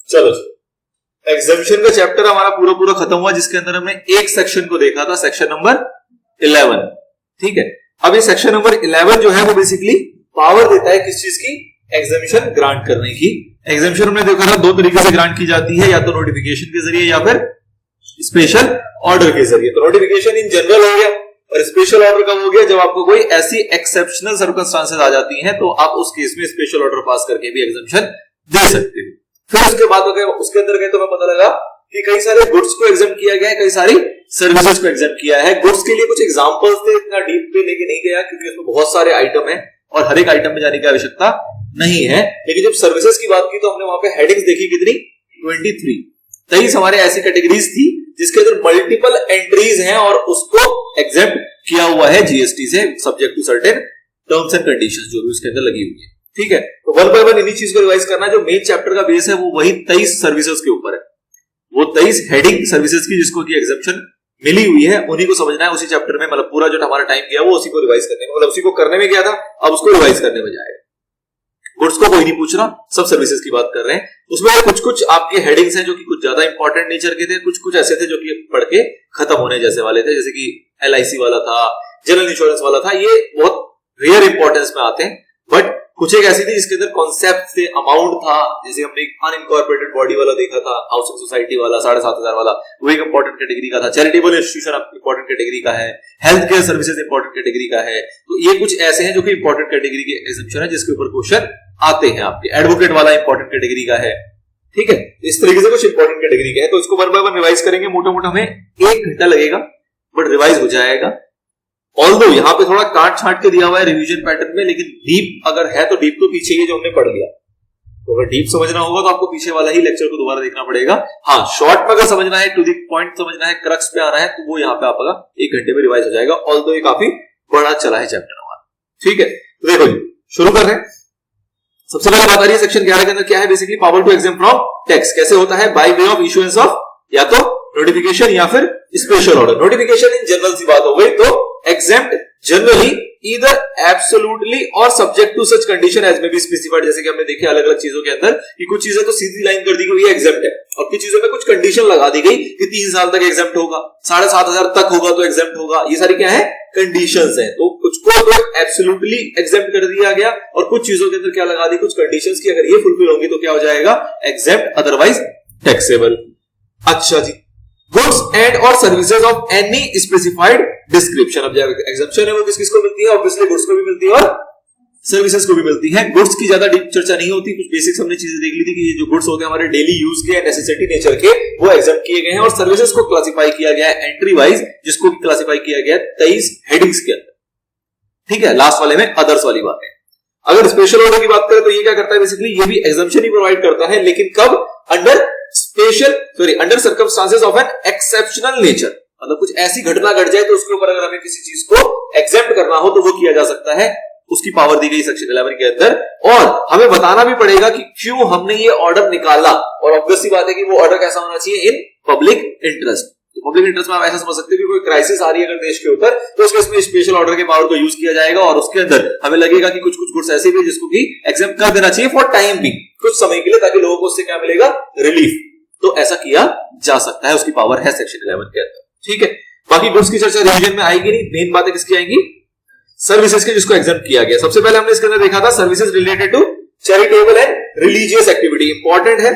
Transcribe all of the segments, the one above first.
चलो एग्जामिशन का चैप्टर हमारा पूरा खत्म हुआ, जिसके अंदर हमने एक सेक्शन को देखा था, सेक्शन नंबर 11। ठीक है, अब ये सेक्शन नंबर 11 जो है वो बेसिकली पावर देता है किस चीज की, एग्जामिशन ग्रांट करने की। एग्जामिशन हमने देखा था दो तरीके से ग्रांट की जाती है, या तो नोटिफिकेशन के जरिए या फिर स्पेशल ऑर्डर के जरिए। तो नोटिफिकेशन इन जनरल हो गया, और स्पेशल ऑर्डर कब हो गया, जब आपको कोई ऐसी एक्सेप्शनल सर्कमस्टांसेस आ जाती हैं तो आप उस केस में स्पेशल ऑर्डर पास करके भी एग्जामिशन दे सकते हैं। फिर उसके बाद उसके अंदर गए तो हमें पता लगा कि कई सारे गुड्स को एग्जाम किया गया है, कई सारी सर्विसेज को एग्जाम किया है। गुड्स के लिए कुछ एग्जांपल्स थे, इतना डीप पे लेके नहीं गया क्योंकि उसमें बहुत सारे आइटम है और हर एक आइटम में जाने की आवश्यकता नहीं है। लेकिन जब सर्विसेज की बात की तो हमने वहां पे हेडिंग्स देखी कितनी, 23 हमारे ऐसी कैटेगरीज थी जिसके अंदर मल्टीपल एंट्रीज हैं और उसको एग्जेम्प्ट किया हुआ है जीएसटी से, subject to certain terms and conditions जो भी उसके अंदर लगी हुई है। ठीक है, तो वन बाय वन इन्हीं चीज को रिवाइज करना है। जो मेन चैप्टर का बेस है वो वही 23 सर्विसेज के ऊपर है, वो 23 हेडिंग सर्विसेज की जिसको की एग्जेम्पशन मिली हुई है, उन्हीं को समझना है उसी चैप्टर में। मतलब पूरा जो हमारा टाइम गया वो उसी को रिवाइज करने में, मतलब उसी को करने में गया था, अब उसको रिवाइज करने में जाएगा। गुड्स को कोई नहीं पूछ रहा, सब सर्विसेज की बात कर रहे हैं। उसमें कुछ आपके हेडिंग्स हैं जो कि कुछ ज्यादा इंपॉर्टेंट नेचर के थे, कुछ ऐसे थे जो कि पढ़ के खत्म होने जैसे वाले थे, जैसे कि LIC वाला था, जनरल इंश्योरेंस वाला था, ये बहुत रेयर इंपॉर्टेंस में आते हैं। बट कुछ एक ऐसी थी जिसके अंदर कॉन्सेप्ट थे, अमाउंट था, जैसे हमने अनइनकॉर्पोरेटेड बॉडी वाला देखा था, हाउसिंग सोसाइटी वाला 7,500 वाला, वो एक इंपॉर्टेंट कैटेगरी का था। चैरिटेबल इंस्टीट्यूशन इंपॉर्टेंट कैटेगरी का है, health care services important category का है। तो ये कुछ ऐसे हैं जो कि इंपॉर्टेंट कैटेगरी के एग्जाम्पशन है जिसके ऊपर क्वेश्चन आते हैं आपके। एडवोकेट वाला इंपॉर्टेंट कैटेगरी का है। ठीक है, इस तरीके से कुछ इंपॉर्टेंट कैटेगरी के हैं, तो इसको वन बाय वन रिवाइज करेंगे। मोटा हमें 1 घंटा लगेगा, बट रिवाइज हो जाएगा। ऑल्दो यहाँ पे थोड़ा काट छांट के दिया हुआ है रिवीजन पैटर्न में, लेकिन डीप अगर है तो डीप तो पीछे ही जो हमने पढ़ लिया। तो अगर डीप समझना होगा तो आपको पीछे वाला ही लेक्चर को दोबारा देखना पड़ेगा। हाँ, शॉर्ट में अगर समझना है, टू द पॉइंट समझना है, क्रक्स पे आना है, तो वो यहाँ पे आपका 1 घंटे में रिवाइज हो जाएगा। ऑल्दो ये काफी बड़ा चला है चैप्टर हमारा। ठीक है, तो देखो जी शुरू कर रहे हैं। सबसे पहले बात आ रही है सेक्शन 11 के अंदर क्या है, basically power to exempt from tax कैसे होता है, by way of issuance of या तो नोटिफिकेशन या फिर special order. Notification in general सी बात हो गई, तो एग्जेम्प्ट जनरली ईदर एब्सोल्युटली और subject to such condition as may be specified. जैसे कि हमने देखे अलग अलग चीजों के अंदर कि कुछ चीजें तो सीधी लाइन कर दी गई ये एग्जेम्प्ट है, और कुछ चीजों में कुछ कंडीशन लगा दी गई कि 3 साल तक एग्जेम्प्ट होगा, 7,500 तक होगा तो एग्जेम्प्ट होगा। ये सारी क्या है, कंडीशंस हैं। तो कुछ को तो एब्सोल्युटली एग्जेम्प्ट कर दिया गया और कुछ चीजों के अंदर क्या लगा दी, कुछ कंडीशंस की अगर ये फुलफिल होंगी तो क्या हो जाएगा, एग्जेम्प्ट अदरवाइज टैक्सेबल। अच्छा जी, गुड्स एंड और services of any specified description. अब एग्जम्पशन है वो किस को मिलती है, ऑब्वियसली गुड्स को भी मिलती है और सर्विसेज को भी मिलती है। गुड्स की ज्यादा डीप चर्चा नहीं होती, कुछ बेसिक्स हमने चीजें देख ली थी कि ये जो गुड्स होते हैं हमारे डेली यूज के, नेसेसिटी नेचर के, वो एग्जाम किए गए हैं। और सर्विसेज को क्लासिफाई किया गया है एंट्री वाइज, जिसको क्लासिफाई किया गया है 23 हेडिंग्स के अंदर। ठीक है, लास्ट वाले में अदर्स वाली बात है। अगर स्पेशल ऑर्डर की बात करें तो ये क्या करता है, बेसिकली ये भी एग्जम्पशन ही प्रोवाइड करता है, लेकिन कब, under circumstances of an exceptional nature. मतलब कुछ ऐसी घटना घट जाए तो उसके ऊपर अगर हमें किसी चीज को एग्जेम्प्ट करना हो तो वो किया जा सकता है, उसकी पावर दी गई सेक्शन 11 के अंदर। और हमें बताना भी पड़ेगा कि क्यों हमने ये ऑर्डर निकाला, और ऑब्वियस सी बात है कि वो ऑर्डर कैसा होना चाहिए, in public interest. Public interest में आप ऐसा समझ सकते हैं कि कोई क्राइसिस आ रही है अगर देश के ऊपर, तो उसके इसमें स्पेशल ऑर्डर के पावर को यूज किया जाएगा, और उसके अंदर हमें लगेगा कि कुछ गुड्स ऐसे भी जिसको कि एग्जेम्प्ट कर देना चाहिए फॉर टाइम भी, कुछ समय के लिए, ताकि लोगों को उससे क्या मिलेगा, रिलीफ। तो ऐसा किया जा सकता है, उसकी पावर है सेक्शन 11 के अंदर। ठीक है, बाकी गुड्स की चर्चा रिवीजन में आएगी नहीं, मेन बातें किसकी आएंगी, सर्विसेज के, जिसको एग्जेम्प्ट किया गया। सबसे पहले हमने इसके अंदर देखा था services related to charitable and religious activity, important है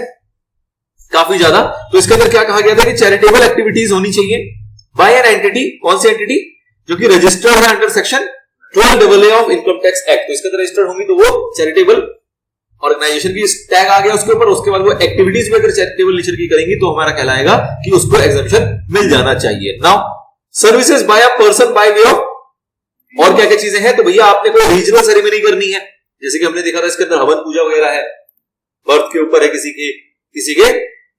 काफी ज्यादा। तो इसके अंदर क्या कहा गया था कि चैरिटेबल एक्टिविटीज होनी चाहिए बाय एन एंटिटी, कौन सी एंटिटी, जो कि रजिस्टर्ड है under section 12AA of income tax act. तो इसके अंदर रजिस्टर्ड होंगी तो वो चैरिटेबल ऑर्गेनाइजेशन की टैग आ गया उसके ऊपर। उसके बाद वो एक्टिविटीज भी अगर चैरिटेबल नेचर की करेंगी तो हमारा कहलाएगा कि उसको एग्जेम्पशन मिल जाना चाहिए। Now services by a person by way of, और क्या क्या चीजें हैं, तो भैया आपने कोई रीजनल सेरेमनी करनी है, जैसे कि हमने देखा था इसके अंदर हवन पूजा वगैरह है, बर्थ के ऊपर है किसी के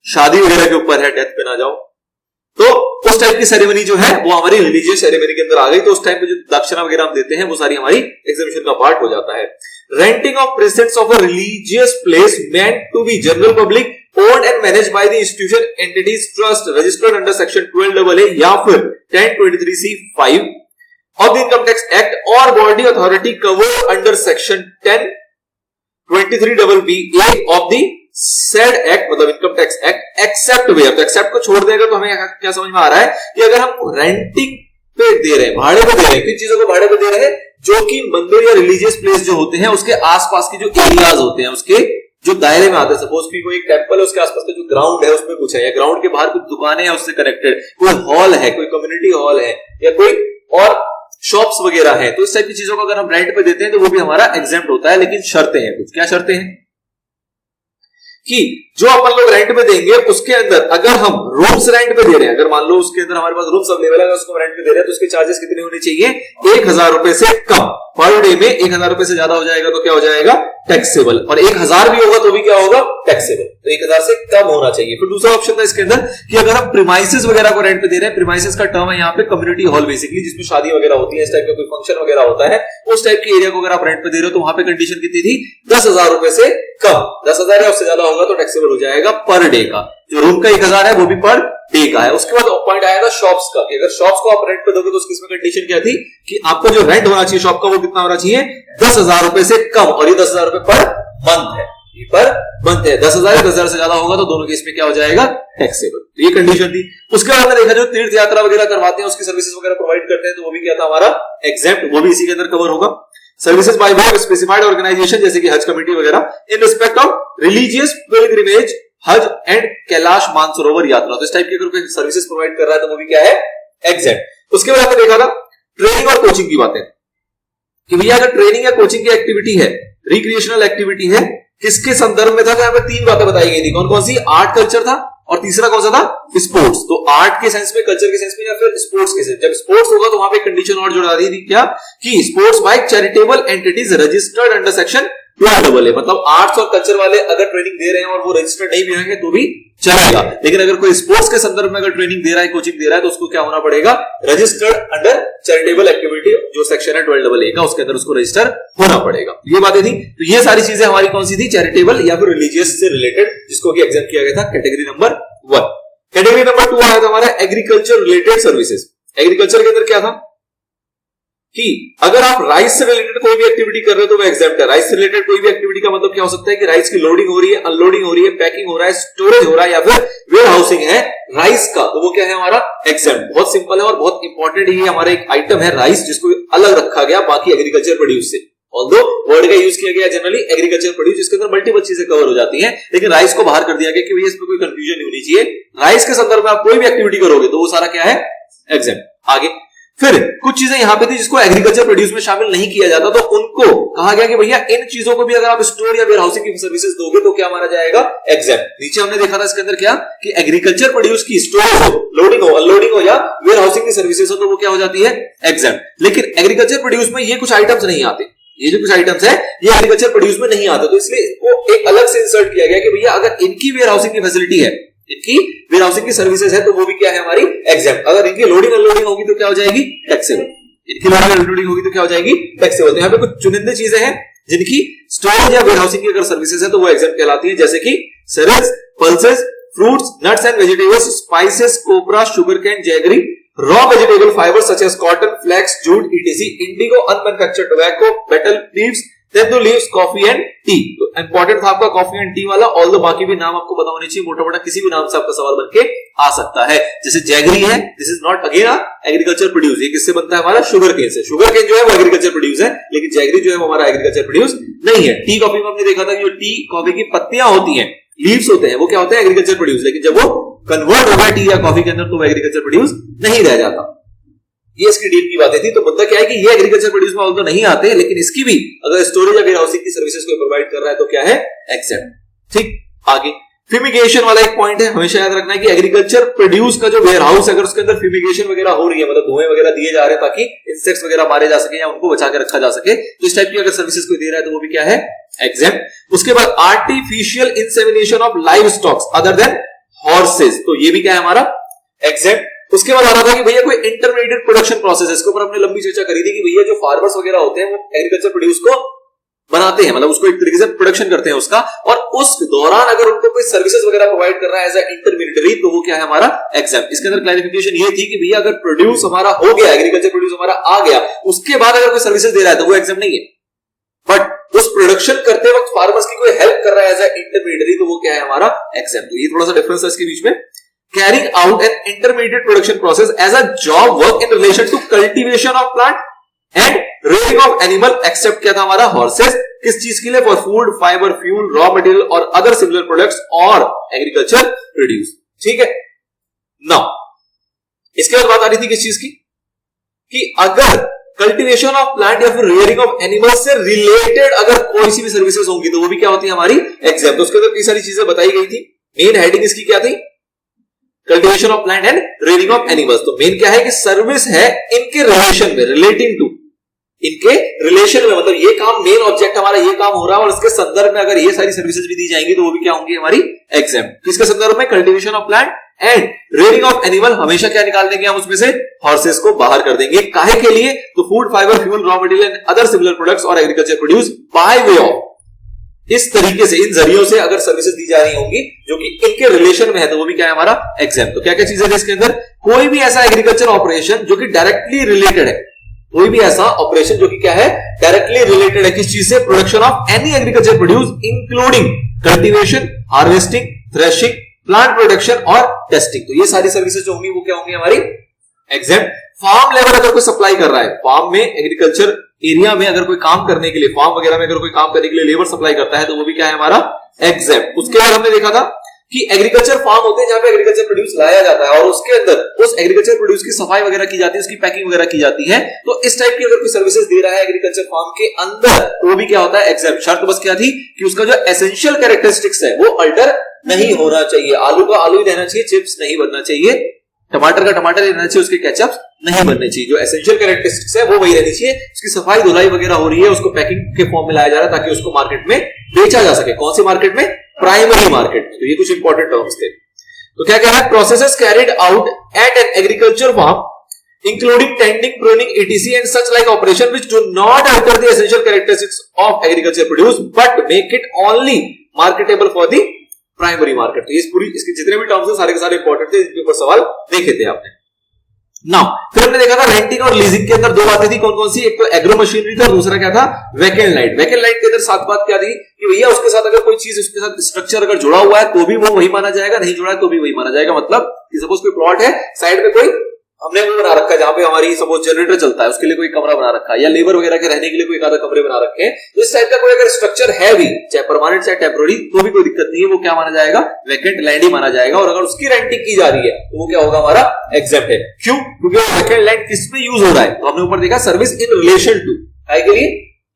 शादी वगैरह के ऊपर है, डेथ पे ना जाओ, तो उस टाइप की सेरेमनी जो है वो हमारी रिलीजियस सेरेमनी के अंदर आ गई। तो उस टाइप में जो दक्षिणा वगैरह हम देते हैं वो सारी हमारी एग्जामिनेशन का पार्ट हो जाता है। Renting of presence of a religious place meant to be general public owned and managed by the institution entities trust registered under section 12AA या फिर 1023C5 of the income tax act or body authority covered under section 1023BBA of the said act मतलब income tax act except where, तो except को छोड़ देगा तो हमें क्या समझ में आ रहा है कि अगर हम रेंटिंग पे दे रहे हैं, भाड़े पे दे रहे हैं, किन चीजों को भाड़े पे दे रहे हैं, जो कि मंदिर या रिलीजियस प्लेस जो होते हैं उसके आसपास के जो एरियाज होते हैं उसके जो दायरे में आते हैं। सपोज कि कोई एक टेंपल है, उसके आसपास का जो ग्राउंड है उसमें कुछ है, या ग्राउंड के बाहर कुछ दुकानें हैं उससे कनेक्टेड, कोई हॉल है, कोई कम्युनिटी हॉल है, या कोई और शॉप्स वगैरह है, तो इस टाइप की चीजों को अगर हम रेंट पे देते हैं तो वो भी हमारा एग्जेम्प्ट होता है। लेकिन शर्तें हैं कुछ। क्या शर्तें हैं कि जो अपन लोग रेंट पे देंगे उसके अंदर अगर हम रूम्स रेंट पे दे रहे हैं, अगर मान लो उसके अंदर हमारे पास रूम्स अवेलेबल है, उसको रेंट पे दे रहे हैं, तो उसके चार्जेस कितने होने चाहिए, 1000 रुपए से कम। पर डे में 1000 रुपए से ज्यादा हो जाएगा तो क्या हो जाएगा, टैक्सेबल, और 1000 भी होगा तो भी क्या होगा, टैक्सेबल। तो 1000 से कम होना चाहिए। फिर दूसरा ऑप्शन था इसके अंदर कि अगर हम प्रीमाइसेस वगैरह को रेंट पे दे रहे हैं, प्रीमाइसेस का टर्म है यहाँ पे कम्युनिटी हॉल, बेसिकली जिसमें शादी वगैरह होती है, इस टाइप का कोई फंक्शन वगैरह होता है, उस टाइप के एरिया को अगर आप रेंट पे दे रहे हो तो वहां पे कंडीशन कितनी थी, 10,000 रुपए से कम। 10,000 या उससे ज्यादा होगा तो टैक्सेबल हो जाएगा पर डे का। जो रूम का 1000 है वो भी पर डे का है। उसके बाद पॉइंट आया था शॉप्स का, कि अगर शॉप्स को आप रेंट पे दोगे तो उसकी इसमें कंडीशन क्या थी कि आपका जो रेंट होना चाहिए शॉप का वो कितना होना चाहिए, 10,000 रुपए से कम, और ये 10,000 रुपए पर मंथ है, ये पर मंथ है। 10,000 या 10,000 से ज्यादा होगा तो दोनों केस में क्या हो जाएगा, टैक्सेबल। तो ये कंडीशन थी। उसके बाद हमने देखा जो तीर्थ यात्रा वगैरह करवाते हैं उसकी सर्विसेज वगैरह प्रोवाइड करते हैं, तो वो भी क्या था हमारा एग्जेम्प्ट, वो भी इसी के अंदर कवर होगा। Services by way of specified organisation, जैसे कि हज कमेटी वगैरह, in respect of religious pilgrimage, हज एंड कैलाश मानसरोवर यात्रा। तो इस टाइप की अगर कोई सर्विसेज प्रोवाइड कर रहा है तो वो भी क्या है, एग्जेम्प्ट। उसके बाद हमने देखा था ट्रेनिंग और कोचिंग की बातें, कि भैया अगर ट्रेनिंग या कोचिंग की एक्टिविटी है, रिक्रिएशनल एक्टिविटी है, किसके संदर्भ में था, तो यहाँ पे 3 बातें बताई गई थी। कौन कौन सी, आर्ट कल्चर था, और तीसरा कौन सा था, स्पोर्ट्स। तो आर्ट के सेंस में, कल्चर के सेंस में, या फिर स्पोर्ट्स के सेंस। जब स्पोर्ट्स होगा तो वहां पे कंडीशन और जुड़ा दी थी, क्या, कि sports by charitable entities registered under section 12AA, मतलब आर्ट्स और कल्चर वाले अगर ट्रेनिंग दे रहे हैं और वो रजिस्टर्ड नहीं भी होंगे तो भी चलेगा। लेकिन अगर कोई स्पोर्ट्स के संदर्भ में अगर ट्रेनिंग दे रहा है, कोचिंग दे रहा है, तो उसको क्या होना पड़ेगा, रजिस्टर्ड अंडर चैरिटेबल एक्टिविटी, जो सेक्शन है 12AA का, उसके अंदर उसको रजिस्टर होना पड़ेगा। ये बातें थी। तो ये सारी चीजें हमारी कौन सी थी, चैरिटेबल या फिर रिलीजियस से रिलेटेड, जिसको कि एग्जाम किया गया था कैटेगरी नंबर 1। कैटेगरी नंबर 2 आया था हमारा एग्रीकल्चर रिलेटेड सर्विसेज। एग्रीकल्चर के अंदर क्या था कि अगर आप राइस से रिलेटेड कोई भी एक्टिविटी कर रहे हो तो वो एग्जेम्प्ट है। राइस से रिलेटेड कोई भी एक्टिविटी का मतलब क्या हो सकता है कि राइस की लोडिंग हो रही है, अनलोडिंग हो रही है, पैकिंग हो रहा है, स्टोरेज हो रहा है, या फिर वेयर हाउसिंग है राइस का, तो वो क्या है हमारा एग्जेम्प्ट। बहुत सिंपल है और बहुत इंपॉर्टेंट ये हमारा एक आइटम है राइस, जिसको अलग रखा गया बाकी एग्रीकल्चर प्रोड्यूस से। ऑल्दो वर्ड का यूज किया गया जनरली एग्रीकल्चर प्रोड्यूस, जिसके अंदर मल्टीपल चीजें कवर हो जाती हैं, लेकिन राइस को बाहर कर दिया गया कि भैया इसमें कोई कंफ्यूजन नहीं होनी चाहिए। राइस के संदर्भ में आप कोई भी एक्टिविटी करोगे तो वो सारा क्या है, एग्जेम्प्ट। आगे फिर कुछ चीजें यहां पे थी जिसको एग्रीकल्चर प्रोड्यूस में शामिल नहीं किया जाता, तो उनको कहा गया कि भैया इन चीजों को भी अगर आप स्टोर या वेयर हाउसिंग की सर्विसेज दोगे तो क्या माना जाएगा, एग्जेम्प्ट। नीचे हमने देखा था इसके अंदर क्या कि एग्रीकल्चर प्रोड्यूस की स्टोरेज हो, लोडिंग हो, अनलोडिंग हो, या वेयर हाउसिंग की सर्विसेज हो, तो वो क्या हो जाती है, एग्जेम्प्ट। लेकिन एग्रीकल्चर प्रोड्यूस में ये कुछ आइटम्स नहीं आते, ये जो कुछ आइटम्स है ये एग्रीकल्चर प्रोड्यूस में नहीं आते, तो इसलिए इसको एक अलग से इंसर्ट किया गया कि भैया अगर इनकी वेयर हाउसिंग की फैसिलिटी है, इनकी वेयर हाउसिंग की सर्विसेज है, तो वो भी क्या है हमारी एग्जेम्प्ट। अगर इनकी लोडिंग अनलोडिंग होगी तो क्या हो जाएगी, टैक्सेबल। इनकी लोडिंग अनलोडिंग होगी तो क्या हो जाएगी, टैक्सेबल। तो यहाँ पे कुछ चुनिंदे चीजें हैं जिनकी स्टोरेज या वेयर हाउसिंग की अगर सर्विसेज है तो वो एग्जेम्प्ट कहलाती है, जैसे कि cereals, pulses, fruits, nuts and vegetables, spices, copra, sugar cane, jaggery, raw vegetable fibre such as cotton, flax, jute, etc, indigo, unmanufactured tobacco, betel leaves, tendu leaves, coffee and tea. तो important था आपका coffee and tea वाला, all the बाकी भी नाम आपको पता होने चाहिए, मोटा मोटा किसी भी नाम से आपका सवाल बनके आ सकता है। जैसे जैगरी है, this is not again agriculture produce, ये किससे बनता है हमारा, शुगर केन से। शुगर केन जो है वो एग्रीकल्चर प्रोड्यूस है, लेकिन जैगरी जो है वो हमारा एग्रीकल्चर प्रोड्यूस नहीं है। टी कॉफी में हमने देखा था कि जो टी कॉफी की पत्तियां होती हैं, लीव्स होते हैं, वो क्या होते हैं, एग्रीकल्चर प्रोड्यूस, लेकिन जब वो कन्वर्ट होगा टी या कॉफी के अंदर तो वो एग्रीकल्चर प्रोड्यूस नहीं रह जाता। ये इसकी डीप की बातें थी। तो मुद्दा क्या है कि ये एग्रीकल्चर प्रोड्यूस में तो नहीं आते, लेकिन इसकी भी अगर स्टोरेज या वेयर हाउसिंग की सर्विसेज को प्रोवाइड कर रहा है तो क्या है, एग्जेम्प्ट। ठीक, आगे फ्यूमिगेशन वाला एक पॉइंट है, हमेशा याद रखना है कि एग्रीकल्चर प्रोड्यूस का जो वेयर हाउस है अगर उसके अंदर फ्यूमिगेशन वगैरह हो रही है, मतलब धुएं वगैरह दिए जा रहे हैं ताकि इंसेक्ट्स वगैरह मारे जा सके या उनको बचा के रखा जा सके, तो इस टाइप की अगर सर्विसेज को दे रहा है तो वो भी क्या है, एग्जेम्प्ट। उसके बाद artificial insemination of live stocks other than horse's, तो ये भी क्या है हमारा, एग्जेम्प्ट। उसके बाद आ रहा था कि भैया कोई इंटरमीडिएट प्रोडक्शन प्रोसेस है, इसके ऊपर हमने लंबी चर्चा करी थी कि भैया जो फार्मर्स वगैरह होते हैं वो एग्रीकल्चर प्रोड्यूस को बनाते हैं, मतलब उसको एक तरीके से प्रोडक्शन करते हैं उसका, और उस दौरान अगर उनको कोई सर्विसेज वगैरह प्रोवाइड कर रहा है एज ए इंटरमीडिएटरी, तो वो क्या है हमारा, एग्जेम्प्ट। इसके अंदर क्लैरिफिकेशन ये थी कि भैया अगर प्रोड्यूस हमारा हो गया, एग्रीकल्चर प्रोड्यूस हमारा आ गया, उसके बाद अगर कोई सर्विसेज दे रहा है तो वो एग्जेम्प्ट नहीं है। बट उस प्रोडक्शन करते वक्त फार्मर्स की कोई हेल्प कर रहा है एज अ इंटरमीडिएटरी, तो वो क्या है हमारा एग्जाम्पल। तो ये थोड़ा सा डिफरेंस है इसके बीच में। Carrying out an intermediate production process as a job work in relation to cultivation of plant and rearing of animal, except क्या था हमारा हॉर्सेस, किस चीज के लिए, for food, fibre, fuel, raw material और अदर सिमिलर प्रोडक्ट्स और agriculture produce. ठीक है ना। इसके बाद बात आ रही थी किस चीज की, कि अगर कल्टीवेशन ऑफ प्लांट या फिर रेयरिंग ऑफ एनिमल्स से रिलेटेड अगर कोई सी भी सर्विसेज होंगी तो वो भी क्या होती है हमारी एग्जाम। तो उसके अंदर कई सारी चीजें बताई गई थी। मेन हेडिंग इसकी क्या थी, cultivation of plant and rearing of animals. तो मेन क्या है कि सर्विस है इनके रिलेशन में, रिलेटिंग टू, इनके रिलेशन में, मतलब ये काम मेन ऑब्जेक्ट हमारा ये काम हो रहा है और इसके संदर्भ में अगर ये सारी सर्विसेज भी दी जाएंगी तो वो भी क्या होंगी हमारी एग्जाम। किसके संदर्भ में, cultivation of plant and rearing of animal. हमेशा क्या निकाल देंगे हम उसमें से, हॉर्सेस को बाहर कर देंगे। काहे के लिए, तो food, fibre, fuel, raw material and other similar products और agriculture produce by way of, इस तरीके से, इन जरियों से अगर सर्विसेज दी जा रही होंगी जो कि इनके रिलेशन में है तो वो भी क्या है हमारा एग्जाम। तो क्या क्या चीजें हैं इसके अंदर, कोई भी ऐसा एग्रीकल्चर ऑपरेशन जो कि डायरेक्टली रिलेटेड है, कोई भी ऐसा ऑपरेशन जो कि क्या है डायरेक्टली रिलेटेड है किस चीज से, production of any agriculture produce including cultivation, harvesting, threshing, plant production और टेस्टिंग। तो ये सारी सर्विसेज जो होंगी वो क्या होंगी हमारी एग्जाम। फार्म लेवल अगर कोई सप्लाई कर रहा है, फार्म में एग्रीकल्चर एरिया में अगर कोई काम करने के लिए, फार्म वगैरह में अगर कोई काम करने के लिए लेबर सप्लाई करता है तो वो भी क्या है हमारा एग्जाम। उसके बाद हमने देखा था कि एग्रीकल्चर फार्म होते हैं जहां पे एग्रीकल्चर प्रोड्यूस लाया जाता है और उसके अंदर उस एग्रीकल्चर प्रोड्यूस की सफाई वगैरह की जाती है, उसकी पैकिंग वगैरह की जाती है। तो इस टाइप की अगर कोई सर्विसेज दे रहा है एग्रीकल्चर फार्म के अंदर तो वो भी क्या होता है एग्जाम। शर्त बस क्या थी कि उसका जो एसेंशियल कैरेक्टरिस्टिक्स है वो अल्टर नहीं होना चाहिए। आलू का आलू ही रहना चाहिए, चिप्स नहीं बनना चाहिए, टमाटर का टमाटर रहना चाहिए, उसके केचप नहीं बनने चाहिए। जो एसेंशियल कैरेक्टरिस्टिक्स है वो वही रहनी चाहिए। उसकी सफाई धुलाई वगैरह हो रही है, उसको पैकिंग के फॉर्म में लाया जा रहा है ताकि उसको मार्केट में बेचा जा सके। कौन सी मार्केट में, प्राइमरी मार्केट में। तो ये कुछ इंपॉर्टेंट टर्म्स थे। तो क्या कह रहा है, processes carried out at an agriculture farm including tending, pruning, etc and such like operation which do not alter the essential characteristics of agriculture produce but make it only marketable for the primary market. तो ये पूरी इसके जितने भी terms हैं सारे के सारे इंपॉर्टेंट थे, इनके ऊपर सवाल देखे थे आपने। नाउ फिर हमने देखा था रेंटिंग और लीजिंग के अंदर दो बातें थी, कौन कौन सी, एक तो एग्रो मशीनरी था, दूसरा क्या था वैकेंट लैंड। वैकेंट लैंड के अंदर सात बात क्या थी कि भैया उसके साथ अगर कोई चीज, उसके साथ स्ट्रक्चर अगर जुड़ा हुआ है तो भी वो वही माना जाएगा, नहीं जुड़ा है तो भी वही माना जाएगा। मतलब कि सपोज कोई प्लॉट है, साइड में कोई हमने वो बना रखा है जहां पे हमारी सपोज जनरेटर चलता है, उसके लिए कोई कमरा बना रखा है या लेबर वगैरह के रहने के लिए कोई आधा कमरे बना रखे हैं, तो इस टाइप का कोई अगर स्ट्रक्चर है भी, चाहे परमानेंट चाहे टेम्पोररी, तो भी कोई दिक्कत नहीं है, वो क्या माना जाएगा वैकेंट लैंड ही माना जाएगा। और अगर उसकी रेंटिंग की जा रही है तो वो क्या होगा हमारा एग्जेप्ट है। क्यों, क्योंकि वैकेंट लैंड किसमें यूज हो रहा है, तो हमने ऊपर देखा सर्विस इन रिलेशन टू, काय के लिए,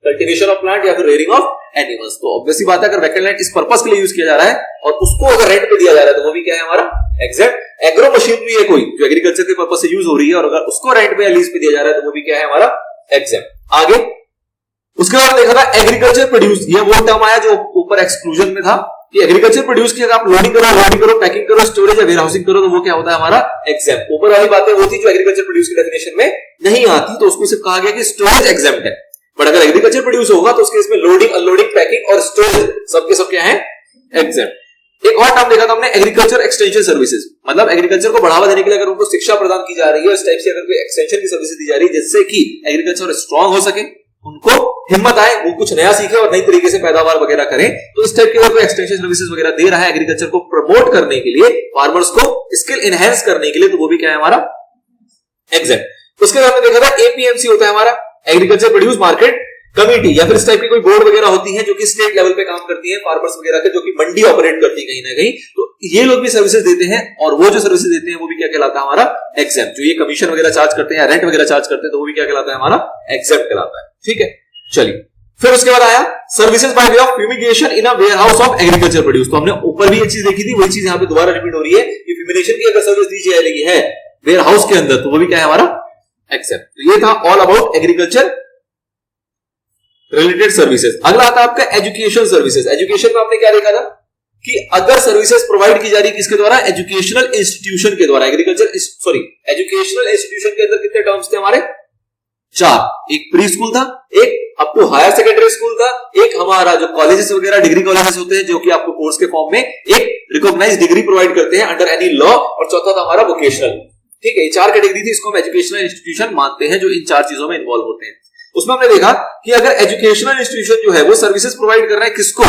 कल्टीवेशन ऑफ प्लांट या फिर रेयरिंग ऑफ एनिमल्स। तो ऑब्वियसली बात है अगर वैकेंट लैंड इस पर्पस के लिए यूज किया जा रहा है और उसको अगर रेंट पे दिया जा रहा है तो वो भी क्या है हमारा एग्जैक्ट। एग्रो मशीनरी है कोई जो एग्रीकल्चर के पर्पस से यूज हो रही है और अगर उसको रेंट पे या लीज पे दिया जा रहा है तो वो भी क्या है हमारा एग्जैक्ट। आगे उसके बाद देखा था एग्रीकल्चर प्रोड्यूस, ये वो टर्म आया जो ऊपर एक्सक्लूजन में था कि एग्रीकल्चर प्रोड्यूस की अगर आप लोडिंग करो, पैकिंग करो, स्टोरेज या वेयर हाउसिंग करो तो वो क्या होता है हमारा एग्जैम्प्ट। ऊपर वाली बातें वो थी जो एग्रीकल्चर प्रोड्यूस की डेफिनेशन में नहीं आती, तो उसको सिर्फ कहा गया कि स्टोरेज एग्जैम्प्ट है। बट अगर एग्रीकल्चर प्रोड्यूस होगा तो उसके इसमें लोडिंग, अनलोडिंग, पैकिंग और स्टोरेज सबके सब क्या है एग्जैम्प्ट। एक और टर्म देखा था हमने एग्रीकल्चर एक्सटेंशन सर्विसेज, मतलब एग्रीकल्चर को बढ़ावा देने के लिए अगर उनको शिक्षा प्रदान की जा रही है, इस टाइप से अगर कोई एक्सटेंशन की सर्विसेज दी जा रही है जिससे कि एग्रीकल्चर स्ट्रांग हो सके, उनको हिम्मत आए, वो कुछ नया सीखे और नई तरीके से पैदावार वगैरह करें, तो इस टाइप की अगर कोई एक्सटेंशन सर्विसेज वगैरह दे रहा है एग्रीकल्चर को प्रमोट करने के लिए, फार्मर्स को स्किल एनहेंस करने के लिए, तो वो भी क्या है हमारा एग्जैक्ट। उसके बाद हमने देखा था एपीएमसी होता है हमारा एग्रीकल्चर प्रोड्यूस मार्केट कमेटी, या फिर इस टाइप की कोई बोर्ड वगैरह होती है जो कि स्टेट लेवल पे काम करती है, फार्मर्स वगैरह के, जो कि मंडी ऑपरेट करती है कहीं ना कहीं, तो ये लोग भी सर्विसेज देते हैं और वो जो सर्विसेज देते हैं वो भी क्या कहलाता है हमारा एग्जैम्प्ट। जो ये कमीशन वगैरह चार्ज करते हैं या रेंट वगैरह चार्ज करते हैं तो वो भी क्या कहलाता है हमारा एग्जैम्प्ट कहलाता है। ठीक है, चलिए फिर उसके बाद आया services by way of fumigation in a warehouse of agriculture produce. तो हमने ऊपर भी ये चीज देखी थी, वही चीज यहाँ पे दोबारा रिपीट हो रही है कि फ्यूमिगेशन की अगर सर्विस दी जा रही है वेयरहाउस के अंदर तो वो भी क्या है हमारा एग्जैम्प्ट। तो ये था all about agriculture related services. अगला आता है आपका एजुकेशन सर्विसेज। एजुकेशन में आपने क्या देखा था कि अगर सर्विसेज प्रोवाइड की जा रही है किसके द्वारा, एजुकेशनल इंस्टीट्यूशन के द्वारा। एजुकेशनल इंस्टीट्यूशन के अंदर कितने टर्म्स थे हमारे, चार, एक प्री स्कूल था, एक up to higher secondary school था, एक हमारा जो कॉलेजेस वगैरह डिग्री कॉलेजेस होते हैं जो कि आपको कोर्स के फॉर्म में एक रिकॉग्नाइज्ड डिग्री प्रोवाइड करते हैं अंडर एनी लॉ, और चौथा था हमारा वोकेशनल। ठीक है, ये चार कैटेगरी थी, इसको हम एजुकेशनल इंस्टीट्यूशन मानते हैं जो इन चार चीजों में इन्वॉल्व होते हैं। उसमें हमने देखा कि अगर एजुकेशनल इंस्टीट्यूशन जो है वो सर्विसेज प्रोवाइड कर रहा है किसको,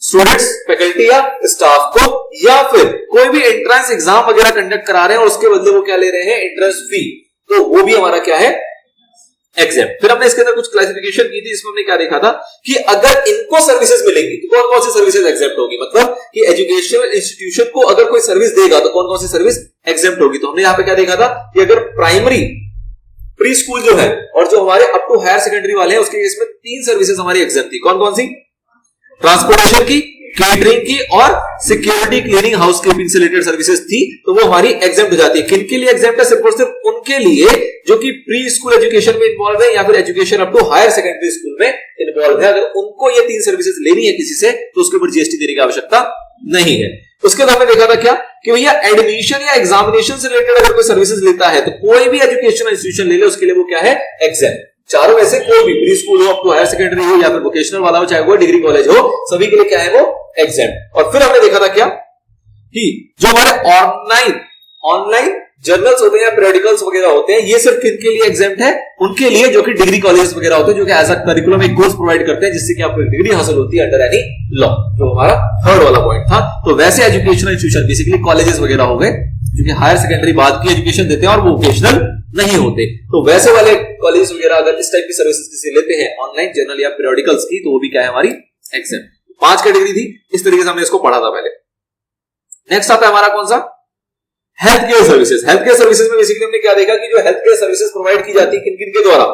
स्टूडेंट्स, फैकल्टी या स्टाफ को, या फिर कोई भी एंट्रेंस एग्जाम वगैरह कंडक्ट करा रहे हैं और उसके बदले वो क्या ले रहे हैं, एंट्रेंस फी, तो वो भी हमारा क्या है, एग्जेम्प्ट। फिर हमने इसके अंदर कुछ क्लासिफिकेशन की थी, इसमें हमने क्या देखा था कि अगर इनको सर्विसेज मिलेंगी तो कौन कौन सी सर्विसेज एग्जेम्प्ट होगी, मतलब कि एजुकेशनल इंस्टीट्यूशन को अगर कोई सर्विस देगा तो कौन कौन सी सर्विस एग्जेम्प्ट होगी। तो हमने यहां पे क्या देखा था कि अगर प्राइमरी प्री स्कूल जो है और जो हमारे अप टू हायर सेकेंडरी वाले हैं उसके केस में 3 सर्विसेज हमारी एग्जेम्प्ट थी। कौन कौन सी, ट्रांसपोर्टेशन की, केटरिंग की और सिक्योरिटी, क्लीनिंग, हाउसकीपिंग से रिलेटेड सर्विसेज थी, तो वो हमारी एग्जेम्प्ट हो जाती है। किनके लिए एग्जेम्प्ट है, सिर्फ और सिर्फ उनके लिए जो कि प्री स्कूल एजुकेशन में इन्वॉल्व है या फिर education up to higher secondary school में इन्वॉल्व है। अगर उनको ये 3 सर्विसेज लेनी है किसी से तो उसके ऊपर जीएसटी देने की आवश्यकता नहीं है। उसके बाद हमने देखा था क्या कि भैया एडमिशन या एग्जामिनेशन से रिलेटेड अगर कोई सर्विसेज लेता है तो कोई भी एजुकेशनल इंस्टीट्यूशन ले ले उसके लिए वो क्या है, एग्जेम्प्ट। चारों में से कोई भी, प्री स्कूल हो, अप टू हायर सेकेंडरी हो या फिर वोकेशनल वाला हो, चाहे वो डिग्री कॉलेज हो, सभी के लिए क्या है वो एग्जेम्प्ट। और फिर हमने देखा था क्या कि जो हमारे ऑनलाइन जर्नल्स होते हैं या पीरियडिकल्स वगैरह होते हैं, ये सिर्फ किनके लिए एग्जेम्प्ट है, उनके लिए जो कि डिग्री कॉलेज वगैरह होते हैं, जो कि एज अ करिकुलम एक कोर्स प्रोवाइड करते हैं जिससे कि आपको डिग्री हासिल होती है अंडर एनी लॉ, जो हमारा थर्ड वाला पॉइंट था। तो वैसे एजुकेशनल इंस्टीट्यूशन बेसिकली कॉलेजेस वगैरह हो गए जो कि हायर सेकेंडरी बाद की एजुकेशन देते हैं और वो वोकेशनल नहीं होते, तो वैसे वाले कॉलेज वगैरह अगर इस टाइप की सर्विसेज किसी लेते हैं ऑनलाइन जर्नल या पीरियडिकल्स की, तो वो भी क्या है हमारी एग्जेम्प्ट। 5 कैटेगरी थी, इस तरीके से हमने इसको पढ़ा था पहले। नेक्स्ट आता है हमारा कौन सा, health care services. Health care services में बेसिकली हमने क्या देखा कि जो हेल्थ केयर सर्विसेज प्रोवाइड की जाती है किन किन के द्वारा,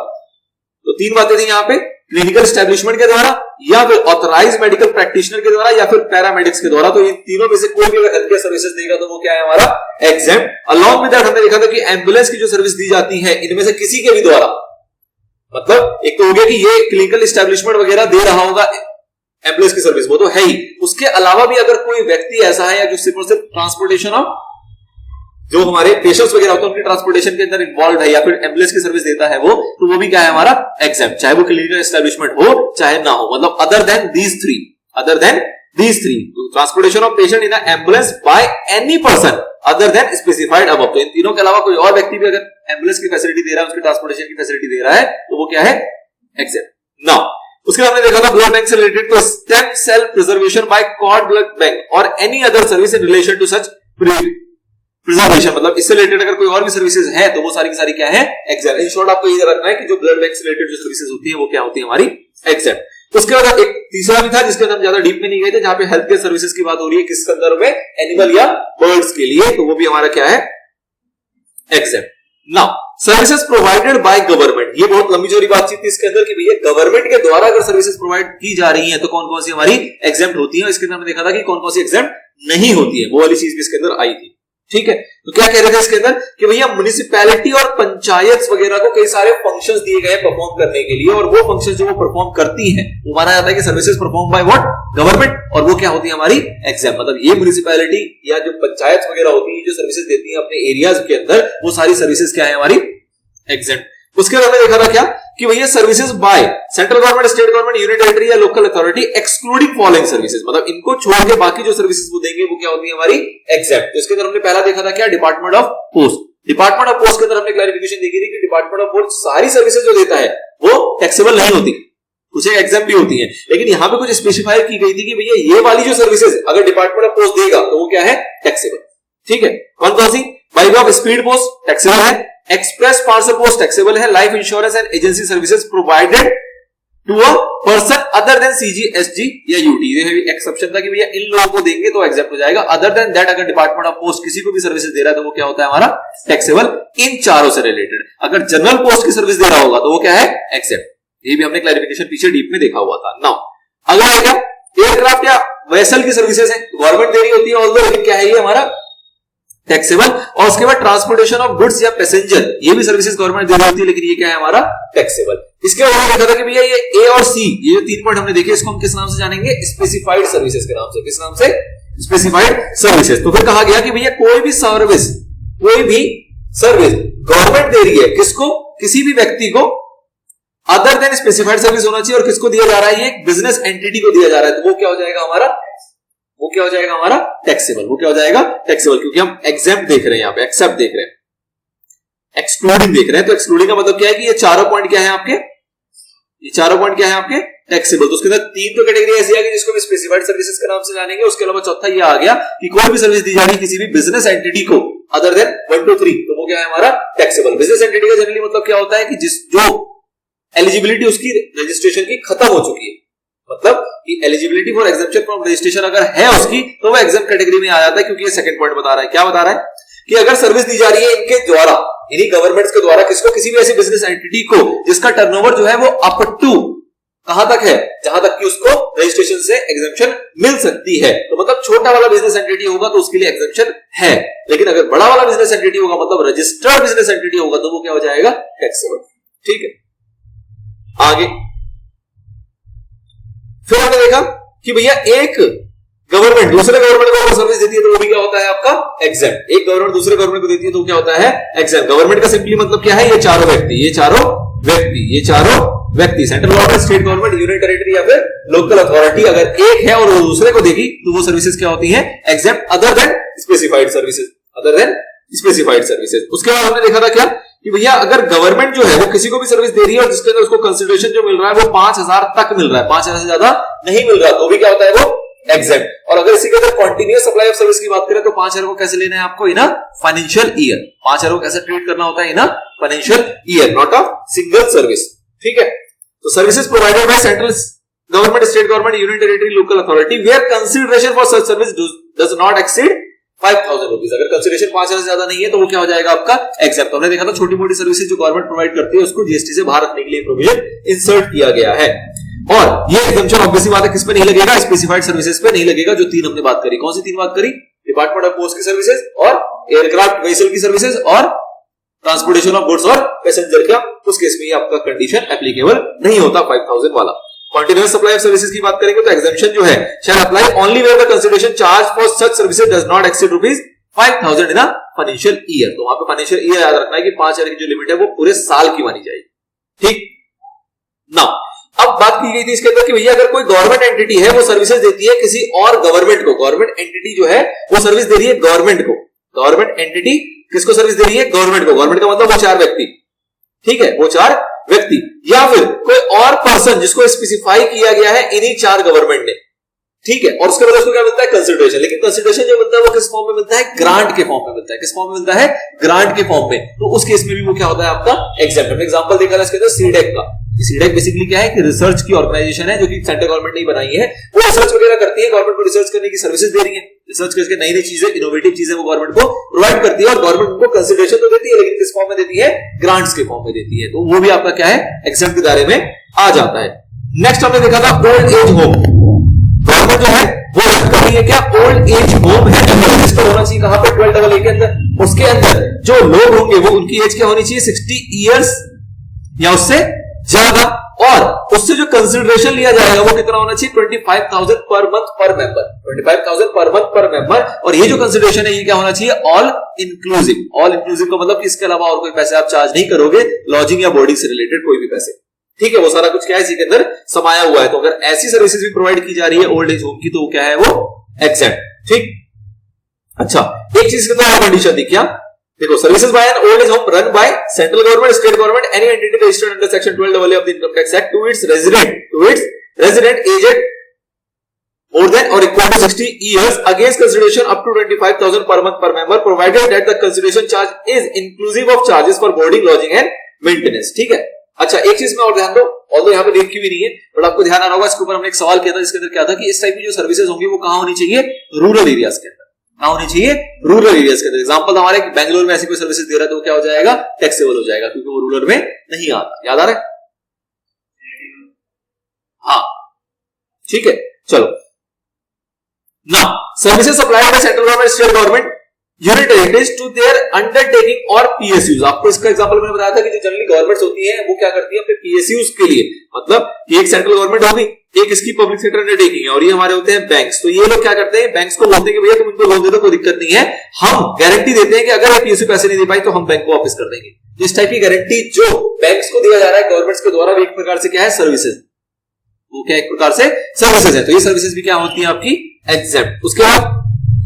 तो 3 बातें थी यहाँ पे, क्लिनिकल एस्टेब्लिशमेंट के द्वारा या फिर ऑथराइज मेडिकल प्रैक्टिशनर के द्वारा या फिर पैरामेडिक्स के द्वारा। तो इन तीनों में से कोई भी अगर हेल्थ केयर सर्विसेज देगा तो वो क्या है हमारा एग्जेम्प्ट। अलॉन्ग विद दैट हमने देखा था कि एम्बुलेंस की जो सर्विस दी जाती है इनमें से किसी के भी द्वारा, मतलब एक तो हो गया कि ये क्लिनिकल एस्टेब्लिशमेंट वगैरह दे रहा होगा एम्बुलेंस की सर्विस, वो तो है ही, उसके अलावा भी अगर कोई व्यक्ति ऐसा है या जो सिर्फ और सिर्फ ट्रांसपोर्टेशन ऑफ जो हमारे पेशेंट्स वगैरह होते हैं उनके ट्रांसपोर्टेशन के अंदर इन्वॉल्व है या फिर एम्बुलेंस की सर्विस देता है वो, तो वो भी क्या है हमारा एग्जेम्प्ट, चाहे वो क्लिनिकल एस्टेब्लिशमेंट हो चाहे ना हो, मतलब other than these three, transportation of patient in ambulance by any person other then specified above. तो इन तीनों के अलावा कोई और व्यक्ति भी अगर एम्बुलेंस की फैसिलिटी दे रहा है, उसकी ट्रांसपोर्टेशन की फैसिलिटी दे रहा है, तो वो क्या है एग्जेम्प्ट। नाउ उसके बाद हमने देखा था ब्लड बैंक से रिलेटेड तो stem cell preservation by cord blood bank और any other service in relation to such preservation, मतलब इससे रिलेटेड अगर कोई और भी सर्विसेज है तो वो सारी की सारी क्या है एग्जेम्प्ट। इन शॉर्ट आपको ये रखना है कि जो ब्लड बैंक से रिलेटेड जो सर्विसेज होती है वो क्या होती है हमारी एग्जेम्प्ट। उसके बाद एक तीसरा भी था जिसके अंदर हम ज्यादा डीप में नहीं गए थे, जहां पे हेल्थ केयर सर्विसेज की बात हो रही है किस संदर्भ में, एनिमल या बर्ड्स के लिए, तो वो भी हमारा क्या है exempt. Now services provided by government, ये बहुत लंबी चौड़ी बातचीत थी इसके अंदर कि भैया गवर्नमेंट के द्वारा अगर सर्विसेज प्रोवाइड की जा रही है तो कौन कौन सी हमारी एग्जेम्प्ट होती है। इसके अंदर हमने देखा था कि कौन कौन सी एग्जेम्प्ट नहीं होती है, वो वाली चीज भी इसके अंदर आई थी। ठीक है, तो क्या कह रहे थे इसके अंदर कि भैया म्युनिसिपैलिटी और पंचायत वगैरह को कई सारे फंक्शंस दिए गए परफॉर्म करने के लिए, और वो फंक्शंस जो वो परफॉर्म करती है वो माना जाता है कि services perform by what government, और वो क्या होती है हमारी एग्जेम्प्ट। मतलब ये म्युनिसिपैलिटी या जो पंचायत वगैरह होती है जो सर्विसेज देती है अपने एरियाज के अंदर, वो सारी सर्विसेज क्या है हमारी एग्जेम्प्ट। उसके बाद हमने देखा था क्या कि भैया services by central government, state government, union territory या local authority excluding following services, मतलब इनको छोड़ के बाकी जो सर्विसेज वो देंगे वो क्या होती है हमारी एग्जेम्प्ट। तो इसके अंदर हमने पहला देखा था क्या department of post. Department of post के अंदर हमने क्लैरिफिकेशन देखी थी कि डिपार्टमेंट ऑफ पोस्ट सारी सर्विसेज जो देता है वो टैक्सेबल नहीं होती, कुछ एग्जेम्प्ट भी होती है, लेकिन यहां पे कुछ स्पेसिफाई की गई थी कि भैया ये वाली जो सर्विसेज अगर डिपार्टमेंट ऑफ पोस्ट देगा तो वो क्या है टैक्सेबल। ठीक है, कौन कौन सी, by way of speed post taxable है, एक्सप्रेस पार्सल पोस्ट टैक्सेबल है, life insurance and agency services provided to a person other than CG, SG या यूटी, ये भी एक्सेप्शन था कि भैया इन लोगों को देंगे तो एग्जेम्प्ट हो जाएगा। अदर देन दैट अगर डिपार्टमेंट ऑफ पोस्ट किसी को भी सर्विसेज दे रहा है तो वो क्या होता है हमारा टैक्सेबल। इन चारों से रिलेटेड अगर जनरल पोस्ट की सर्विस दे रहा होगा तो वो क्या है एग्जेम्प्ट। ये भी हमने क्लैरिफिकेशन पीछे डीप में देखा हुआ था। नाउ अगला है क्या एयरक्राफ्ट या वेसल की सर्विसेज है, गवर्नमेंट दे रही होती है ऑल्दो, लेकिन क्या है ये हमारा टैक्सेबल। और उसके बाद ट्रांसपोर्टेशन ऑफ गुड्स या पैसेंजर, ये भी सर्विसेज गवर्नमेंट दे रही होती है लेकिन ये क्या है हमारा टैक्सेबल। इसके बाद हमने देखा था कि भैया ये ए और सी, ये जो 3 पॉइंट हमने देखे इसको हम किस नाम से जानेंगे, स्पेसिफाइड सर्विसेज के नाम से। किस नाम से, स्पेसिफाइड सर्विसेज। तो फिर कहा गया कि भैया कोई भी सर्विस गवर्नमेंट दे रही है किसको, किसी भी व्यक्ति को, अदर देन स्पेसिफाइड सर्विस होना चाहिए, और किसको दिया जा रहा है, ये बिजनेस एंटिटी को दिया जा रहा है, तो वो क्या हो जाएगा हमारा टैक्सेबल। वो क्या हो जाएगा टैक्सेबल, क्योंकि हम एग्जेम्प्ट देख रहे हैं यहाँ पे, एक्सेप्ट देख रहे हैं, एक्सक्लूडिंग देख रहे हैं। तो एक्सक्लूडिंग का मतलब क्या है कि ये चारों पॉइंट क्या है आपके ये चारों पॉइंट क्या है आपके टैक्सेबल। तो उसके अंदर तीन तो कैटेगरी ऐसी आ गई जिसको हम स्पेसिफाइड सर्विसेज के नाम से जानेंगे। उसके अलावा चौथा ये आ गया कि कोई भी सर्विस दी जा रही है किसी भी बिजनेस एंटिटी को अदर देन 1 2 3, तो वो क्या है हमारा टैक्सेबल। बिजनेस एंटिटी का जनरली मतलब क्या होता है कि जो एलिजिबिलिटी उसकी रजिस्ट्रेशन की खत्म हो चुकी है, मतलब कि eligibility for exemption from registration अगर है उसकी तो वो एग्जेम्प्ट कैटेगरी में आ जाता है। क्योंकि ये सेकंड पॉइंट बता रहा है, क्या बता रहा है कि अगर सर्विस दी जा रही है इनके द्वारा, इन्हीं गवर्नमेंट्स के द्वारा, किसको, किसी भी ऐसी बिजनेस एंटिटी को जिसका टर्नओवर जो है वो अप टू कहां तक है, जहां तक कि उसको रजिस्ट्रेशन से एग्जेम्पशन मिल सकती है। तो मतलब छोटा वाला बिजनेस एंटिटी होगा तो उसके लिए एग्जेम्पशन है, लेकिन अगर बड़ा वाला बिजनेस एंटिटी होगा, मतलब रजिस्टर्ड बिजनेस एंटिटी होगा, तो वो क्या हो जाएगा, टैक्सेबल। ठीक है, आगे फिर हमने देखा कि भैया एक गवर्नमेंट दूसरे गवर्नमेंट को अगर सर्विस देती है तो वो भी क्या होता है आपका एग्जेम्प्ट। एक गवर्नमेंट दूसरे गवर्नमेंट को देती है तो क्या होता है एग्जेम्प्ट। गवर्नमेंट का सिंपली मतलब क्या है, ये चारों व्यक्ति central government, state government, union territory या फिर लोकल अथॉरिटी अगर एक है और वो दूसरे को देगी तो वो सर्विसेज क्या होती है exempt other than specified services. उसके बाद हमने देखा था क्या कि भैया अगर गवर्नमेंट जो है वो किसी को भी सर्विस दे रही है और जिसके अंदर उसको कंसिडरेशन जो मिल रहा है वो 5000 तक मिल रहा है, 5000 से ज्यादा नहीं मिल रहा, तो भी क्या होता है वो एग्जेम्प्ट। और अगर इसी के अंदर कंटिन्यूअस सप्लाई ऑफ सर्विस की बात करें तो 5000 को कैसे लेना है आपको, इन फाइनेंशियल ईयर। 5000 को कैसे ट्रीट करना होता है, in financial year, not a single service. ठीक है, तो services provided by central government, state government, union territory, local authority where consideration for such service does not exceed 5000 rupees. अगर कंसिडरेशन 5000 से ज्यादा नहीं है तो वो क्या हो जाएगा आपका एग्जेम्प्ट। हमने देखा था छोटी मोटी सर्विसेज जो गवर्नमेंट प्रोवाइड करती है उसको जीएसटी से बाहर रखने के लिए प्रोविजन इंसर्ट किया गया है। और ये एग्जम्पशन ऑब्वियसली बात है किस पे नहीं लगेगा, स्पेसिफाइड सर्विसेज पे नहीं लगेगा। जो तीन हमने बात करी, कौन सी तीन बात करी, डिपार्टमेंट ऑफ पोस्ट की सर्विसेज और एयरक्राफ्ट वेसल की सर्विसेज और ट्रांसपोर्टेशन ऑफ गुड्स और पैसेंजर का, उस केस में आपका कंडीशन एप्लीकेबल नहीं होता 5000 वाला। कंटीन्यूअस सप्लाई ऑफ सर्विसेज की बात करेंगे तो एग्जेम्पशन जो है shall apply only where the consideration charge for such services does not exceed ₹5000 in a financial year. तो वहां पे फाइनेंशियल ईयर याद रखना है कि 5000 की जो लिमिट है वो पूरे साल की मानी जाएगी। ठीक ना, अब बात की गई थी इसके अंदर कि भैया अगर कोई गवर्नमेंट एंटिटी है वो सर्विसेज देती है किसी और गवर्नमेंट को, गवर्नमेंट एंटिटी जो है वो सर्विस दे रही है गवर्नमेंट को, गवर्नमेंट एंटिटी किसको सर्विस दे रही है, गवर्नमेंट को। गवर्नमेंट का मतलब वो 4 व्यक्ति, ठीक है, वो 4 व्यक्ति या फिर कोई और पर्सन जिसको स्पेसिफाई किया गया है इन्हीं 4 गवर्नमेंट ने, ठीक है, और उसके बाद उसको क्या मिलता है कंसिडरेशन। लेकिन कंसिडरेशन जो मिलता है वो किस फॉर्म में मिलता है, ग्रांट के फॉर्म में मिलता है। किस फॉर्म में मिलता है, ग्रांट के फॉर्म में। तो उस केस में भी वो क्या होता है आपका एग्जेम्प्ट। हमने एग्जांपल देखा था इसके अंदर सीडेक का। सीडेक बेसिकली क्या है कि रिसर्च की ऑर्गेनाइजेशन है जो कि सेंट्रल गवर्नमेंट ने बनाई है। वो रिसर्च वगैरह करती है, गवर्नमेंट को रिसर्च करने की सर्विसेज दे रही है, रिसर्च करके नई नई चीजें, इनोवेटिव चीजें वो गवर्नमेंट को प्रोवाइड करती है और गवर्नमेंट उनको कंसिडरेशन तो देती है लेकिन किस फॉर्म में देती है, ग्रांट्स के फॉर्म में देती है। तो वो भी आपका क्या है एग्जेम्प्ट के दायरे में आ जाता है। नेक्स्ट हमने देखा था ओल्ड एज होम। गवर्नमेंट जो है वो रन कर रही है क्या, ओल्ड एज होम है, रजिस्टर होना चाहिए कहां पे, 12AA के अंदर। उसके अंदर जो लोग होंगे वो उनकी एज क्या होनी चाहिए, 60 इयर्स या उससे ज्यादा, और उससे जो कंसिडरेशन लिया जाएगा वो कितना होना चाहिए, 25,000 पर मंथ पर मेंबर, 25,000 पर मंथ पर मेंबर। और ये जो कंसिडरेशन है ये क्या होना चाहिए, ऑल इंक्लूसिव। ऑल इंक्लूसिव का मतलब इसके अलावा और कोई पैसे आप चार्ज नहीं करोगे, लॉजिंग या बोर्डिंग से रिलेटेड कोई भी पैसे, ठीक है, वो सारा कुछ क्या है इसी के अंदर समाया हुआ है। तो अगर ऐसी सर्विसेज भी प्रोवाइड की जा रही है ओल्ड एज होम की तो क्या है वो एग्जेम्प्ट। ठीक, अच्छा एक चीज के अंदर कंडीशन थी क्या, देखो services by an old age home run by central government, state government, any entity registered under section 12AA of the income tax act to its resident aged more than or equal to 60 years against consideration up to 25,000 per month per member provided that the consideration charge is inclusive of charges for boarding, lodging and maintenance। ठीक है, अच्छा एक चीज में और ध्यान दो, although यहाँ पे लिखी हुई नहीं है बट आपको ध्यान आ रहा होगा, इसके ऊपर हमने एक सवाल किया था जिसके अंदर क्या था कि इस टाइप की जो सर्विसेज होंगी वो कहां होनी चाहिए, रूरल एरियाज के अंदर। कहां होनी चाहिए, रूरल एरियाज के अंदर। एग्जांपल हमारे बेंगलोर में ऐसी कोई सर्विसेज दे रहा है तो क्या हो जाएगा, टैक्सेबल हो जाएगा क्योंकि वो रूरल में नहीं आता। याद आ रहा है, हाँ ठीक है। चलो ना, services supplied by central government, state government, union territories to their undertaking और पीएसयूज। आपको इसका एग्जांपल मैंने बताया था कि जो जनरली गवर्नमेंट्स होती हैं वो क्या करती है अपने पीएसयूज के लिए, मतलब कि एक सेंट्रल गवर्नमेंट होगी, एक इसकी पब्लिक सेक्टर अंडरटेकिंग है और ये हमारे होते हैं बैंक्स। तो ये लोग क्या करते हैं, बैंक्स को बोलते हैं कि भैया तुम इनको लोन दे दो, कोई दिक्कत नहीं है, हम गारंटी देते हैं कि अगर ये पीएसयू पैसे नहीं दे पाई तो हम बैंक को वापस कर देंगे। तो इस टाइप की गारंटी जो बैंक्स को दिया जा रहा है गवर्नमेंट्स के द्वारा, एक प्रकार से क्या है सर्विसेज, वो क्या एक प्रकार से सर्विसेज है। तो ये सर्विसेज भी क्या होती है आपकी एग्जेम्प्ट। उसके बाद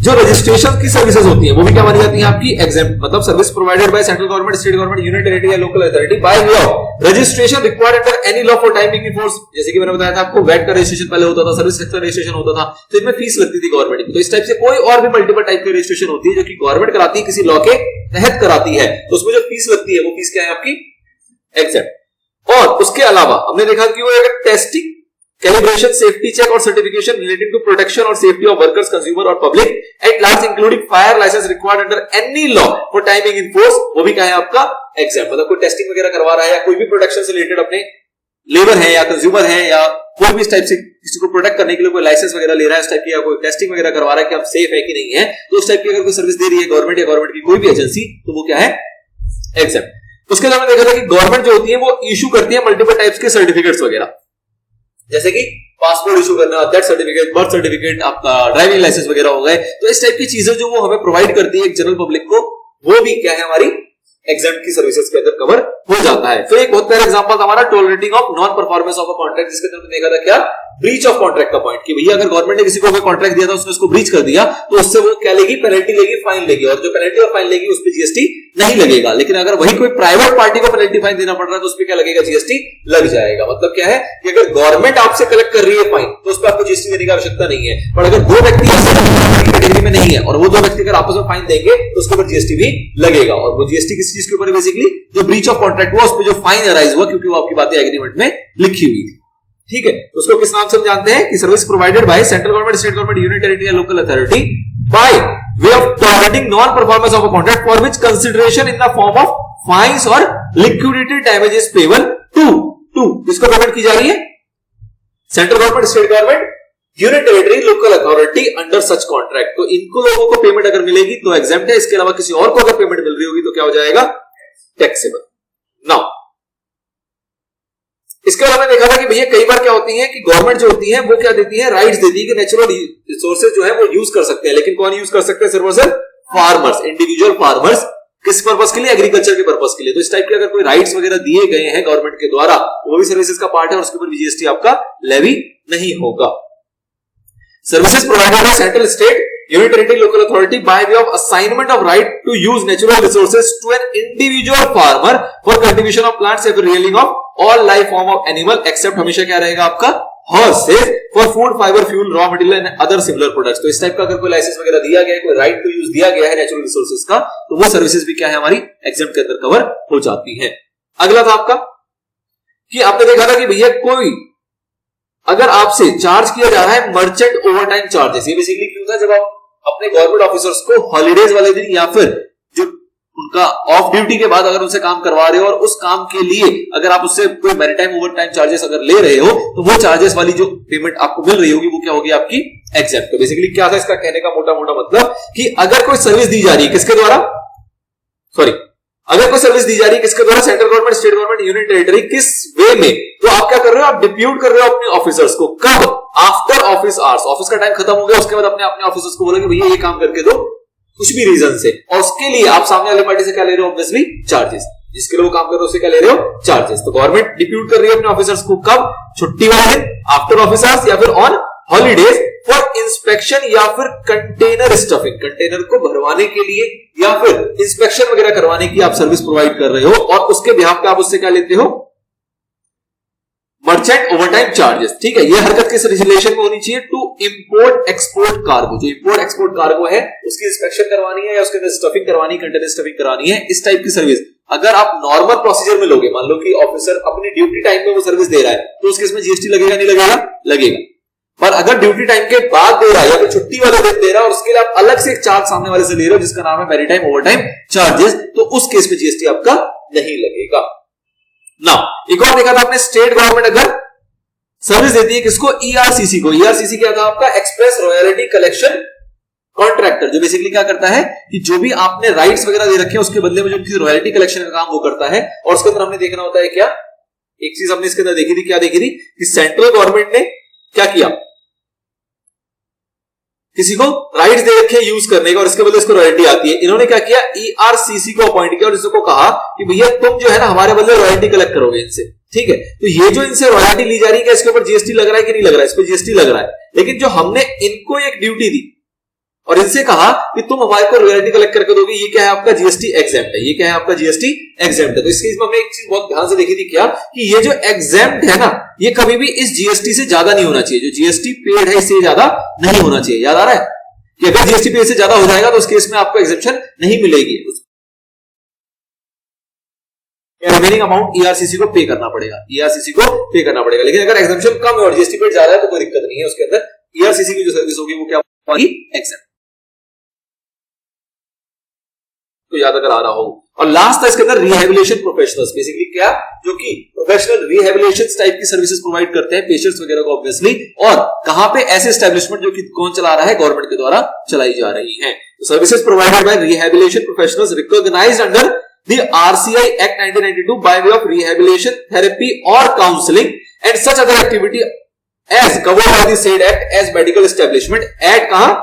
जो रजिस्ट्रेशन की सर्विसेज होती है वो भी क्या मानी जाती है आपकी एग्जेम्प्ट, मतलब service provided by central government, state government, union territory या local authority by way of registration required under any law for timing in force. जैसे कि मैंने बताया था आपको वैट का रजिस्ट्रेशन पहले होता था, सर्विस सेक्टर रजिस्ट्रेशन होता था, तो इसमें फीस लगती थी गवर्नमेंट की। तो इस टाइप से कोई और भी मल्टीपल टाइप की रजिस्ट्रेशन होती है जो कि गवर्नमेंट कराती है, किसी लॉ के तहत कराती है, तो उसमें जो फीस लगती है वो फीस क्या है आपकी एग्जेम्प्ट। और उसके अलावा हमने देखा कि वो अगर टेस्टिंग, कैलिब्रेशन, सेफ्टी चेक और सर्टिफिकेशन रिलेटेड टू प्रोटेक्शन और सेफ्टी ऑफ वर्कर्स, कंज्यूमर और public at large including fire licence required under any law for timing in force, वो भी क्या है आपका एग्जाम। मतलब कोई टेस्टिंग वगैरह करवा रहा है या कोई भी प्रोटेक्शन से रिलेटेड अपने लेबर है या कंज्यूमर है या कोई भी इस टाइप से किसी को प्रोटेक्ट करने के लिए कोई लाइसेंस वगैरह ले रहा है इस टाइप की, या कोई टेस्टिंग वगैरह करवा रहा है कि आप सेफ है कि नहीं है, तो उस टाइप की अगर कोई सर्विस दे रही है गवर्नमेंट या गवर्नमेंट की कोई भी एजेंसी, तो वो क्या है एग्जाम। उसके अलावा देखा था कि गवर्नमेंट जो होती है वो इशू करती है मल्टीपल टाइप्स के सर्टिफिकेट्स वगैरह, जैसे कि पासपोर्ट इशू करना, डेथ सर्टिफिकेट, बर्थ सर्टिफिकेट, आपका ड्राइविंग लाइसेंस वगैरह हो गए। तो इस टाइप की चीजें जो वो हमें प्रोवाइड करती है एक जनरल पब्लिक को, वो भी क्या है हमारी एग्जाम की सर्विसेज के अंदर कवर हो जाता है। फिर एक बहुत प्यारा एग्जांपल हमारा tolerating of non performance of a contract, जिसके अंदर देखा था क्या ब्रीच ऑफ कॉन्ट्रैक्ट का पॉइंट, कि भैया अगर गवर्नमेंट ने किसी को कॉन्ट्रैक्ट दिया था उसने उसको ब्रीच कर दिया तो उससे वो क्या लेगी, पेनल्टी लेगी, फाइन लेगी, और जो पेनल्टी और फाइन लेगी उस पर जीएसटी नहीं लगेगा। लेकिन अगर वही कोई प्राइवेट पार्टी को पेनल्टी फाइन देना पड़ रहा है तो उस पर क्या लगेगा, जीएसटी लग जाएगा। मतलब क्या है कि अगर गवर्नमेंट आपसे कलेक्ट कर रही है फाइन तो उस पर आपको जीएसटी देने की आवश्यकता नहीं है, पर अगर दो व्यक्ति कैटेगरी में नहीं है और वो दो व्यक्ति अगर आपस में फाइन देंगे तो उसके ऊपर जीएसटी भी लगेगा। और वो जीएसटी किस चीज के ऊपर, बेसिकली जो ब्रीच ऑफ कॉन्ट्रैक्ट हुआ उस पर जो फाइन अराइज हुआ, क्योंकि वो आपकी बातें एग्रीमेंट में लिखी हुई थी। ठीक है, उसको किस नाम से हम जानते हैं कि service provided by central government, state government, union territory या local authority by way of tolerating non performance of a contract for which consideration in the form of fines और लिक्विडेटेड डैमेजेस पेबल टू किसको payment की जा रही है, central government, state government, union territory, local authority under such contract. तो इनको लोगों को पेमेंट अगर मिलेगी तो एग्जेम्प्ट है, इसके अलावा किसी और को अगर पेमेंट मिल रही होगी तो क्या हो जाएगा, टैक्सेबल। नाउ इसके अलावा देखा था कि भैया कई बार क्या होती है कि गवर्नमेंट जो होती है वो क्या देती है, राइट्स देती है कि नेचुरल रिसोर्सेज जो है वो यूज कर सकते हैं, लेकिन कौन यूज कर सकते हैं, सिर्फ और सिर्फ फार्मर्स, इंडिविजुअल फार्मर्स। किस पर्पस के लिए, एग्रीकल्चर के पर्पस के लिए। तो इस टाइप के अगर कोई राइट्स वगैरह दिए गए हैं गवर्नमेंट के द्वारा वो भी सर्विसेज का पार्ट है और उसके ऊपर जीएसटी आपका लेवी नहीं होगा। Services provided by central, state, union territory, local authority by way of assignment of right to use natural resources to an individual farmer for cultivation of plants and rearing of all life form of animal except हमेशा क्या रहेगा आपका horses for food, fibre, fuel, raw material and other similar products. तो इस type का अगर कोई licence वगैरह दिया गया है, कोई राइट टू यूज दिया गया है नेचुरल रिसोर्सेज का, तो वो सर्विसेज भी क्या है हमारी एग्जेम्प्ट के अंदर कवर हो जाती है। अगला था आपका कि आपने देखा था कि भैया कोई अगर आपसे चार्ज किया जा रहा है मर्चेंट ओवरटाइम चार्जेस, ये बेसिकली क्यों था, जब आप अपने गवर्नमेंट ऑफिसर्स को हॉलीडेज वाले दिन या फिर जो उनका ऑफ ड्यूटी के बाद अगर उनसे काम करवा रहे हो और उस काम के लिए अगर आप उससे कोई मैरीटाइम ओवरटाइम चार्जेस अगर ले रहे हो तो वो चार्जेस वाली जो पेमेंट आपको मिल रही होगी वो क्या होगी आपकी एग्जेम्प्ट। तो बेसिकली क्या था इसका कहने का मोटा मोटा मतलब कि अगर कोई सर्विस दी जा रही है किसके द्वारा, अगर कोई सर्विस दी जा रही है किसके द्वारा, central government, state government, union territory, किस वे में, तो आप क्या कर रहे हो, आप डिप्यूट कर रहे हो अपने ऑफिसर्स को, कब, आफ्टर ऑफिस आवर्स, ऑफिस का टाइम खत्म हो गया उसके बाद अपने ऑफिसर्स को बोला कि भैया ये काम करके दो कुछ भी रीजन से, और उसके लिए आप सामने वाले पार्टी से क्या ले रहे हो, ऑब्वियसली चार्जेस, जिसके लिए वो काम कर रहे हो उससे क्या ले रहे हो, चार्जेस। तो गवर्नमेंट डिप्यूट कर रही है अपने ऑफिसर्स को कब, छुट्टी वाले दिन, आफ्टर ऑफिस आवर्स या फिर ऑन हॉलीडेज फॉर इंस्पेक्शन या फिर कंटेनर स्टफिंग, कंटेनर को भरवाने के लिए या फिर इंस्पेक्शन वगैरह करवाने की आप सर्विस प्रोवाइड कर रहे हो और उसके बिहाफ पे आप उससे क्या लेते हो, मर्चेंट ओवरटाइम चार्जेस। ठीक है, ये हरकत किस रिलेशन में होनी चाहिए, टू इंपोर्ट एक्सपोर्ट कार्गो, जो इंपोर्ट एक्सपोर्ट कार्गो है उसकी इंस्पेक्शन करवानी है या उसके अंदर स्टफिंग करवानी, कंटेनर स्टफिंग करानी है, इस टाइप की सर्विस अगर आप नॉर्मल प्रोसीजर में लोगे, मान लो कि ऑफिसर अपनी ड्यूटी टाइम में वो सर्विस दे रहा है तो उस केस में जीएसटी लगेगा नहीं लगेगा, लगेगा। पर अगर ड्यूटी टाइम के बाद दे रहा है या फिर छुट्टी वाले दिन दे रहा है और उसके लिए आप अलग से एक चार्ज सामने वाले से ले रहे हो जिसका नाम है मैरीटाइम ओवरटाइम चार्जेस, तो उस केस में जीएसटी आपका नहीं लगेगा। ना एक और देखा था आपने, स्टेट गवर्नमेंट अगर सर्विस देती है किसको, ईआरसीसी को। ईआरसीसी क्या था आपका, एक्सप्रेस रॉयल्टी कलेक्शन कॉन्ट्रैक्टर, जो बेसिकली क्या करता है कि जो भी आपने राइट्स वगैरह दे रखे हैं उसके बदले में जो उनकी रॉयल्टी कलेक्शन का काम वो करता है। और उसके अंदर हमने देखना होता है क्या, एक चीज हमने इसके अंदर देखी थी, क्या देखी थी कि सेंट्रल गवर्नमेंट ने क्या किया, किसी को राइट्स दे रखे यूज करने का और इसके बदले इसको रॉयल्टी आती है। इन्होंने क्या किया, ईआरसीसी को अपॉइंट किया और इसको कहा कि भैया तुम जो है ना हमारे बदले रॉयल्टी कलेक्ट करोगे इनसे। ठीक है, तो ये जो इनसे रॉयल्टी ली जा रही है इसके ऊपर जीएसटी लग रहा है कि नहीं लग रहा है, इस पर जीएसटी लग रहा है। लेकिन जो हमने इनको एक ड्यूटी दी, और इनसे कहा कि तुम हमारे को रॉयल्टी कलेक्ट करके दोगे, ये क्या है आपका जीएसटी एग्जेम्प्ट है, ये क्या है आपका जीएसटी एग्जेम्प्ट है। तो इस केस में हमने एक चीज बहुत ध्यान से देखी थी क्या, कि ये जो एग्जेम्प्ट है ना, ये कभी भी इस जीएसटी से ज्यादा नहीं होना चाहिए, जो जीएसटी पेड है इससे ज्यादा नहीं होना चाहिए। याद आ रहा है कि अगर जीएसटी पेड से ज्यादा हो जाएगा तो उस केस में आपको एग्जेम्पशन नहीं मिलेगी, रिमेनिंग अमाउंट ईआरसीसी को पे करना पड़ेगा, ईआरसीसी को पे करना पड़ेगा। लेकिन अगर एग्जेम्पशन कम है और जीएसटी पेड ज्यादा है तो कोई दिक्कत नहीं है, उसके अंदर ईआरसीसी की जो सर्विस होगी वो क्या होगी, एग्जेम्प्ट। तो याद अगर आ रहा हो। और लास्ट था इसके अंदर रिहेबिलिटेशन प्रोफेशनल्स, बेसिकली क्या, जो कि प्रोफेशनल रिहेबिलिटेशन टाइप की सर्विसेज प्रोवाइड करते हैं पेशेंट्स वगैरह को ऑब्वियसली, और कहां पे ऐसे एस्टेब्लिशमेंट जो कि कौन चला रहा है, गवर्नमेंट के द्वारा चलाई जा रही हैं। Services provided by rehabilitation professionals recognised under the RCI act 1992 by way of rehabilitation therapy और counselling and such other activity as covered by the said act as medical establishment at कहां,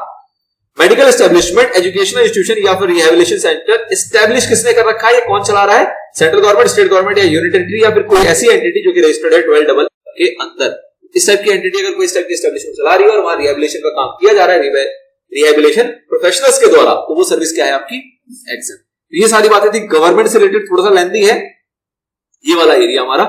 medical establishment, educational institution या फिर rehabilitation centre. Establish किसने कर रखा है, ये कौन चला रहा है, सेंट्रल गवर्नमेंट, स्टेट गवर्नमेंट या यूनिट टेरिटरी या फिर कोई ऐसी एंटिटी जो कि रजिस्टर्ड है 12 के अंदर। इस टाइप की एंटिटी अगर कोई इस टाइप की एस्टेब्लिशमेंट चला रही है और वहां रिहेबिलिटेशन का काम किया जा रहा है रिहेबिलिटेशन प्रोफेशनल्स के द्वारा, तो वो सर्विस क्या है आपकी, एग्जेम्प्ट। ये सारी बातें थी गवर्नमेंट से रिलेटेड, थोड़ा सा लेंथी है ये वाला एरिया हमारा।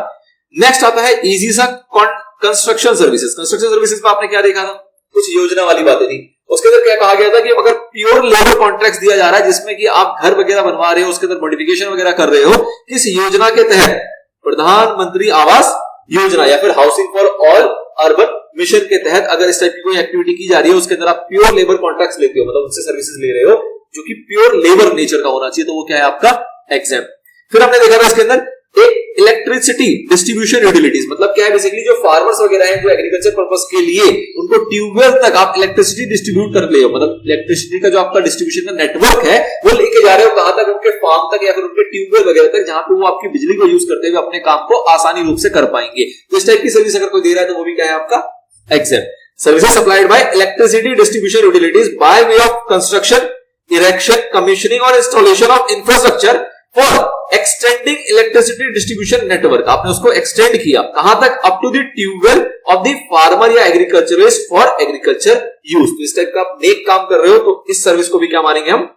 नेक्स्ट आता है इजी सा कंस्ट्रक्शन सर्विसेज। कंस्ट्रक्शन सर्विसेज में आपने क्या देखा था, कुछ योजना वाली बातें थी। उसके अंदर क्या कहा गया था कि अगर प्योर लेबर कॉन्ट्रैक्ट दिया जा रहा है जिसमें कि आप घर वगैरह बनवा रहे हो, उसके अंदर मॉडिफिकेशन वगैरह कर रहे हो, किस योजना के तहत, प्रधानमंत्री आवास योजना या फिर housing for all urban mission के तहत अगर इस टाइप की कोई एक्टिविटी की जा रही है, उसके अंदर आप प्योर लेबर कॉन्ट्रैक्ट लेते हो, मतलब उनसे सर्विसेज ले रहे हो जो कि प्योर लेबर नेचर का होना चाहिए, तो वो क्या है आपका, एग्जेम्प्ट। फिर हमने देखा था इसके अंदर एक इलेक्ट्रिसिटी डिस्ट्रीब्यूशन यूटिलिटीज, मतलब क्या है, बेसिकली जो फार्मर्स वगैरह हैं जो एग्रीकल्चर पर्पस के लिए उनको ट्यूबवेल तक आप इलेक्ट्रिसिटी डिस्ट्रीब्यूट कर ले हो, मतलब इलेक्ट्रिसिटी का जो आपका डिस्ट्रीब्यूशन का नेटवर्क है वो लेके जा रहे हो कहां तक, उनके फार्म तक या फिर उनके ट्यूबवेल वगैरह तक, जहां पे वो आपकी बिजली को यूज करते हुए अपने काम को आसानी रूप से कर पाएंगे। तो इस टाइप की सर्विस अगर कोई दे रहा है तो वो भी क्या है आपका, exempt. Services supplied by electricity distribution utilities by way of construction, erection, commissioning और installation of infrastructure for extending electricity distribution network. आपने उसको एक्सटेंड किया कहां तक, up to the tubewell of the farmer या एग्रीकल्चरिस्ट फॉर एग्रीकल्चर यूज। तो इस type का आप नेक काम कर रहे हो तो इस सर्विस को भी क्या मानेंगे हम,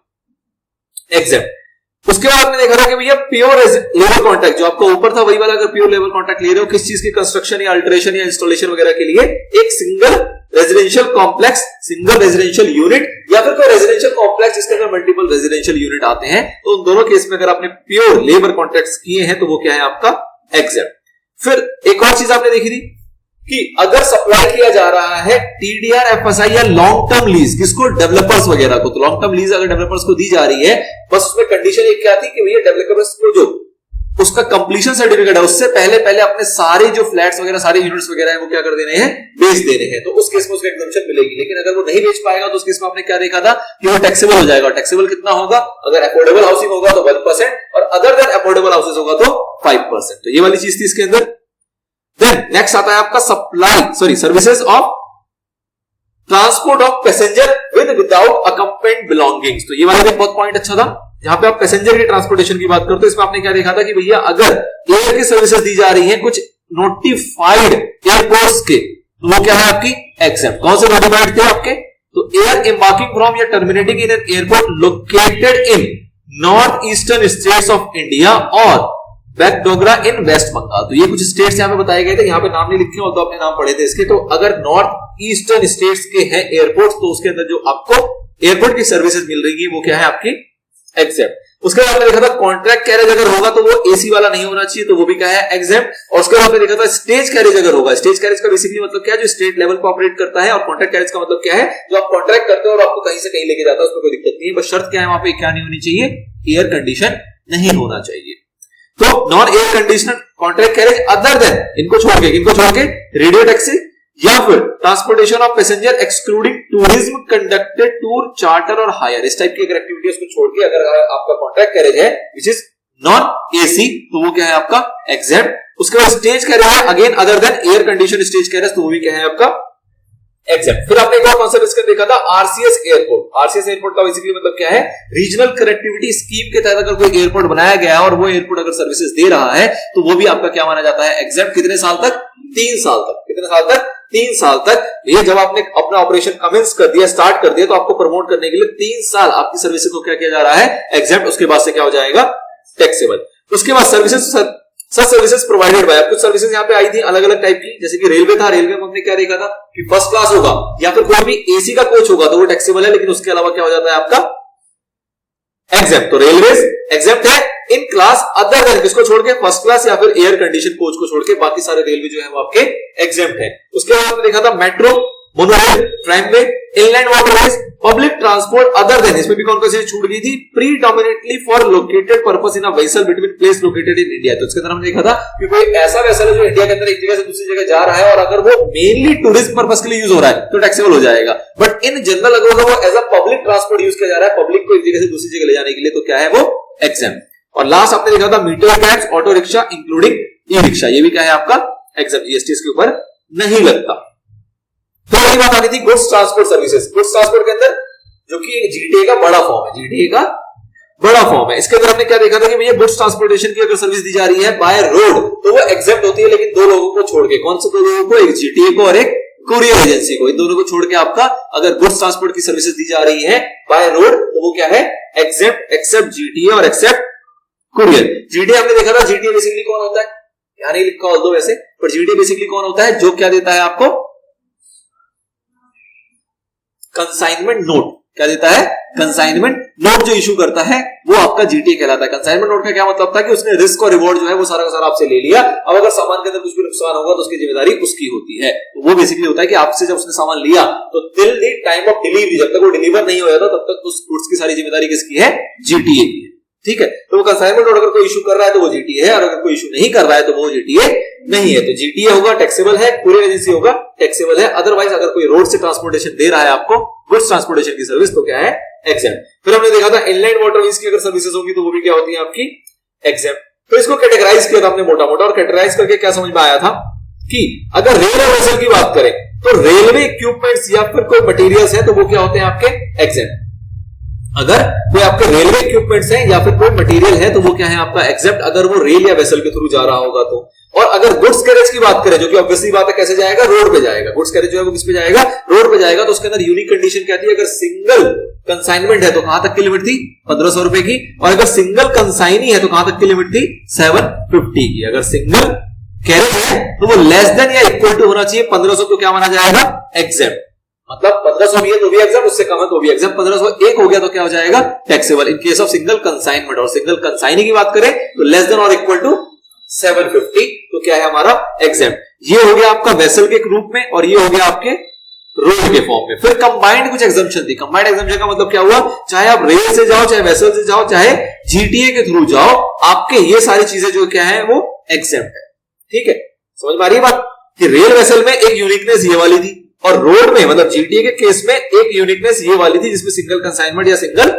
एग्जेम्प्ट। उसके बाद आपने देखा था कि भैया प्योर लेबर कॉन्ट्रैक्ट जो आपका ऊपर था वही वाला, अगर प्योर लेबर कॉन्ट्रैक्ट ले रहे हो किस चीज की, कंस्ट्रक्शन या अल्टरेशन या इंस्टॉलेशन वगैरह के लिए, एक single residential complex, single residential unit या फिर कोई रेजिडेंशियल कॉम्प्लेक्स जिसके अंदर मल्टीपल रेजिडेंशियल यूनिट आते हैं, तो उन दोनों केस में अगर आपने प्योर लेबर कॉन्ट्रैक्ट्स किए हैं तो वो क्या है आपका, एग्जेम्प्ट। फिर एक और चीज आपने देखी थी कि अगर सप्लाई किया जा रहा है टीडीआर, एफएसआई या लॉन्ग टर्म लीज, किसको, डेवलपर्स वगैरह को, तो लॉन्ग टर्म लीज अगर डेवलपर्स को दी जा रही है, बस उसमें कंडीशन एक क्या थी कि भैया डेवलपर्स को जो उसका कंप्लीशन सर्टिफिकेट है उससे पहले पहले अपने सारे जो फ्लैट्स वगैरह, सारे यूनिट्स वगैरह है वो क्या कर देने हैं, बेच देने हैं, तो उस केस में उसको एग्जम्पशन मिलेगी। लेकिन अगर वो नहीं बेच पाएगा तो उस केस में आपने क्या देखा था कि वो टैक्सेबल हो जाएगा। टैक्सेबल कितना होगा, अगर अफोर्डेबल हाउसिंग होगा तो 1% और अदर देन अफोर्डेबल हाउसेज होगा तो 5%। तो ये वाली चीज थी इसके अंदर। देन नेक्स्ट आता है आपका services of transport of passenger with without accompanied belongings. तो ये वाला भी बहुत पॉइंट अच्छा था, जहां पे आप पैसेंजर की ट्रांसपोर्टेशन की बात करते हो। इसमें आपने क्या देखा था कि भैया अगर एयर की सर्विसेज दी जा रही है कुछ नोटिफाइड एयरपोर्ट्स के, तो वो क्या है आपकी, एग्जेम्प्ट। कौन से नोटिफाइड थे आपके, तो एयर एम्बार्किंग फ्रॉम या terminating in an airport located in north eastern states of India और बैकडोगरा इन वेस्ट बंगाल। तो ये कुछ स्टेट्स यहाँ पे बताए गए थे, यहाँ पे नाम नहीं लिखे हो तो आपने नाम पढ़े थे इसके। तो अगर नॉर्थ ईस्टर्न स्टेट्स के हैं एयरपोर्ट तो उसके अंदर जो आपको एयरपोर्ट की सर्विसेज मिल रही है वो क्या है आपकी, एग्जेम्प्ट। उसके बाद आपने देखा था कॉन्ट्रैक्ट कैरेज अगर होगा तो वो एसी वाला नहीं होना चाहिए, तो वो भी क्या है, एग्जेम्प्ट। और उसके बाद आपने देखा था स्टेज कैरेज अगर होगा, स्टेज कैरेज का बेसिकली मतलब क्या है, जो स्टेट लेवल पर ऑपरेट करता है, और कॉन्ट्रैक्ट कैरेज का मतलब क्या है, जो आप कॉन्ट्रैक्ट करते हो और आपको कहीं से कहीं लेके जाता है, उसमें कोई दिक्कत नहीं है। बस शर्त क्या है वहां पे, क्या नहीं होनी चाहिए, एयर कंडीशन नहीं होना चाहिए। तो non air conditioner contract carriage other than, इनको छोड़ के रेडियो टैक्सी या फिर transportation of passenger excluding tourism, conducted tour, charter और हायर, इस टाइप की अगर एक्टिविटी उसको छोड़ के अगर आपका कॉन्ट्रैक्ट कैरेज है विच इज नॉन एसी, तो वो क्या है आपका, एग्जेम्प्ट। उसके बाद स्टेज कैरेज है again other than air condition stage carriage, तो वो भी क्या है आपका, एग्जेम्प्ट। फिर आपने एक और कॉन्सेप्ट इसका देखा था आरसीएस एयरपोर्ट। आरसीएस एयरपोर्ट का बेसिकली मतलब क्या है, रीजनल कनेक्टिविटी स्कीम के तहत अगर कोई एयरपोर्ट बनाया गया है और वो एयरपोर्ट अगर सर्विसेज दे रहा है तो वो भी आपका क्या माना जाता है, एग्जेम्प्ट। कितने साल तक, 3 साल तक। कितने साल तक? 3 साल तक। ये जब आपने अपना ऑपरेशन कमेंस कर दिया, स्टार्ट कर दिया, तो आपको प्रमोट करने के लिए 3 साल आपकी सर्विसेज को क्या किया जा रहा है? एग्जेम्प्ट। उसके बाद से क्या हो जाएगा? टैक्सेबल। उसके बाद services, such services provided bye, कुछ सर्विसेज यहाँ पे आई थी अलग अलग टाइप की, जैसे कि रेलवे था। रेलवे में हमने क्या देखा था कि फर्स्ट क्लास होगा या फिर कोई भी एसी का कोच होगा तो वो टैक्सेबल है, लेकिन उसके अलावा क्या हो जाता है आपका? एग्जेम्प्ट। तो रेलवेज एग्जेम्प्ट है इन क्लास अदर देन, किसको छोड़ के? फर्स्ट क्लास या फिर एयर कंडीशन कोच को छोड़ के बाकी सारे रेलवे जो है वो आपके एग्जेम्प्ट है। उसके बाद हमने देखा था metro, monorail, tramway, inland waterways, public transport other than, इसमें भी कौन कौन सी छूट गई थी? Predominantly for located purpose in a vessel between place located in India. तो इसके अंदर हमने देखा था कि कोई ऐसा वेसल है जो इंडिया के अंदर एक जगह से दूसरी जगह जा रहा है और अगर वो मेनली टूरिस्ट पर्पस के लिए यूज हो रहा है तो टैक्सेबल हो जाएगा। बट इन जनरल अगर वो as a public transport use किया जा रहा है, पब्लिक को एक जगह से दूसरी जगह ले जाने के लिए, तो क्या है वो? एग्जेम्प्ट। और लास्ट आपने देखा था meter taxis, auto rickshaw including e rickshaw, ये भी क्या है आपका? एग्जेम्प्ट। जीएसटी के ऊपर नहीं लगता। तो वही बात आनी थी goods transport services. Goods transport के अंदर जो कि जीटीए का बड़ा फॉर्म है, जीटीए का बड़ा फॉर्म है, इसके अंदर हमने क्या देखा था कि भैया गुड्स ट्रांसपोर्टेशन की अगर सर्विस दी जा रही है बाय रोड तो वो एग्जेम्प्ट होती है, लेकिन 2 लोगों को छोड़ के। कौन से 2 लोगों को? एक जीटीए को और एक कुरियर एजेंसी को। इन दोनों को छोड़ के आपका अगर गुड्स ट्रांसपोर्ट की सर्विसेज दी जा रही है बाय रोड तो वो क्या है? एग्जेम्प्ट, एक्सेप्ट जीटीए और एक्सेप्ट कुरियर। जीटीए हमने देखा था, जीटीए बेसिकली कौन होता है? यहां नहीं लिखा हो दो वैसे, पर जीटीए बेसिकली कौन होता है? जो क्या देता है आपको? Consignment note. क्या देता है? कंसाइनमेंट नोट जो इशू करता है वो आपका जीटीए कहलाता है। कंसाइनमेंट नोट का क्या मतलब था कि उसने रिस्क और रिवॉर्ड जो है वो सारा का सारा आपसे ले लिया। अब अगर सामान के अंदर कुछ भी नुकसान होगा तो उसकी जिम्मेदारी उसकी होती है। तो वो बेसिकली होता है कि आपसे जब उसने सामान लिया तो till the time of delivery, जब तक वो डिलीवर नहीं हो जाता तब तक उस गुड्स की सारी जिम्मेदारी किसकी है? जीटीए की है। ठीक है, तो वो कंसाइनमेंट नोट अगर कोई इशू कर रहा है तो वो जीटीए है, और अगर कोई इशू नहीं कर रहा है तो वो जीटीए नहीं है। तो जीटीए होगा टैक्सेबल है, कुरियर एजेंसी होगा टैक्सेबल है। अदरवाइज अगर कोई रोड से ट्रांसपोर्टेशन दे रहा है आपको गुड्स ट्रांसपोर्टेशन की सर्विस तो क्या है? एग्जेम्प्ट। फिर हमने देखा था इनलैंड वाटरवेज की अगर सर्विसेज होगी तो वो भी क्या होती है आपकी? एग्जेम्प्ट। तो इसको कैटेगराइज किया था हमने मोटा मोटा, और कैटेगराइज करके क्या समझ में आया था कि अगर रेलवे वेसल की बात करें तो रेलवे इक्विपमेंट्स या फिर कोई मटेरियल्स है तो वो क्या होते हैं आपके? एग्जेम्प्ट। अगर कोई आपके रेलवे इक्विपमेंट्स हैं या फिर कोई मटेरियल है तो वो क्या है आपका? एग्जेप्ट, अगर वो रेल या वेसल के थ्रू जा रहा होगा तो। और अगर गुड्स कैरेज की बात करें, जो कि ऑब्वियसली बात है, कैसे जाएगा? रोड पे जाएगा। गुड्स कैरेज जो है वो किस पे जाएगा? रोड पे जाएगा। तो उसके अंदर यूनिक कंडीशन क्या थी? अगर सिंगल कंसाइनमेंट है तो कहां तक की लिमिट थी? 1500 रुपए की। और अगर सिंगल कंसाइनी है तो कहां तक की लिमिट थी? 750 की। अगर सिंगल कैरेज है तो वो लेस देन या इक्वल टू होना चाहिए 1500, तो क्या माना जाएगा? एग्जेम्प्ट। मतलब 1500 भी है तो भी एग्जाम, उससे कम है तो भी एग्जाम। 1501 हो गया तो क्या हो जाएगा? Taxable in case of single consignment. और सिंगल कंसाइनी की बात करें तो लेस देन और इक्वल टू 750 तो क्या है हमारा? एग्जाम। ये हो गया आपका वेसल के रूप में, और ये हो गया आपके रोड के फॉर्म में। फिर कंबाइंड कुछ एग्जम्पशन थी। कंबाइंड एग्जम्पशन का मतलब क्या हुआ? चाहे आप रेल से जाओ, चाहे वेसल से जाओ, चाहे जीटीए के थ्रू जाओ, आपके ये सारी चीजें जो क्या है वो एग्जेम्प्ट है। ठीक है, समझ में आ रही है बात कि रेल वेसल में एक यूनिकनेस ये वाली थी, और रोड में मतलब जीटीए के केस में एक यूनिकनेस ये वाली थी जिसमें सिंगल कंसाइनमेंट या सिंगल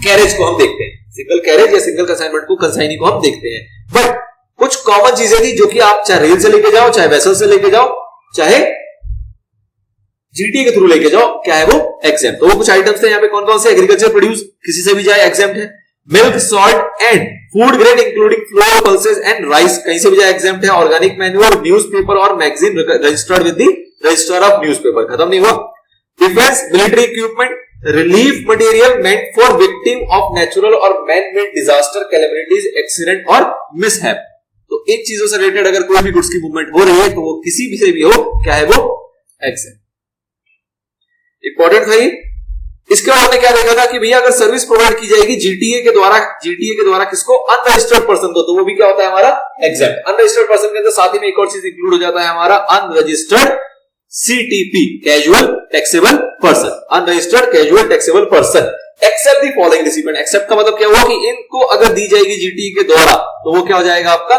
कैरेज को हम देखते हैं। सिंगल कैरेज या सिंगल कंसाइनमेंट को, कंसाइनी को हम देखते हैं। बट कुछ कॉमन चीजें थी जो कि आप चाहे रेल से लेके जाओ, चाहे वेसल से लेके जाओ, चाहे जीटीए के थ्रू लेके जाओ, क्या है वो? एग्जेम्प्ट। तो वो कुछ आइटम्स थे यहाँ पे। कौन कौन से? एग्रीकल्चर प्रोड्यूस किसी से भी जाए एग्जेम्प्ट है। Milk, salt and food grain including flour, pulses and rice कहीं से भी जाए एग्जेम्प्ट है। ऑर्गेनिक मैन्योर, न्यूज़पेपर और magazine registered with the register of newspaper. खत्म नहीं हुआ। Defence, military equipment, relief material meant for victim of natural और man made disaster, calamities, accident और मिसहैप। तो इन चीजों से रिलेटेड अगर कोई भी गुड्स की मूवमेंट हो रही है तो वो किसी भी से भी हो, क्या है वो? एग्जेम्प्ट। इंपॉर्टेंट था ये। इसके बाद हमने क्या देखा था कि भैया अगर सर्विस प्रोवाइड की जाएगी जीटीए के द्वारा किसको? अनरजिस्टर्ड पर्सन को, तो वो भी क्या होता है हमारा? एग्जेम्प्ट। अनरजिस्टर्ड पर्सन के अंदर साथ ही में एक और चीज इंक्लूड हो जाता है हमारा unregistered CTP, casual taxable person. Unregistered casual taxable person except the following recipient. Except का मतलब क्या हुआ कि इनको अगर दी जाएगी जीटीए के द्वारा तो वो क्या हो जाएगा आपका?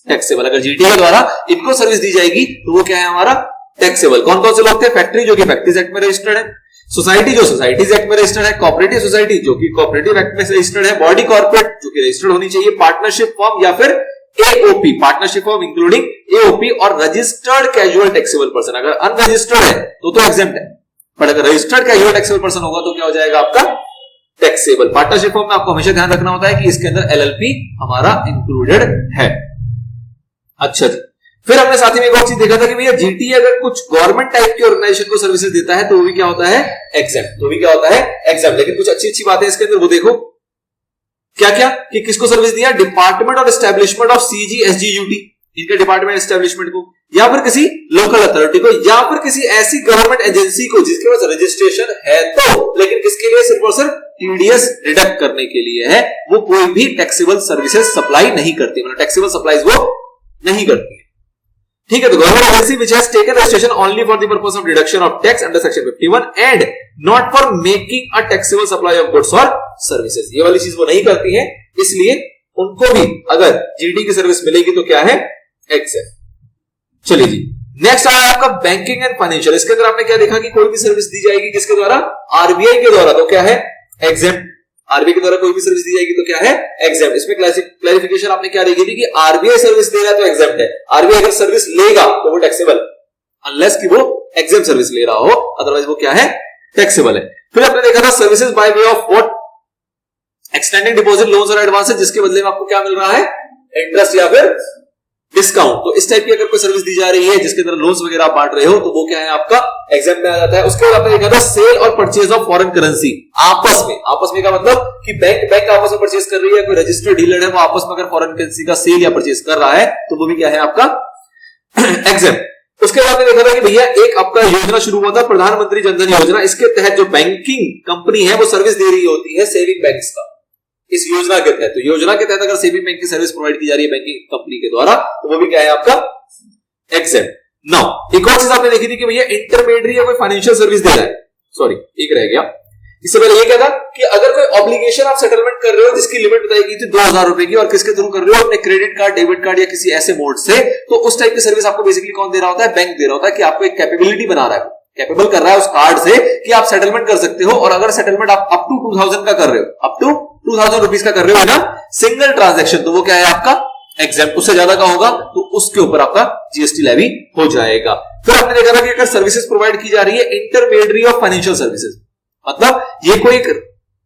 टैक्सेबल। अगर जीटीए के द्वारा इनको सर्विस दी जाएगी तो वो क्या है हमारा? टैक्सेबल। कौन कौन से लोग थे? फैक्ट्री जो कि फैक्ट्रीज एक्ट में रजिस्टर्ड है, सोसाइटी जो सोसाइटीज एक्ट में रजिस्टर्ड है, कोऑपरेटिव सोसाइटी जो कि कोऑपरेटिव एक्ट में रजिस्टर्ड है, बॉडी कॉर्पोरेट जो कि रजिस्टर्ड होनी चाहिए, पार्टनरशिप फॉर्म या फिर AOP, partnership form including AOP, और रजिस्टर्ड कैजुअल टैक्सेबल पर्सन। अगर अनरजिस्टर्ड है तो एग्जेम्प्ट है, पर अगर रजिस्टर्ड कैजुअल टैक्सेबल पर्सन होगा तो क्या हो जाएगा आपका? टैक्सेबल। पार्टनरशिप फॉर्म में आपको हमेशा ध्यान रखना होता है कि इसके अंदर एलएलपी हमारा इंक्लूडेड है। अच्छा जी, फिर हमने साथ ही में एक और चीज देखा था कि भैया जीटी अगर कुछ गवर्नमेंट टाइप के ऑर्गेनाइजेशन को सर्विसेज देता है तो वो भी क्या होता है, एग्जाम। तो भी क्या होता है, एग्जाम। लेकिन कुछ अच्छी अच्छी बातें इसके अंदर वो देखो क्या क्या, कि किसको सर्विस दिया, डिपार्टमेंट और एस्टेब्लिशमेंट ऑफ सीजी एसजीयूटी, इनके डिपार्टमेंट एस्टेब्लिशमेंट को, या फिर किसी लोकल अथॉरिटी को, या फिर किसी ऐसी गवर्नमेंट एजेंसी को जिसके पास रजिस्ट्रेशन है तो, लेकिन किसके लिए, सिर्फ और सिर्फ टीडीएस डिडक्ट करने के लिए है, वो कोई भी टैक्सेबल सर्विसेज सप्लाई नहीं करती, मतलब टैक्सेबल सप्लाईज वो नहीं करती है। ठीक है, तो government agency which has taken registration only for the purpose of deduction of tax under section 51 and not for making a taxable supply of goods और सर्विसेज, ये वाली चीज वो नहीं करती है, इसलिए उनको भी अगर जीडी की सर्विस मिलेगी तो क्या है, एग्जाम। चलिए जी, नेक्स्ट आया आपका बैंकिंग एंड फाइनेंशियल। इसके अंदर आपने क्या देखा कि कोई भी सर्विस दी जाएगी किसके द्वारा, आरबीआई के द्वारा, तो क्या है, एग्जाम। आरबीआई के द्वारा कोई भी सर्विस दी जाएगी तो क्या है, एग्जाम। इसमें क्लैरिफिकेशन आपने क्या देखी थी कि आरबीआई सर्विस दे रहा है तो एग्जाम है, आरबीआई अगर सर्विस लेगा तो वो टैक्सेबल, अनलेस कि वो एग्जाम सर्विस ले रहा हो, अदरवाइज वो क्या है, टैक्सेबल है। फिर आपने देखा था services by way of what, extending deposit, loans और एडवांसेस, जिसके बदले में आपको क्या मिल रहा है, इंटरेस्ट या फिर डिस्काउंट। तो इस टाइप की अगर कोई सर्विस दी जा रही है जिसके अंदर लोन्स वगैरह आप बांट रहे हो तो वो क्या है, आपका एग्जाम में आ जाता है। उसके बाद आपने देखा था सेल और परचेज ऑफ फॉरेन करेंसी, आपस में का मतलब कि बैंक आपस में परचेज कर रही है, कोई रजिस्टर्ड डीलर है वो आपस में अगर फॉरेन करेंसी का सेल या परचेज कर रहा है तो वो भी क्या है, आपका एग्जाम। उसके बाद आपने देखा था कि भैया एक आपका योजना शुरू हुआ था, प्रधानमंत्री जनधन योजना, इसके तहत जो बैंकिंग कंपनी है वो सर्विस दे रही होती है सेविंग बैंक्स का, इस योजना के तहत। तो योजना के तहत अगर सेविंग बैंक की सर्विस प्रोवाइड की जा रही है बैंकिंग कंपनी के द्वारा तो वो भी क्या है, आपका एग्जाम। नाउ एक और चीज आपने देखी थी कि भैया इंटरमीडिएट या कोई फाइनेंशियल सर्विस दे रहा है, सॉरी एक रह गया, इससे पहले ये क्या था कि अगर कोई ऑब्लिगेशन आप सेटलमेंट कर रहे हो जिसकी लिमिट बताई गई थी 2000 रुपए की, और किसके थ्रू कर रहे हो, अपने क्रेडिट कार्ड, डेबिट कार्ड या किसी ऐसे मोड से, तो उस टाइप की सर्विस आपको बेसिकली कौन दे रहा होता है, बैंक दे रहा होता है, कि आपको एक कैपेबिलिटी बना रहा है, कैपेबल कर रहा है उस कार्ड से कि आप सेटलमेंट कर सकते हो। और अगर सेटलमेंट आप अप टू 2000 का कर रहे हो, अप टू 2000 रुपीज का कर रहे हो ना सिंगल ट्रांजैक्शन, तो वो क्या है, आपका एग्जाम। उससे ज्यादा का होगा तो उसके ऊपर आपका जीएसटी लेवी हो जाएगा। फिर आपने देखा था कि अगर सर्विसेज प्रोवाइड की जा रही है इंटरमीडिएट ऑफ फाइनेंशियल सर्विसेज, मतलब ये कोई एक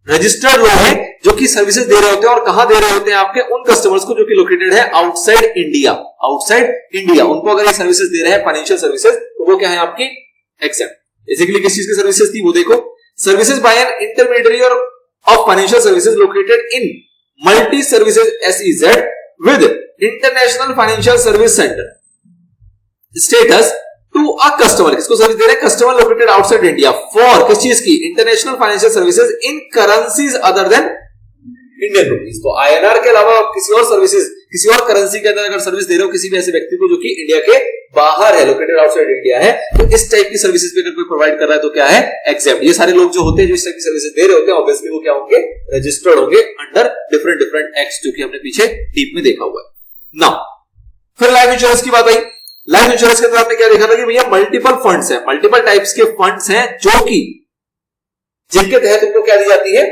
रजिस्टर्ड लोग है जो कि सर्विसेज दे रहे होते हैं, और कहां दे रहे होते हैं, आपके उन कस्टमर्स को जो कि लोकेटेड है आउटसाइड इंडिया, उनको अगर ये सर्विसेज दे रहे हैं फाइनेंशियल सर्विसेज, तो वो क्या है, आपकी एग्जाम। बेसिकली किस चीज की सर्विसेज थी वो देखो, services by an intermediate of financial services located in multi services SEZ with international financial service centre status to a customer, किसको सर्विस दे रहे हैं, customer located outside India, for किस चीज की, international financial services in currencies other than Indian rupees. तो INR के अलावा किसी और सर्विसेज, किसी और करेंसी के अंदर अगर सर्विस दे रहे हो किसी भी ऐसे व्यक्ति को जो कि इंडिया के बाहर है, लोकेटेड आउटसाइड इंडिया है, तो इस टाइप की सर्विसेज भी अगर कोई प्रोवाइड कर रहा है तो क्या है, एग्जाम। ये सारे लोग जो होते हैं जो इस टाइप की सर्विसेज दे रहे होते हैं, ऑब्वियसली वो क्या होंगे, रजिस्टर्ड होंगे अंडर डिफरेंट एक्ट्स, जो कि हमने पीछे डीप में देखा हुआ है। नाउ फिर लाइफ इंश्योरेंस की बात आई। लाइफ इंश्योरेंस के अंदर आपने क्या देखा था कि भैया मल्टीपल फंड्स हैं, मल्टीपल टाइप्स के फंड्स हैं जो कि जिनके तहत उनको क्या दी जाती है,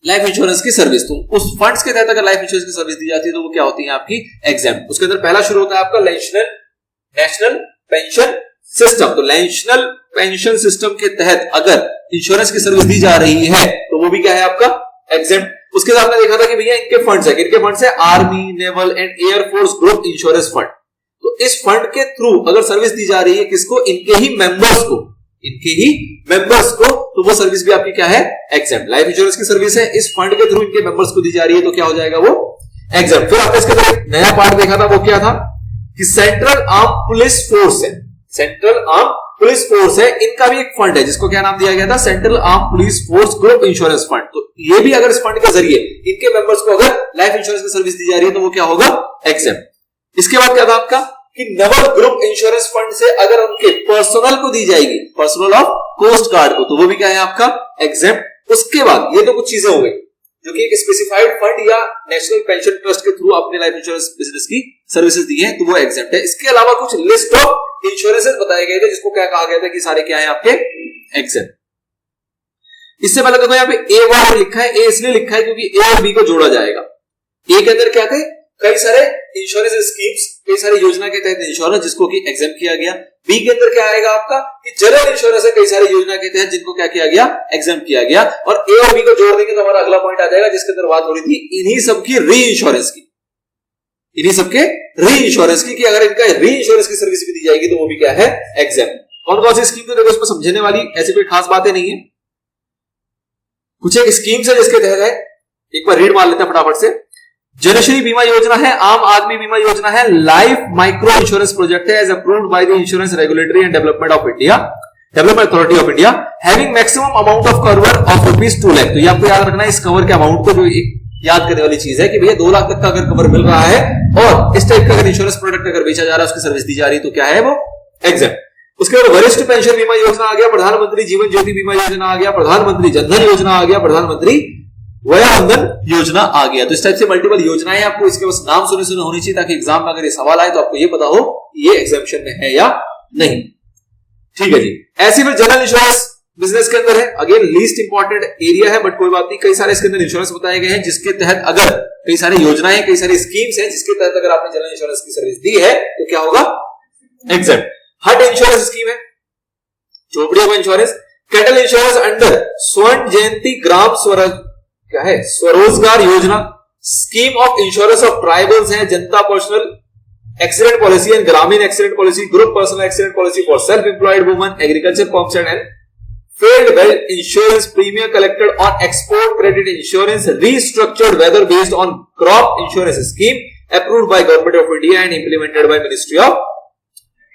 लाइफ इंश्योरेंस की सर्विस। तो उस फंड्स के तहत अगर लाइफ इंश्योरेंस की सर्विस दी जाती है तो वो क्या होती है, आपकी एग्जाम। उसके अंदर पहला शुरू होता है आपका नेशनल पेंशन सिस्टम। तो नेशनल पेंशन सिस्टम के तहत अगर इंश्योरेंस की सर्विस दी जा रही है तो वो भी क्या है, आपका एग्जाम। उसके साथ आपने देखा था कि भैया इनके फंड्स है, इनके फंड्स है army, naval and air force group insurance fund. तो इस फंड के थ्रू अगर सर्विस दी जा रही है किसको, इनके ही मेंबर्स को, तो वो सर्विस भी आपकी क्या है, एग्जाम। लाइफ इंश्योरेंस की सर्विस है, इस फंड के थ्रू इनके मेंबर्स को दी जा रही है तो क्या हो जाएगा, वो एग्जाम। फिर आपने इसके अंदर नया पार्ट देखा था, वो क्या था कि सेंट्रल आर्म पुलिस फोर्स है, सेंट्रल आर्म पुलिस फोर्स है, इनका भी एक फंड है जिसको क्या नाम दिया गया था, central arm police force group insurance fund. तो ये भी अगर इस फंड के जरिए इनके मेंबर्स को अगर लाइफ इंश्योरेंस की सर्विस दी जा रही है तो वो क्या होगा, एग्जाम। इसके बाद क्या था आपका कि नवल ग्रुप इंश्योरेंस फंड से अगर उनके पर्सनल को दी जाएगी, पर्सनल ऑफ कोस्ट गार्ड को, तो वो भी क्या है, आपका एग्जाम। उसके बाद ये तो कुछ चीजें हो गई जो कि एक स्पेसिफाइड फंड या नेशनल पेंशन ट्रस्ट के थ्रू आपने लाइफ इंश्योरेंस बिजनेस की सर्विसेज दी है तो वो एग्जाम है। इसके अलावा कुछ लिस्ट ऑफ इंश्योरेंसेज बताए गए थे जिसको क्या कहा गया था कि सारे क्या है, आपके एग्जाम। इससे पहले देखो यहाँ पे ए वर्ड लिखा है, ए इसलिए लिखा है क्योंकि ए और बी को जोड़ा जाएगा। ए के अंदर क्या थे, कई सारे इंश्योरेंस स्कीम्स, कई सारी योजना के तहत इंश्योरेंस जिसको कि एग्जाम किया गया। बी के अंदर क्या आएगा आपका कि जनरल इंश्योरेंस है, कई सारी योजना के तहत जिनको क्या किया गया, एग्जाम किया गया। और ए और बी को जोड़ देंगे तो हमारा अगला पॉइंट आ जाएगा जिसके अंदर बात हो रही थी इन्हीं सबकी री इंश्योरेंस की, इन्हीं सबके री इंश्योरेंस की, कि अगर इनका री इंश्योरेंस की सर्विस भी दी जाएगी तो वो भी क्या है, एग्जेम्प्ट। कौन कौन सी स्कीम तो देखो इसमें समझने वाली ऐसी कोई खास बातें नहीं है, कुछ एक स्कीम्स है जिसके तहत है, एक बार रीड मार लेते हैं फटाफट से। जनश्री बीमा योजना है, आम आदमी बीमा योजना है, लाइफ माइक्रो इंश्योरेंस प्रोजेक्ट है as approved by the insurance regulatory and development of India, development authority of India, having maximum amount of cover of ₹2 lakh. तो ये आपको याद रखना है इस कवर के अमाउंट को, जो एक याद करने वाली चीज है कि भैया 2 लाख तक का अगर कवर मिल रहा है और इस टाइप का अगर इंश्योरेंस प्रोडक्ट अगर बेचा जा रहा है, उसकी सर्विस दी जा रही है, तो क्या है वो, एग्जेम्प्ट। उसके बाद वरिष्ठ पेंशन बीमा योजना आ गया, प्रधानमंत्री जीवन ज्योति बीमा योजना आ गया, प्रधानमंत्री जनधन योजना आ गया, प्रधानमंत्री वया वंदन योजना आ गया। तो इस टाइप से मल्टीपल योजनाएं आपको इसके बस नाम सुने सुने होनी चाहिए, ताकि एग्जाम में अगर ये सवाल आए तो आपको ये पता हो ये एग्जामिशन में है या नहीं। ठीक है जी। ऐसे फिर जनरल इंश्योरेंस बिजनेस के अंदर है, अगेन लीस्ट इंपॉर्टेंट एरिया है, बट कोई बात नहीं, कई सारे इसके अंदर इंश्योरेंस बताए गए हैं जिसके तहत अगर कई सारी योजनाएं, कई सारी स्कीम्स हैं जिसके तहत अगर आपने जनरल इंश्योरेंस की सर्विस दी है तो क्या होगा, एग्जेम्प्ट। हट इंश्योरेंस स्कीम है, झोपड़ियों का इंश्योरेंस, कैटल इंश्योरेंस अंडर स्वर्ण जयंती ग्राम स्वराज क्या है, स्वरोजगार योजना, scheme of insurance of tribals है, जनता पर्सनल एक्सीडेंट पॉलिसी एंड ग्रामीण accident policy, group personal accident policy for self employed woman, agriculture pumps and failed well insurance premium collected on export credit insurance, restructured weather based on crop insurance scheme approved by Government of India and implemented by Ministry of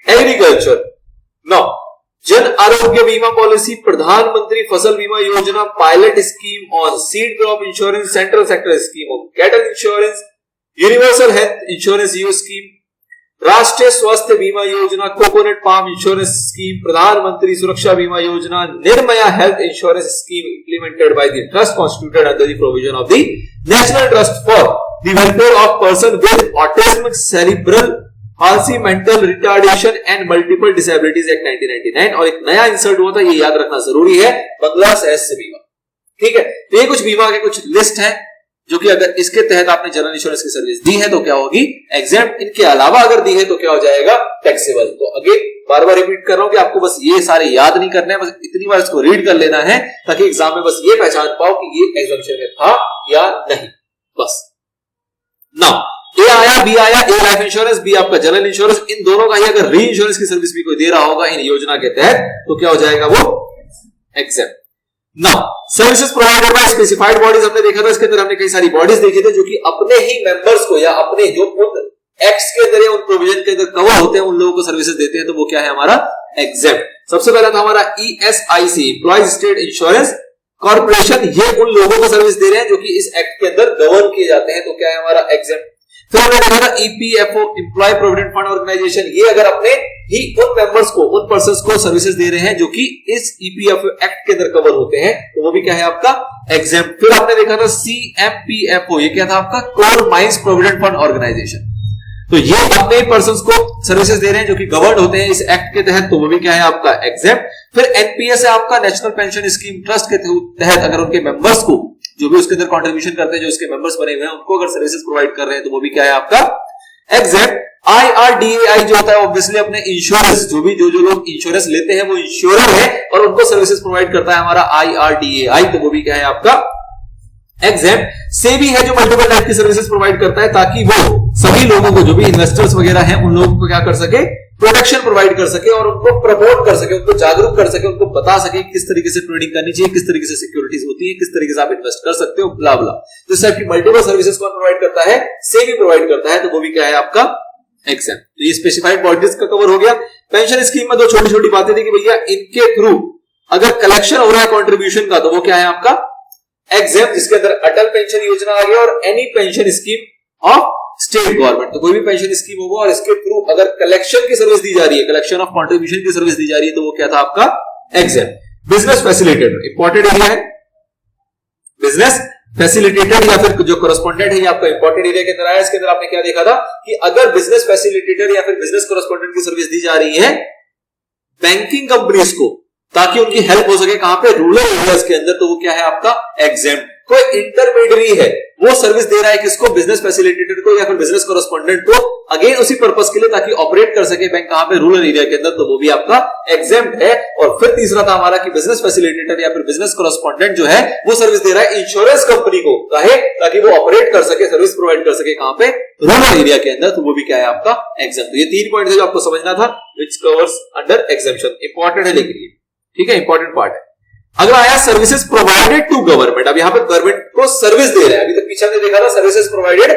Agriculture. Now, Jan Arogya बीमा policy, प्रधानमंत्री फसल बीमा योजना, pilot scheme on seed crop insurance, central sector scheme on cattle insurance, universal health insurance you scheme, राष्ट्रीय स्वास्थ्य बीमा योजना, coconut palm insurance scheme, प्रधानमंत्री सुरक्षा बीमा योजना, Nirbhaya health insurance scheme implemented by the trust constituted under the provision of the national trust for the welfare of person with autism, cerebral palsy, mental retardation and multiple disabilities act 1999। और एक नया insert हुआ था, ये याद रखना जरूरी है, बंगला सहस्य बीमा। ठीक है, तो ये कुछ बीमा के कुछ लिस्ट है जो कि अगर इसके तहत आपने जनरल इंश्योरेंस की सर्विस दी है तो क्या होगी, एग्जेम्प्ट। इनके अलावा अगर दी है तो क्या हो जाएगा, टैक्सेबल। तो अगेन बार बार रिपीट कर रहा हूं कि आपको बस ये सारे याद नहीं करने हैं, बस इतनी बार इसको रीड कर लेना है ताकि एग्जाम में बस ये पहचान पाओ कि ये एग्जामिनेशन में था या नहीं, बस। नाउ ए आया, बी आया, ए लाइफ इंश्योरेंस, बी आपका जनरल इंश्योरेंस, इन दोनों का ही अगर री इंश्योरेंस की सर्विस भी कोई दे रहा होगा इन योजना के तहत तो क्या हो जाएगा वो, exempt. Now services provided bye specified bodies हमने देखा था, इसके अंदर हमने कई सारी बॉडीज देखी थी जो कि अपने ही मेंबर्स को या अपने जो उन एक्ट्स के अंदर या उन प्रोविजन के अंदर कवर होते हैं उन लोगों को सर्विसेज देते हैं, तो वो क्या है हमारा, एग्जेम्प्ट। सबसे पहला था हमारा ESIC, employees state insurance corporation, ये उन लोगों को सर्विस दे रहे हैं जो कि इस एक्ट के अंदर गवर्न किए जाते हैं, तो क्या है हमारा, एग्जेम्प्ट। फिर हमने देखा था EPFO, employ provident fund organisation, ये अगर अपने ही उन मेंबर्स को, उन पर्संस को सर्विसेज दे रहे हैं जो कि इस EPFO एक्ट के अंदर कवर होते हैं, तो वो भी क्या है आपका, एग्जेम्प्ट। फिर आपने देखा था CMPFO, ये क्या था आपका, coal mines provident fund organisation, तो ये अपने पर्संस को सर्विसेज दे रहे हैं जो कि गवर्न होते हैं इस एक्ट के तहत, तो वो भी क्या है आपका, एग्जेम्प्ट। फिर NPS है आपका, नेशनल पेंशन स्कीम ट्रस्ट के तहत अगर उनके मेंबर्स को, जो भी उसके अंदर कंट्रीब्यूशन करते हैं, जो उसके मेंबर्स बने हुए हैं, उनको अगर सर्विसेज प्रोवाइड कर रहे हैं तो वो भी क्या है आपका, एग्जेम्प्ट। IRDAI जो होता है ऑब्वियसली अपने इंश्योरेंस, जो लोग इंश्योरेंस लेते हैं वो इंश्योरर है और उनको सर्विसेज प्रोवाइड करता है हमारा IRDAI, तो वो भी क्या है आपका, एग्जेम्प्ट। सेबी है जो मल्टीपल टाइप की सर्विसेज प्रोवाइड करता है ताकि वो सभी लोगों को, जो भी इन्वेस्टर्स वगैरह हैं, उन लोगों को क्या कर सके, प्रोटेक्शन प्रोवाइड कर सके और उनको प्रमोट कर सके, उनको जागरूक कर सके, उनको बता सके किस तरीके से ट्रेडिंग करनी चाहिए, किस तरीके से सिक्योरिटीज होती है, किस तरीके से आप इन्वेस्ट कर सकते हो, ब्ला ब्ला। तो इस टाइप की मल्टीपल सर्विसेज कौन प्रोवाइड करता है, सेबी प्रोवाइड करता है, तो वो भी क्या है आपका, एग्जेम्प्ट। तो ये स्पेसिफाइड बॉडीज का कवर हो गया। पेंशन स्कीम में दो छोटी छोटी बातें थी कि भैया इनके थ्रू अगर कलेक्शन हो रहा है कंट्रीब्यूशन का तो वो क्या है आपका, एग्जेम्प्ट, जिसके अंदर अटल पेंशन योजना आ गया और any pension scheme of state government, तो कोई भी पेंशन स्कीम होगा और इसके थ्रू अगर कलेक्शन की सर्विस दी जा रही है, कलेक्शन ऑफ कंट्रीब्यूशन की सर्विस दी जा रही है, तो वो क्या था आपका, exempt. Business facilitator important area है, बिजनेस फैसिलिटेटर या फिर जो कोरेस्पोंडेंट है ये आपका इंपॉर्टेंट एरिया के अंदर आया। इसके अंदर आपने क्या देखा था कि अगर बिजनेस फैसिलिटेटर या फिर बिजनेस कोरेस्पोंडेंट की सर्विस दी जा रही है बैंकिंग कंपनीज को ताकि उनकी हेल्प हो सके कहां पे, रूरल एरियाज के अंदर, तो वो क्या है आपका, एग्जेम्प्ट। कोई इंटरमीडियरी है वो सर्विस दे रहा है किसको, बिजनेस फैसिलिटेटर को या फिर बिजनेस कॉरेस्पोंडेंट को, अगेन उसी पर्पस के लिए ताकि ऑपरेट कर सके बैंक कहां पे, रूरल एरिया के अंदर, तो वो भी आपका एग्जेम्प्ट है। और फिर तीसरा था हमारा कि बिजनेस फैसिलिटेटर या फिर बिजनेस कॉरेस्पोंडेंट जो है वो सर्विस दे रहा है इंश्योरेंस कंपनी को, काहे, ताकि वो ऑपरेट कर सके, सर्विस प्रोवाइड कर सके कहां पे, रूरल एरिया के अंदर, तो वो भी क्या है आपका एग्जेम्प्ट। तो ये 3 पॉइंट है जो आपको समझना था, which covers under exemption. Important है लेकिन ये, ठीक है, इंपॉर्टेंट पार्ट है। अगला आया सर्विसेज प्रोवाइडेड टू गवर्नमेंट। अब यहां पर गवर्नमेंट को सर्विस दे रहा है, अभी तक पीछे हमने देखा था सर्विसेज प्रोवाइडेड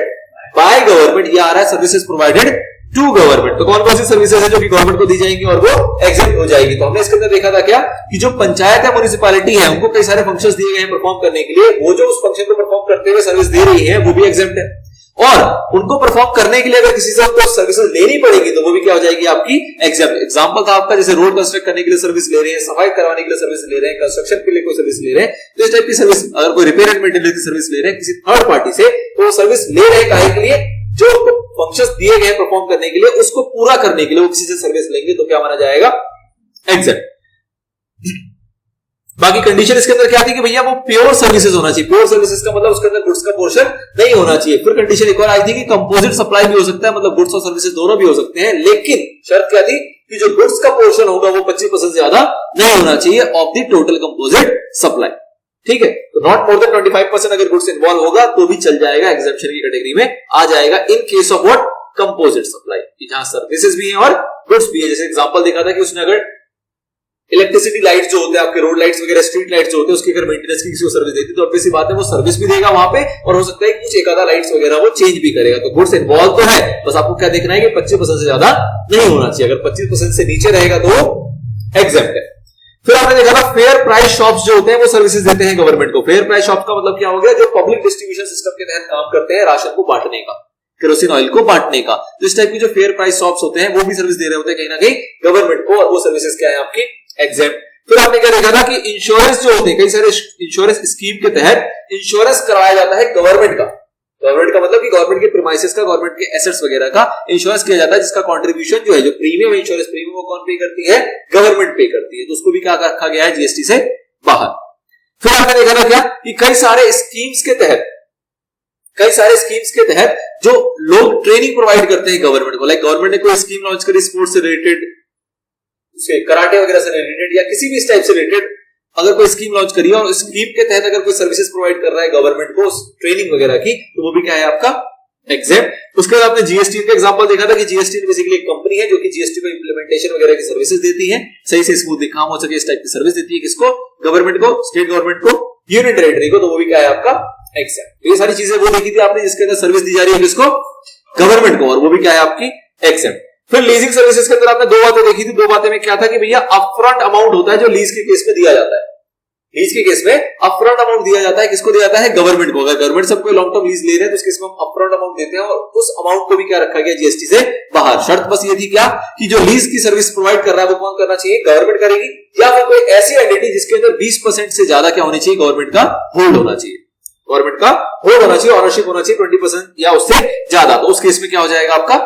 बाय गवर्नमेंट, ये आ रहा है सर्विसेज प्रोवाइडेड टू गवर्नमेंट। तो कौन कौन सी सर्विसेज है जो कि गवर्नमेंट को दी जाएंगी और वो एग्जेम्प्ट हो जाएगी। तो हमने इसके अंदर देखा था क्या कि जो पंचायत है, म्युनिसिपैलिटी है, उनको कई सारे फंक्शंस दिए गए हैं परफॉर्म करने के लिए, वो जो उस फंक्शन को परफॉर्म करते हुए सर्विस दे रही है वो भी एग्जेम्प्ट है, और उनको परफॉर्म करने के लिए अगर किसी से आपको सर्विसेज लेनी पड़ेगी तो वो भी क्या हो जाएगी आपकी एग्जेम्प्ट। एग्जांपल था आपका जैसे रोड कंस्ट्रक्ट करने के लिए सर्विस ले रहे हैं, सफाई करवाने के लिए सर्विस ले रहे हैं, कंस्ट्रक्शन के लिए कोई सर्विस ले रहे हैं, तो इस टाइप की सर्विस, अगर कोई रिपेयर एंड मेंटेनेंस की सर्विस ले रहे हैं किसी थर्ड पार्टी से, तो वो सर्विस ले रहे हैं काहे के लिए, जो फंक्शंस दिए गए परफॉर्म करने के लिए उसको पूरा करने के लिए वो किसी से सर्विस लेंगे तो क्या माना जाएगा, एग्जेम्प्ट। बाकी कंडीशन इसके अंदर क्या थी कि भैया वो प्योर सर्विसेज होना चाहिए। प्योर सर्विसेज का मतलब उसके अंदर गुड्स का पोर्शन नहीं होना चाहिए। फिर कंडीशन एक और आई थी कि कंपोजिट सप्लाई भी हो सकता है, मतलब गुड्स और सर्विसेज दोनों भी हो सकते हैं, लेकिन शर्त क्या थी कि जो गुड्स का पोर्शन होगा वो 25% से ज्यादा नहीं होना चाहिए of the total composite supply, ठीक है। तो नॉट मोर देन 25% अगर गुड्स इन्वॉल्व होगा तो भी चल जाएगा, एग्जेम्पशन की कैटेगरी में आ जाएगा, in case of what, composite supply, जहां सर्विसेज भी है और गुड्स भी है। जैसे एग्जांपल देखा था कि उसने अगर इलेक्ट्रिसिटी लाइट्स जो होते हैं आपके, रोड लाइट्स वगैरह, स्ट्रीट लाइट्स जो होते हैं, उसकी अगर मेंटेनेंस की किसी को सर्विस देती है तो ऑब्वियस सी बात है वो सर्विस भी देगा वहां पे, और हो सकता है कि कुछ एक आधा लाइट्स वगैरह वो चेंज भी करेगा। तो गुड्स इन्वॉल्व तो है, बस आपको क्या देखना है कि 25% से ज्यादा नहीं होना चाहिए। अगर 25% से नीचे रहेगा तो एग्जेम्प्ट है। फिर आपने देखा था फेयर प्राइस शॉप्स जो होते हैं वो सर्विसेज देते हैं गवर्नमेंट को। फेयर प्राइस शॉप का मतलब क्या हो गया, जो पब्लिक डिस्ट्रीब्यूशन सिस्टम के तहत काम करते हैं, राशन को बांटने का, केरोसिन ऑयल को बांटने का, तो इस टाइप की जो फेयर प्राइस शॉप्स होते हैं वो भी सर्विस दे रहे होते हैं कहीं ना कहीं गवर्नमेंट को, और वो सर्विसेज क्या है आपकी एग्जेम्प्ट। फिर आपने क्या देखा था कि इंश्योरेंस जो होते हैं, कई सारे इंश्योरेंस स्कीम के तहत इंश्योरेंस कराया जाता है गवर्नमेंट का। गवर्नमेंट का मतलब कि गवर्नमेंट के प्रीमाइसेस का, गवर्नमेंट के एसेट्स वगैरह का इंश्योरेंस किया जाता है, जिसका कंट्रीब्यूशन जो है, जो प्रीमियम इंश्योरेंस प्रीमियम वो कौन पे करती है, गवर्नमेंट पे करती है, तो उसको भी क्या रखा गया है, जीएसटी से बाहर। फिर आपने देखा था क्या कि कई सारे स्कीम्स के तहत जो लोग ट्रेनिंग प्रोवाइड करते हैं गवर्नमेंट को, लाइक गवर्नमेंट ने कोई स्कीम लॉन्च करी स्पोर्ट्स से रिलेटेड, कराटे वगैरह से रिलेटेड या किसी भी इस टाइप से रिलेटेड अगर कोई स्कीम लॉन्च करी है और उस स्कीम के तहत अगर कोई सर्विसेज प्रोवाइड कर रहा है गवर्नमेंट को ट्रेनिंग वगैरह की, तो वो भी क्या है आपका एग्जेम्प्ट। उसके बाद आपने जीएसटी का एग्जांपल देखा था कि जीएसटी बेसिकली एक कंपनी है जो कि जीएसटी को इंप्लीमेंटेशन वगैरह की सर्विसेज देती है, सही से स्मूथली काम हो सके इस टाइप की सर्विस देती है, किसको, गवर्नमेंट को, स्टेट गवर्नमेंट को, यूनियन टेरिटरी को, तो वो भी क्या है आपका एग्जेम्प्ट। तो ये सारी चीजें वो देखी थी आपने जिसके अंदर सर्विस दी जा रही है किसको, गवर्नमेंट को, और वो भी क्या है आपकी एग्जेम्प्ट। फिर लीजिंग सर्विसेज के अंदर आपने दो बातें देखी थी। दो बातें में क्या था कि भैया अपफ्रंट अमाउंट होता है जो लीज के केस में दिया जाता है, लीज के केस में अपफ्रंट अमाउंट दिया जाता है, किसको दिया जाता है, गवर्नमेंट को। अगर गवर्नमेंट सब कोई लॉन्ग टर्म लीज ले रहे हैं तो उसके केस में हम अपफ्रंट अमाउंट देते हैं, और उस अमाउंट को भी क्या रखा गया, जीएसटी से बाहर। शर्त बस ये थी क्या कि जो लीज की सर्विस प्रोवाइड कर रहा है वो कौन करना चाहिए, गवर्नमेंट करेगी, या फिर कोई ऐसी एंटिटी जिसके अंदर 20% से ज्यादा क्या होनी चाहिए, गवर्नमेंट का होल्ड होना चाहिए, गवर्नमेंट का होल्ड होना चाहिए, ऑनरशिप होना चाहिए 20% या उससे ज्यादा। तो उस केस में क्या हो जाएगा आपका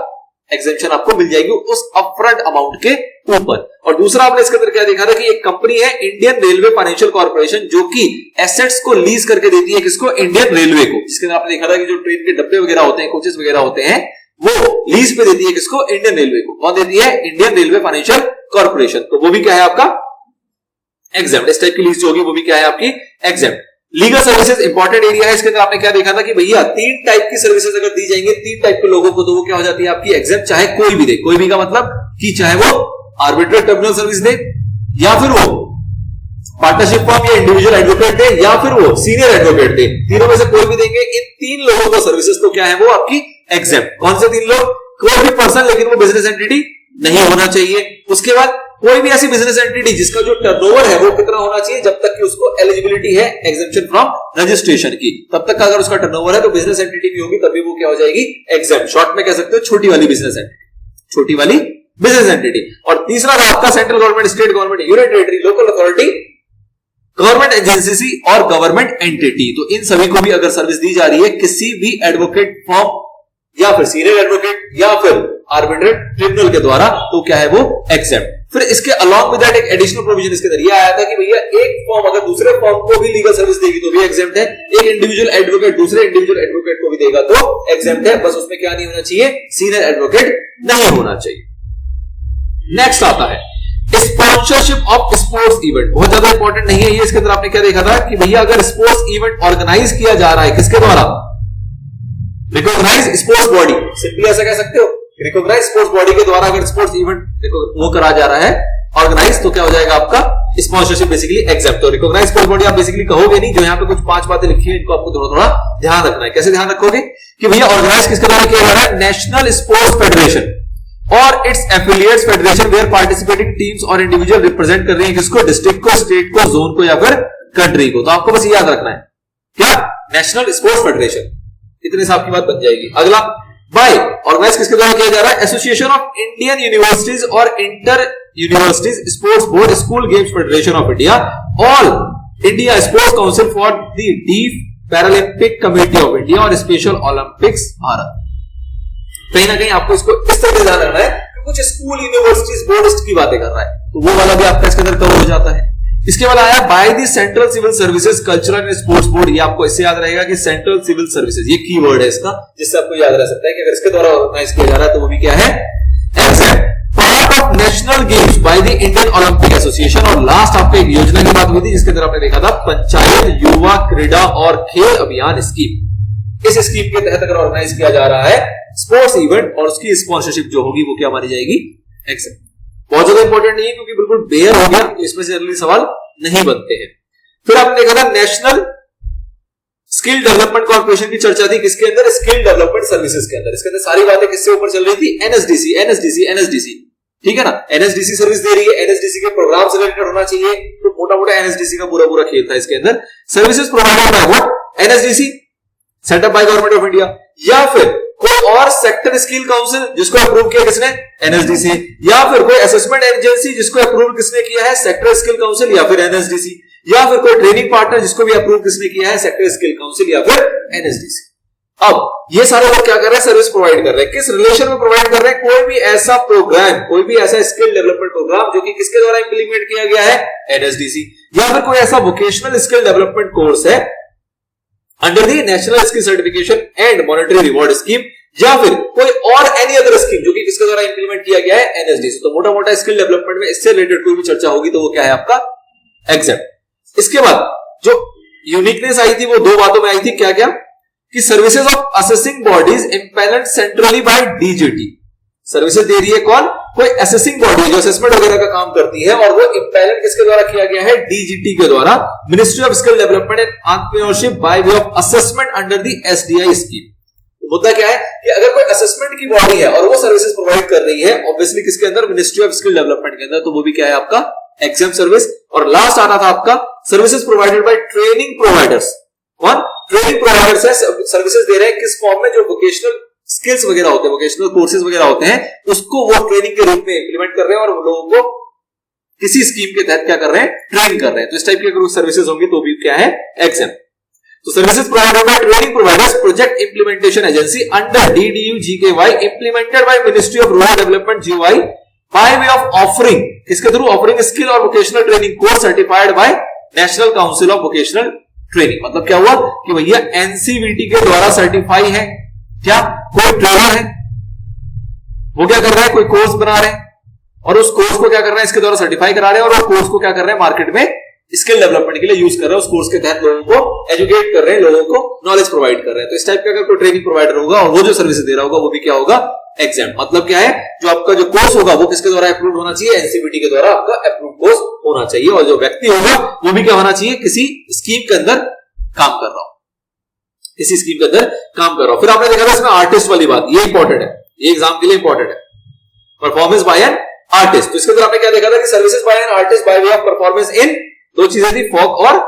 एग्जेम्पशन आपको मिल जाएगी उस अपफ्रंट अमाउंट के ऊपर। और दूसरा आपने इसके अंदर क्या देखा था कि एक कंपनी है इंडियन रेलवे फाइनेंशियल कॉर्पोरेशन, जो कि एसेट्स को लीज करके देती है किसको, इंडियन रेलवे को। जिसके अंदर आपने देखा था कि जो ट्रेन के डब्बे वगैरह होते हैं, कोचेस वगैरह होते हैं, वो लीज पे देती है किसको, इंडियन रेलवे को। कौन देती है, इंडियन रेलवे फाइनेंशियल कॉर्पोरेशन। तो वो भी क्या है आपका एग्जेम्प्ट। इस टाइप की लीज जो होगी वो भी क्या है आपकी exempt. Legal services important area है। इसके अंदर आपने क्या देखा था कि भैया 3 टाइप की सर्विसेज अगर दी जाएंगे 3 टाइप के लोगों को, तो वो क्या हो जाती है आपकी एग्जेम्प्ट। चाहे कोई भी दे, कोई भी का मतलब कि चाहे वो आर्बिट्रेट ट्रिब्यूनल सर्विस दे, या फिर वो पार्टनरशिप फर्म या इंडिविजुअल एडवोकेट दे, या फिर वो सीनियर एडवोकेट दे, तीनों में से कोई भी देंगे, इन 3 लोगों को सर्विसेज तो क्या है वो आपकी एग्जेम्प्ट। कौन से 3 लोग, कोई भी पर्सन लेकिन वो बिजनेस एंटिटी नहीं होना चाहिए। उसके बाद कोई भी ऐसी बिजनेस एंटिटी जिसका जो टर्नओवर है वो कितना होना चाहिए, जब तक कि उसको एलिजिबिलिटी है एग्जेम्पशन फ्रॉम रजिस्ट्रेशन की, तब तक का अगर उसका टर्नओवर है तो बिजनेस एंटिटी भी होगी, तभी वो क्या हो जाएगी एग्जेम्प्ट। शॉर्ट में कह सकते हो छोटी वाली बिजनेस एंटिटी, छोटी वाली बिजनेस एंटिटी। और तीसरा था आपका central government, state government, union territory, local authority, government agency और गवर्नमेंट एंटिटी। तो इन सभी को भी अगर सर्विस दी जा रही है किसी भी एडवोकेट फर्म या फिर सीनियर एडवोकेट या फिर आर्बिट्रेट ट्रिब्यूनल के द्वारा, तो क्या है वो एग्जेम्प्ट। फिर इसके अलॉन्ग विद दैट एक एडिशनल प्रोविजन इसके अंदर ये आया था कि भैया एक फॉर्म अगर दूसरे फॉर्म को भी लीगल सर्विस देगी तो भी एग्जेम्प्ट है, एक इंडिविजुअल एडवोकेट दूसरे इंडिविजुअल एडवोकेट को भी देगा तो एग्जेम्प्ट है, बस उसमें क्या नहीं होना चाहिए, सीनियर एडवोकेट नहीं होना चाहिए। नेक्स्ट आता है स्पॉन्सरशिप ऑफ स्पोर्ट्स इवेंट, बहुत ज्यादा इंपॉर्टेंट नहीं है ये। इसके अंदर आपने क्या देखा था कि भैया अगर स्पोर्ट्स इवेंट ऑर्गेनाइज किया जा रहा है किसके द्वारा, रिकॉग्नाइज स्पोर्ट्स बॉडी, सिंपली ऐसा कह सकते हो, रिकॉग्नाइज स्पोर्ट्स बॉडी के द्वारा अगर स्पोर्ट्स इवेंट वो करा जा रहा है ऑर्गेनाइज तो क्या हो जाएगा आपका स्पॉन्सरशिप बेसिकली एग्जेम्प्ट। तो रिकॉग्नाइज स्पोर्ट्स बॉडी आप बेसिकली कहोगे नहीं, जो यहाँ पे कुछ 5 बातें लिखी है इनको आपको थोड़ा थोड़ा ध्यान रखना है। कैसे ध्यान रखोगे कि भैया ऑर्गेनाइज किसके द्वारा किया जा रहा है, नेशनल स्पोर्ट्स फेडरेशन और its affiliates federation where participating teams और इंडिविजुअल रिप्रेजेंट कर रहे हैं किसको, डिस्ट्रिक्ट को, स्टेट को, जोन को या फिर कंट्री को। तो आपको बस याद रखना है क्या, नेशनल स्पोर्ट्स फेडरेशन, इतने से आपकी बात बन जाएगी। अगला बाय ऑर्गेनाइज किसके द्वारा किया जा रहा है, एसोसिएशन ऑफ इंडियन यूनिवर्सिटीज और inter universities sports board, school games federation of India, all India sports council for the deaf Paralympic committee of India और स्पेशल ओलंपिक्स भारत। कहीं ना कहीं आपको इसको इस तरह से ध्यान रखना है कि कुछ स्कूल यूनिवर्सिटीज बोर्ड की बातें कर रहा है तो वो वाला भी आपका इसके अंदर कवर हो जाता है। इसके बाद आया by the central civil services cultural and sports board, ये आपको इससे याद रहेगा कि सेंट्रल सिविल सर्विसेज ये कीवर्ड है इसका, जिससे आपको याद रह सकता है कि अगर इसके द्वारा ऑर्गेनाइज किया जा रहा है तो वो भी क्या है, part of national games by the Indian Olympic association. और लास्ट आपको एक योजना की बात हुई थी जिसके अंदर आपने देखा था पंचायत युवा क्रीड़ा और खेल अभियान स्कीम। इस स्कीम के तहत अगर ऑर्गेनाइज किया जा रहा है स्पोर्ट्स इवेंट और उसकी स्पॉन्सरशिप जो होगी वो क्या मानी जाएगी, एक्सेप्ट। बहुत ज्यादा इंपॉर्टेंट नहीं है क्योंकि बिल्कुल बेयर हो गया, इसमें से जनरली सवाल नहीं बनते हैं। फिर आपने देखा था नेशनल स्किल डेवलपमेंट कॉर्पोरेशन की चर्चा थी किसके अंदर, स्किल डेवलपमेंट सर्विसेज के अंदर। इसके अंदर सारी बातें किससे ऊपर चल रही थी, एनएसडीसी एनएसडीसी एनएसडीसी, ठीक है ना, एनएसडीसी सर्विस दे रही है, एनएसडीसी के प्रोग्राम से रिलेटेड होना चाहिए, तो मोटा मोटा एनएसडीसी का पूरा खेल था इसके अंदर। Services provided by what, NSDC setup by government of India, या फिर कोई और सेक्टर स्किल काउंसिल जिसको अप्रूव किया किसने, एनएसडीसी, या फिर कोई असेसमेंट एजेंसी जिसको अप्रूव किसने किया है, सेक्टर स्किल काउंसिल या फिर एनएसडीसी, या फिर कोई ट्रेनिंग पार्टनर जिसको भी अप्रूव किसने किया है, सेक्टर स्किल काउंसिल या फिर एनएसडीसी। अब ये सारे लोग क्या कर रहे हैं, सर्विस प्रोवाइड कर रहे हैं, किस रिलेशन में प्रोवाइड कर रहे हैं, कोई भी ऐसा प्रोग्राम, कोई भी ऐसा स्किल डेवलपमेंट प्रोग्राम जो कि किसके द्वारा इंप्लीमेंट किया गया है, एनएसडीसी, या फिर कोई ऐसा वोकेशनल स्किल डेवलपमेंट कोर्स है under the national skill certification and monetary reward scheme, या फिर कोई और एनी अदर स्कीम जो कि किसके द्वारा इंप्लीमेंट किया गया है, एनएसडीसी। तो मोटा मोटा स्किल डेवलपमेंट में इससे रिलेटेड कोई भी चर्चा होगी तो वो क्या है आपका, एग्जेम्प्ट। इसके बाद जो यूनिकनेस आई थी वो 2 बातों में आई थी, क्या क्या, कि services of assessing bodies empanelled centrally by DGT, services दे रही है कौन, कोई असेसिंग बॉडी जो असेसमेंट वगैरह का काम करती है और वो इंपैनल्ड किसके द्वारा किया गया है, डीजीटी के द्वारा, ministry of skill development and entrepreneurship bye way of assessment under the SDI scheme. मुद्दा क्या है कि अगर कोई असेसमेंट की बॉडी है और वो सर्विसेज प्रोवाइड कर रही है ऑब्वियसली किसके अंदर, मिनिस्ट्री ऑफ स्किल डेवलपमेंट के अंदर, तो वो भी क्या है आपका एग्जाम सर्विस। और लास्ट आ रहा था आपका services provided by training providers, कौन, ट्रेनिंग प्रोवाइडर्स है, सर्विसेज दे रहे हैं किस फॉर्म में, जो वोकेशनल स्किल्स वगैरह होते हैं, वोकेशनल कोर्सेज वगैरह होते हैं, उसको वो ट्रेनिंग के रूप में इंप्लीमेंट कर रहे हैं और लोगों को किसी स्कीम के तहत क्या कर रहे हैं, ट्रेन कर रहे हैं। तो इस टाइप की अगर सर्विसेज होंगी तो भी क्या है, exam. So services provided by training providers, project implementation agency under DDU-GKY implemented by Ministry of Rural Development GY by way of offering, किसके थ्रू, offering skill और vocational training course certified by National Council of Vocational Training। मतलब क्या हुआ कि भैया NCVT के द्वारा certify है, क्या कोई ट्रेनर है वो क्या कर रहा है, कोई कोर्स बना रहे हैं और उस कोर्स को क्या कर रहे हैं, इसके द्वारा सर्टिफाई करा रहे हैं और उस कोर्स को क्या कर रहे हैं, मार्केट में स्किल डेवलपमेंट के लिए यूज कर रहे हैं, उस कोर्स के तहत लोगों को एजुकेट कर रहे हैं, लोगों को नॉलेज प्रोवाइड कर रहे हैं। तो इस टाइप का अगर कोई ट्रेनिंग प्रोवाइडर होगा और वो जो सर्विस दे रहा होगा वो भी क्या होगा, एग्जाम। मतलब क्या है, जो आपका जो कोर्स होगा वो किसके द्वारा अप्रूव होना चाहिए, एनसीवीटी के द्वारा आपका अप्रूव कोर्स होना चाहिए, और जो व्यक्ति होगा वो भी क्या होना चाहिए, किसी स्कीम के अंदर काम कर रहा हो, किसी स्कीम के अंदर काम कर रहा हो। फिर आपने देखा था इसमें आर्टिस्ट वाली बात, ये इंपॉर्टेंट है, ये एग्जाम के लिए इंपॉर्टेंट है, परफॉर्मेंस बाय एन आर्टिस्ट। तो इसके अंदर आपने क्या देखा था कि services by an artist bye way of performance in, 2 चीजें थी, फोक और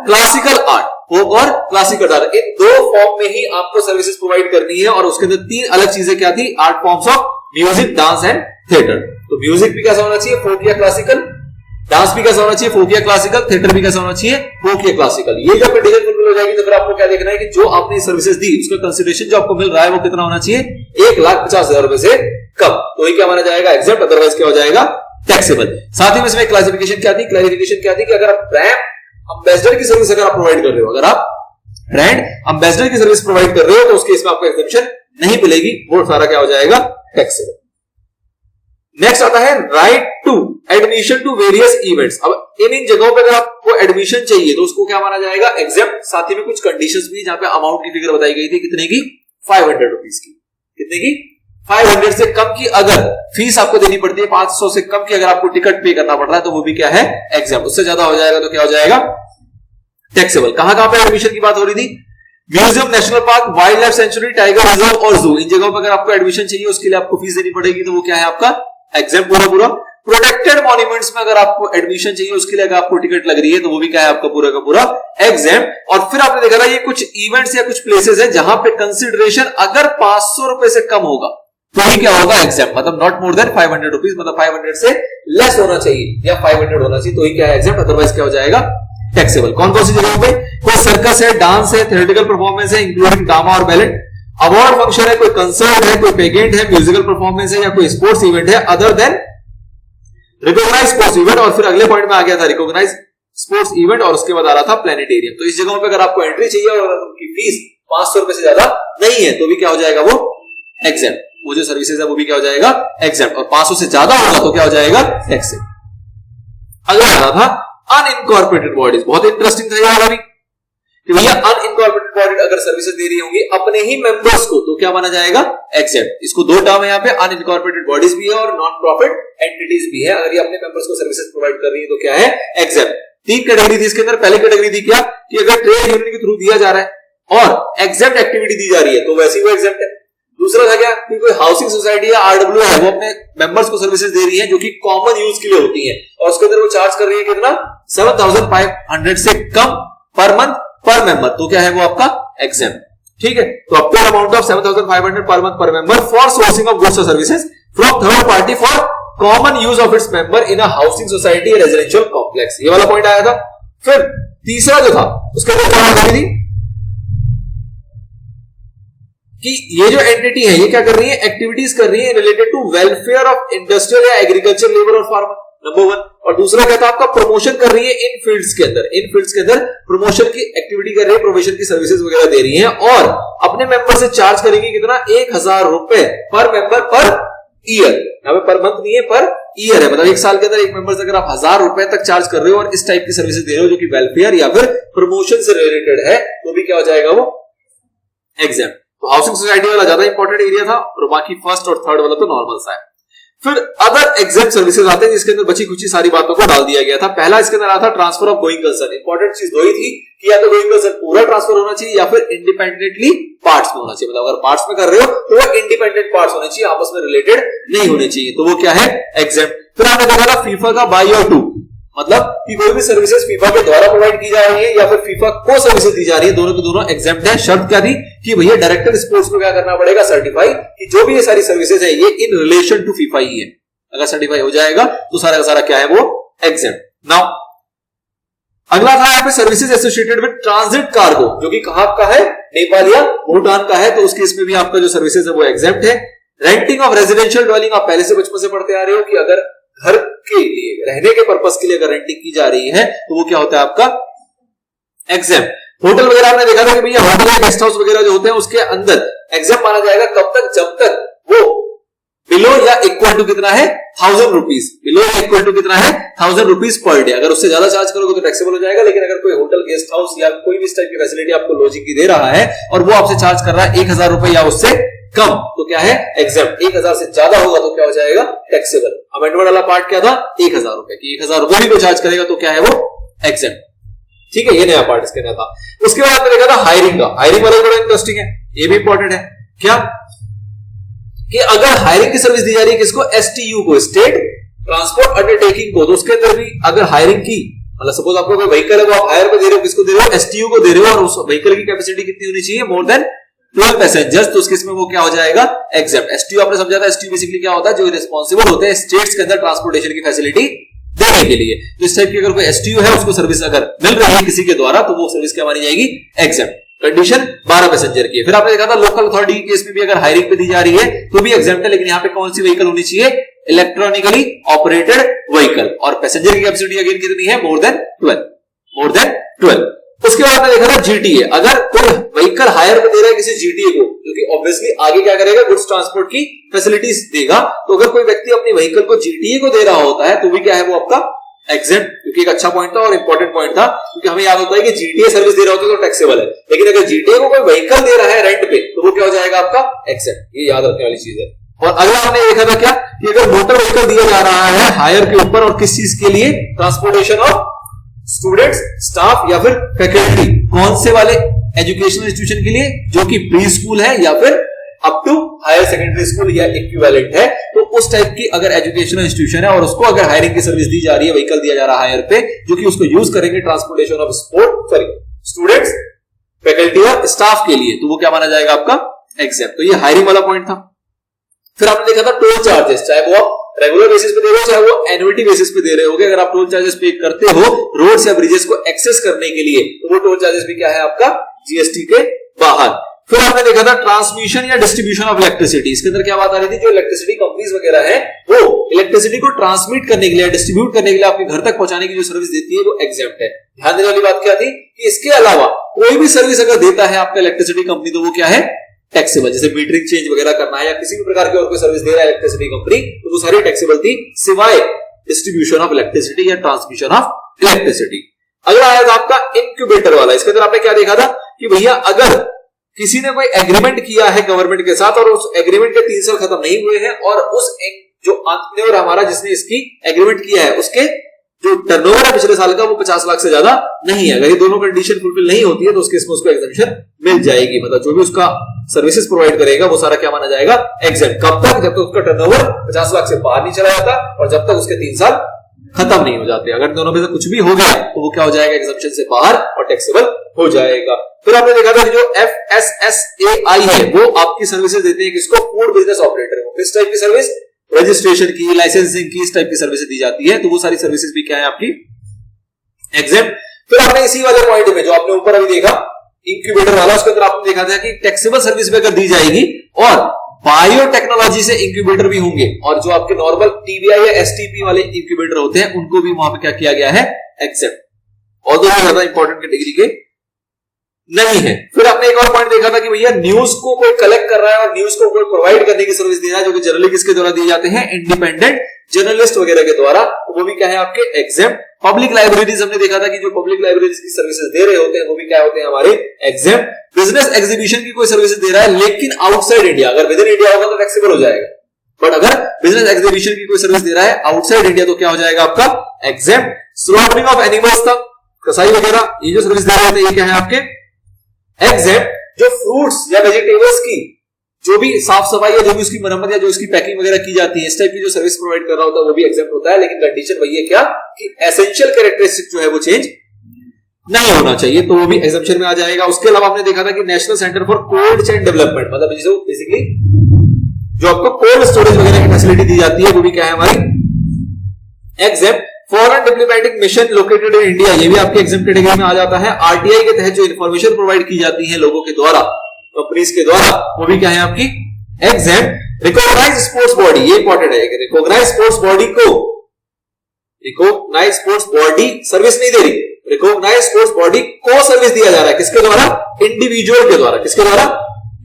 क्लासिकल आर्ट, फोक और क्लासिकल आर्ट, इन 2 फॉर्म में ही आपको सर्विसेज प्रोवाइड करनी है। और उसके अंदर 3 अलग चीजें क्या थी, art forms of music, dance and theatre. तो म्यूजिक भी कैसा होना चाहिए, फोक या क्लासिकल, डांस भी कैसा होना चाहिए, फोक या क्लासिकल, थिएटर भी कैसा होना चाहिए, फोक या क्लासिकल। ये जब कंडीशन फुलफिल हो जाएगी तो फिर आपको क्या देखना है कि जो आपने सर्विसेज दी उसका कंसिडरेशन जो आपको मिल रहा है वो कितना होना चाहिए, 1,50,000 रुपए से कम, तो ही क्या माना जाएगा एग्जेम्प्ट, अदरवाइज क्या हो जाएगा टैक्सेबल। साथ ही में इसमें क्लासिफिकेशन क्या थी, क्लैरिफिकेशन क्या थी कि अगर आप ब्रांड एम्बेसडर की सर्विस अगर आप प्रोवाइड कर रहे हो, अगर आप ब्रांड एम्बेसडर की सर्विस प्रोवाइड कर रहे हो तो उस केस में आपको एग्जेम्पशन नहीं मिलेगी, वो सारा क्या हो जाएगा टैक्सेबल। नेक्स्ट आता है right to admission to various events. अब इन जगहों पे अगर आपको एडमिशन चाहिए तो उसको क्या माना जाएगा एग्जेम्प्ट। साथ ही में कुछ कंडीशंस भी जहां पे अमाउंट की फिगर बताई गई थी, कितने की, 500 रुपीज की, कितने की, 500 से कम की अगर फीस आपको देनी पड़ती है, 500 से कम की अगर आपको टिकट पे करना पड़ रहा है तो वो भी क्या है एग्जेम्प्ट। उससे ज्यादा हो जाएगा तो क्या हो जाएगा टैक्सेबल। कहां कहां पे एडमिशन की बात हो रही थी, museum, national park, wild life sanctuary, tiger reserve और जू, इन जगहों पर अगर आपको एडमिशन चाहिए उसके लिए आपको फीस देनी पड़ेगी, तो वो क्या है आपका एग्जेम्प्ट पूरा पूरा। प्रोटेक्टेड मॉन्यूमेंट्स में अगर आपको एडमिशन चाहिए उसके लिए अगर आपको टिकट लग रही है तो वो भी क्या है आपका पूरा का पूरा एग्जेम्प्ट। और फिर आपने देखा था ये कुछ इवेंट्स या कुछ प्लेसेस है जहां पे कंसिडरेशन अगर 500 रुपए से कम होगा तो ही क्या होगा एग्जेम्प्ट, मतलब नॉट मोर देन 500 रुपीज, मतलब 500 से लेस होना चाहिए या 500 होना चाहिए तो ही क्या है एग्जेम्प्ट, अदरवाइज क्या हो जाएगा टैक्सेबल। कौन कौन सी जगहों पे, कोई सर्कस है, डांस है, थ्योरेटिकल परफॉर्मेंस है इंक्लूडिंग ड्रामा और बैलेट, अवार्ड फंक्शन है, कोई कंसर्ट है, कोई पेगेंट है, म्यूजिकल परफॉर्मेंस है या कोई स्पोर्ट्स इवेंट है other than recognise sports event. और फिर अगले पॉइंट में आ गया था रिकॉग्नाइज स्पोर्ट्स इवेंट और उसके बाद आ रहा था प्लेनेटेरियम। तो इस जगहों पे अगर आपको एंट्री चाहिए और उनकी फीस 500 रुपए से ज्यादा नहीं है तो भी क्या हो जाएगा वो एग्जेम्प्ट, वो जो सर्विसेज है वो भी क्या हो जाएगा एग्जेम्प्ट, और 500 से ज्यादा होगा तो क्या हो जाएगा टैक्सेबल। अगला आ रहा था अनइनकॉर्पोरेटेड बॉडीज, बहुत इंटरेस्टिंग था यार अभी कि भैया अनइनकॉर्पोरेटेड बॉडी अगर सर्विसेज दे रही होंगी अपने ही मेंबर्स को तो क्या माना जाएगा एग्जेम्प्ट। इसको दो टर्म है यहाँ पे, अनइनकॉर्पोरेटेड बॉडीज भी है और नॉन प्रॉफिट एंटिटीज भी है। अगर ये अपने मेंबर्स को सर्विसेज प्रोवाइड कर रही है तो क्या है एग्जेम्प्ट। 3 कैटेगरी थी इसके अंदर। पहली कैटेगरी थी क्या कि अगर ट्रेड यूनियन के थ्रू दिया जा रहा है और एग्जेम्प्ट एक्टिविटी दी जा रही है तो वैसे ही वो एग्जेम्प्ट है। दूसरा था क्या कि कोई हाउसिंग सोसाइटी या आरडब्ल्यू है वो अपने मेंबर्स को सर्विसेज दे रही है जो कि कॉमन यूज के लिए होती है और उसके अंदर वो चार्ज कर रही है कितना 7,500 से कम पर मंथ पर मेंबर, तो क्या है वो आपका एग्जेम्प्ट। ठीक है, तो अप टू अमाउंट ऑफ 7,500 पर मंथ पर member for sourcing of goods और services from third party for common use of its member in a housing society residential complex. ये वाला पॉइंट आया था। फिर तीसरा जो था उसके अंदर क्या बात थी कि ये जो एंटिटी है ये क्या कर रही है, एक्टिविटीज कर रही है related to welfare of industrial या एग्रीकल्चर लेबर और फार्मर, नंबर 1। और दूसरा क्या था आपका, प्रमोशन कर रही है इन फील्ड्स के अंदर, इन फील्ड्स के अंदर प्रमोशन की एक्टिविटी कर रही है, प्रोफेशन की सर्विसेज वगैरह दे रही है और अपने मेंबर से चार्ज करेंगे कितना 1,000 रुपए पर मेंबर पर ईयर। यहाँ पे पर मंथ नहीं है, पर ईयर है, मतलब 1 साल के अंदर एक मेंबर से अगर आप 1,000 रुपए तक चार्ज कर रहे हो और इस टाइप की सर्विसेज दे रहे हो जो कि वेलफेयर या फिर प्रमोशन से रिलेटेड है तो भी क्या हो जाएगा वो एग्जेम्प्ट। तो हाउसिंग सोसाइटी वाला ज्यादा इंपॉर्टेंट एरिया था और बाकी फर्स्ट और थर्ड वाला तो नॉर्मल सा है। फिर अदर एग्जेम्प्ट सर्विसेज आते हैं जिसके अंदर बची कुछ सारी बातों को डाल दिया गया था। पहला इसके अंदर आता था transfer of going concern. Important चीज दो ही थी कि या तो गोइंग कंसर्न पूरा ट्रांसफर होना चाहिए या फिर इंडिपेंडेंटली पार्ट्स में होना चाहिए। मतलब अगर पार्ट्स में कर रहे हो तो वो इंडिपेंडेंट पार्ट्स होने चाहिए, आपस में रिलेटेड नहीं होने चाहिए, तो वो क्या है एग्जेम्प्ट। फिर आपने देखा था फीफा का बाई और टू, मतलब कि कोई भी सर्विसेज फीफा के द्वारा प्रोवाइड की जा रही है या फिर फीफा को सर्विसेज दी जा रही है, दोनों के दोनों एग्जेम्प्ट है। शर्त क्या थी कि भैया डायरेक्टर स्पोर्ट्स को क्या करना पड़ेगा, सर्टिफाई कि जो भी ये सारी सर्विसेज है ये इन रिलेशन टू फीफा ही है। अगर सर्टिफाई हो जाएगा तो सारा का सारा क्या है वो एग्जेम्प्ट। नाउ अगला था यहाँ पे services associated with transit cargo, जो कि कहां का है, नेपाल या भूटान का है, तो उस केस में भी आपका जो सर्विसेज है वो एग्जेम्प्ट है। रेंटिंग ऑफ रेजिडेंशियल ड्वेलिंग, आप पहले से बचपन से पढ़ते आ रहे हो कि अगर घर के लिए रहने के पर्पस के लिए अगर रेंटिंग की जा रही है तो वो क्या होता है आपका एग्जेम्प्ट। होटल वगैरह आपने देखा था कि भैया होटल या गेस्ट हाउस वगैरह जो होते हैं उसके अंदर एग्जेम्प्ट माना जाएगा कब तक, जब तक वो बिलो या इक्वल टू कितना है 1,000 रुपीज, बिलो या इक्वल टू कितना है 1,000 रुपीज पर डे। अगर उससे ज्यादा चार्ज करोगे तो टैक्सेबल हो जाएगा, लेकिन अगर कोई होटल गेस्ट हाउस या कोई भी इस टाइप की फैसिलिटी आपको लॉजिंग की दे रहा है और वो आपसे चार्ज कर रहा है 1,000 रुपए या उससे कम तो क्या है एग्जेम्प्ट। 1,000 से ज्यादा होगा तो क्या हो जाएगा टैक्सेबल। अमेंडमेंट वाला पार्ट क्या था 1,000 रुपए की, 1,000 रुपए भी कोई चार्ज करेगा तो क्या है वो एग्जेम्प्ट। ठीक है, ये नया पार्ट इसके अंदर था। उसके बाद आपने देखा था हायरिंग का। हायरिंग वाला बड़ा इंटरेस्टिंग है, ये भी इंपॉर्टेंट है क्या कि अगर हायरिंग की सर्विस दी जा रही है किसको, एसटीयू को, स्टेट ट्रांसपोर्ट अंडरटेकिंग को, तो उसके अंदर भी अगर हायरिंग की, मतलब सपोज आपको कोई व्हीकल है वो आप हायर पे दे रहे हो, किसको दे रहे हो, एसटीयू को दे रहे हो और उस व्हीकल की कैपेसिटी कितनी होनी चाहिए, मोर देन 12 पैसेंजर्स, तो उसके इसमें वो क्या हो जाएगा एग्जेम्प्ट। एसटीयू आपने समझा था, एसटीयू बेसिकली क्या होता है, जो रिस्पॉन्सिबल होते हैं स्टेट्स के अंदर ट्रांसपोर्टेशन की फैसिलिटी देने के लिए। तो इस टाइप की अगर कोई एसटीयू है, उसको सर्विस अगर मिल रही है किसी के द्वारा, तो वो सर्विस क्या मानी जाएगी? एग्जेम्प्ट। कंडीशन 12 पैसेंजर की है। फिर आपने देखा था लोकल अथॉरिटी के केस में भी अगर हायरिंग पे दी जा रही है तो भी एग्जेम्प्ट है, लेकिन यहाँ पे कौन सी व्हीकल होनी चाहिए? Electronically operated vehicle. और पैसेंजर की कैपेसिटी अगेन कितनी है? More than 12। उसके बाद आपने देखा था जीटीए। अगर कोई व्हीकल हायर पे दे रहा है किसी जीटीए को, क्योंकि ऑब्वियसली आगे क्या करेगा? गुड्स ट्रांसपोर्ट की फैसिलिटीज देगा। तो अगर कोई व्यक्ति अपनी व्हीकल को जीटीए को दे रहा होता है तो भी क्या है? वो आपका एग्जेम्प्ट। क्योंकि एक अच्छा पॉइंट था और इंपॉर्टेंट पॉइंट था, क्योंकि हमें याद होता है कि जीटीए सर्विस दे रहा होता है तो टैक्सेबल है, लेकिन अगर जीटीए को कोई व्हीकल दे रहा है रेंट पे तो वो क्या हो जाएगा? आपका एग्जेम्प्ट। ये याद रखने वाली चीज है। और अगला हमने देखा था क्या कि अगर मोटर व्हीकल दिया जा रहा है हायर के ऊपर, और किस चीज के लिए? ट्रांसपोर्टेशन ऑफ स्टूडेंट्स, स्टाफ या फिर फैकल्टी। कौन से वाले एजुकेशनल इंस्टीट्यूशन के लिए? जो कि प्री स्कूल है या फिर up to higher secondary school या इक्विवेलेंट है। तो उस टाइप की अगर एजुकेशनल इंस्टीट्यूशन है और उसको अगर हायरिंग की सर्विस दी जा रही है, व्हीकल दिया जा रहा है हायर पे, जो कि उसको यूज करेंगे ट्रांसपोर्टेशन ऑफ स्टूडेंट्स, फैकल्टी और स्टाफ के लिए, तो वो क्या माना जाएगा? आपका एग्जेम्प्ट। तो ये हायरिंग वाला पॉइंट था। फिर आपने देखा था टोल चार्जेस, चाहे वो आप रेगुलर बेसिस पे दे रहे हो चाहे वो एनुअलिटी बेसिस पे दे रहे होगे, अगर आप टोल चार्जेस पे करते हो रोड्स या ब्रिजेस को एक्सेस करने के लिए, तो वो टोल चार्जेस भी क्या है? आपका जीएसटी के बाहर। फिर आपने देखा था ट्रांसमिशन या डिस्ट्रीब्यूशन ऑफ इलेक्ट्रिसिटी। इसके अंदर क्या बात आ रही थी? जो इलेक्ट्रिसिटी कंपनीज वगैरह है वो इलेक्ट्रिसिटी को ट्रांसमिट करने के लिए, डिस्ट्रीब्यूट करने के लिए, आपके घर तक पहुंचाने की जो सर्विस देती है वो एग्जेम्प्ट है। ध्यान देने वाली बात क्या थी कि इसके अलावा कोई भी सर्विस अगर देता है आपका इलेक्ट्रिसिटी कंपनी, तो वो क्या है? टैक्सेबल। जैसे मीटरिंग चेंज वगैरह करना है या किसी भी प्रकार की और कोई सर्विस दे रहा है इलेक्ट्रिसिटी कंपनी, तो वो सारी टैक्सेबल थी, सिवाय डिस्ट्रीब्यूशन ऑफ इलेक्ट्रिसिटी या ट्रांसमिशन ऑफ इलेक्ट्रिसिटी। अगला आया था आपका इंक्यूबेटर वाला। इसके अंदर आपने क्या देखा था कि भैया अगर किसी ने कोई एग्रीमेंट किया है गवर्नमेंट के साथ और उस एग्रीमेंट के 3 साल खत्म नहीं हुए हैं, और उस जो एंटरप्रेन्योर हमारा जिसने इसकी एग्रीमेंट किया है उसके जो टर्नओवर है पिछले साल का वो 50 लाख से ज्यादा नहीं है, अगर ये दोनों कंडीशन फुलफिल नहीं होती है तो उसके इसमें उसको एग्जेम्पशन मिल जाएगी। मतलब जो भी उसका सर्विसेज प्रोवाइड करेगा वो सारा क्या माना जाएगा? एग्जेम्प्ट। कब तक? जब तक उसका टर्नओवर 50 लाख से बाहर नहीं चला जाता और जब तक उसके 3 साल खत्म नहीं हो जाते। अगर दोनों में से कुछ भी हो गया तो वो क्या हो जाएगा? एग्जेम्पशन से बाहर और टैक्सेबल हो जाएगा। फिर आपने देखा था कि जो FSSAI है वो आपकी सर्विसेज देते हैं किसको? फूड बिजनेस ऑपरेटर को। किस टाइप की सर्विस? रजिस्ट्रेशन की, लाइसेंसिंग की, इस टाइप की सर्विसेज दी जाती है। तो वो सारी सर्विसेज भी क्या है? आपकी एग्जेम्प्ट। फिर आपने इसी वाले पॉइंट में जो आपने ऊपर अभी देखा इंक्यूबेटर वाला, उसके अंदर आपने देखा था कि टैक्सेबल सर्विस भी अगर दी जाएगी और बायोटेक्नोलॉजी से इंक्यूबेटर भी होंगे, और जो आपके नॉर्मल टीबीआई या एसटीपी वाले इंक्यूबेटर होते हैं उनको भी वहां पे क्या किया गया है? एग्जेम्प्ट। और दोनों ज्यादा इंपॉर्टेंट कैटेगरी के नहीं है। फिर आपने एक और पॉइंट देखा था कि भैया न्यूज को कोई कलेक्ट कर रहा है और न्यूज को कोई प्रोवाइड करने की सर्विस दे रहा है, जो कि जनरली किसके द्वारा दिए जाते हैं? इंडिपेंडेंट जर्नलिस्ट वगैरह के द्वारा, तो वो भी क्या है? आपके एग्जेम्प्ट। पब्लिक लाइब्रेरीज हमने देखा था कि जो पब्लिक लाइब्रेरीज की सर्विसेज दे रहे होते हैं वो भी क्या होते हैं? हमारे एग्जेम्प्ट। बिजनेस एग्जीबिशन की कोई सर्विसेज दे रहा है लेकिन आउटसाइड इंडिया, अगर विद इन इंडिया होगा तो टैक्सेबल हो जाएगा, बट अगर बिजनेस एग्जीबिशन की कोई सर्विस दे रहा है आउटसाइड इंडिया तो क्या हो जाएगा? आपका एग्जेम्प्ट। स्लॉटरिंग ऑफ एनिमल्स तक, कसाई वगैरह, ये जो सर्विस दे रहे होते हैं ये क्या है? आपके एग्जेम्प्ट। जो फ्रूट्स या वेजिटेबल्स की जो भी साफ सफाई या जो भी उसकी मरम्मत या जो उसकी पैकिंग वगैरह की जाती है, इस टाइप की जो सर्विस प्रोवाइड कर रहा होता है वो भी एग्जेम्प्ट होता है, लेकिन कंडीशन वही है क्या कि एसेंशियल कैरेक्टरिस्टिक जो है वो चेंज नहीं होना चाहिए, तो वो भी एग्जेम्पशन में आ जाएगा। उसके अलावा आपने देखा था कि national centre for cold chain development, मतलब बेसिकली जो आपको कोल्ड स्टोरेज वगैरह की फैसिलिटी दी जाती है वो भी क्या है? हमारी exempt. Foreign diplomatic mission located in India, ये भी आपके एग्जेम्प्ट कैटेगरी में आ जाता है। आरटीआई के तहत जो इन्फॉर्मेशन प्रोवाइड की जाती है लोगों के द्वारा, कंपनीज के द्वारा, वो भी क्या है? आपकी एग्जेम्प्ट। रिकॉग्नाइज्ड स्पोर्ट्स बॉडी, ये इंपॉर्टेंट है। रिकॉग्नाइज्ड स्पोर्ट्स बॉडी को, रिकॉग्नाइज्ड स्पोर्ट्स बॉडी सर्विस नहीं दे रही, रिकॉग्नाइज्ड स्पोर्ट्स बॉडी को सर्विस दिया जा रहा है। किसके द्वारा? इंडिविजुअल के द्वारा। किसके द्वारा?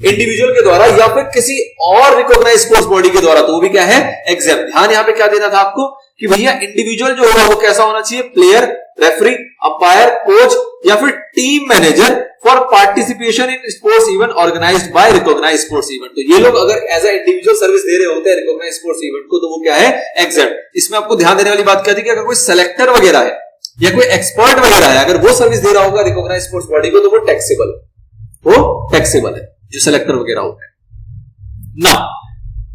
इंडिविजुअल के द्वारा या फिर किसी और रिकॉग्नाइज्ड स्पोर्ट्स बॉडी के द्वारा, तो वो भी क्या है? एग्जेम्प्ट। ध्यान यहां पे क्या देना था आपको कि भैया इंडिविजुअल जो होगा वो कैसा होना चाहिए? प्लेयर, रेफरी, अंपायर, कोच या फिर team manager for participation in sports event organised by recognised sports event. तो ये लोग अगर एज ए इंडिविजुअल सर्विस दे रहे होते हैं रिकॉग्नाइज्ड स्पोर्ट्स इवेंट को, तो वो क्या है? एग्जेम्प्ट। इसमें आपको ध्यान देने वाली बात क्या थी कि अगर कोई सेलेक्टर वगैरह है या कोई एक्सपर्ट वगैरह है, अगर वो सर्विस दे रहा होगा रिकॉग्नाइज्ड स्पोर्ट्स बॉडी को, तो वो टैक्सेबल है, जो सेलेक्टर वगैरह होते हैं ना।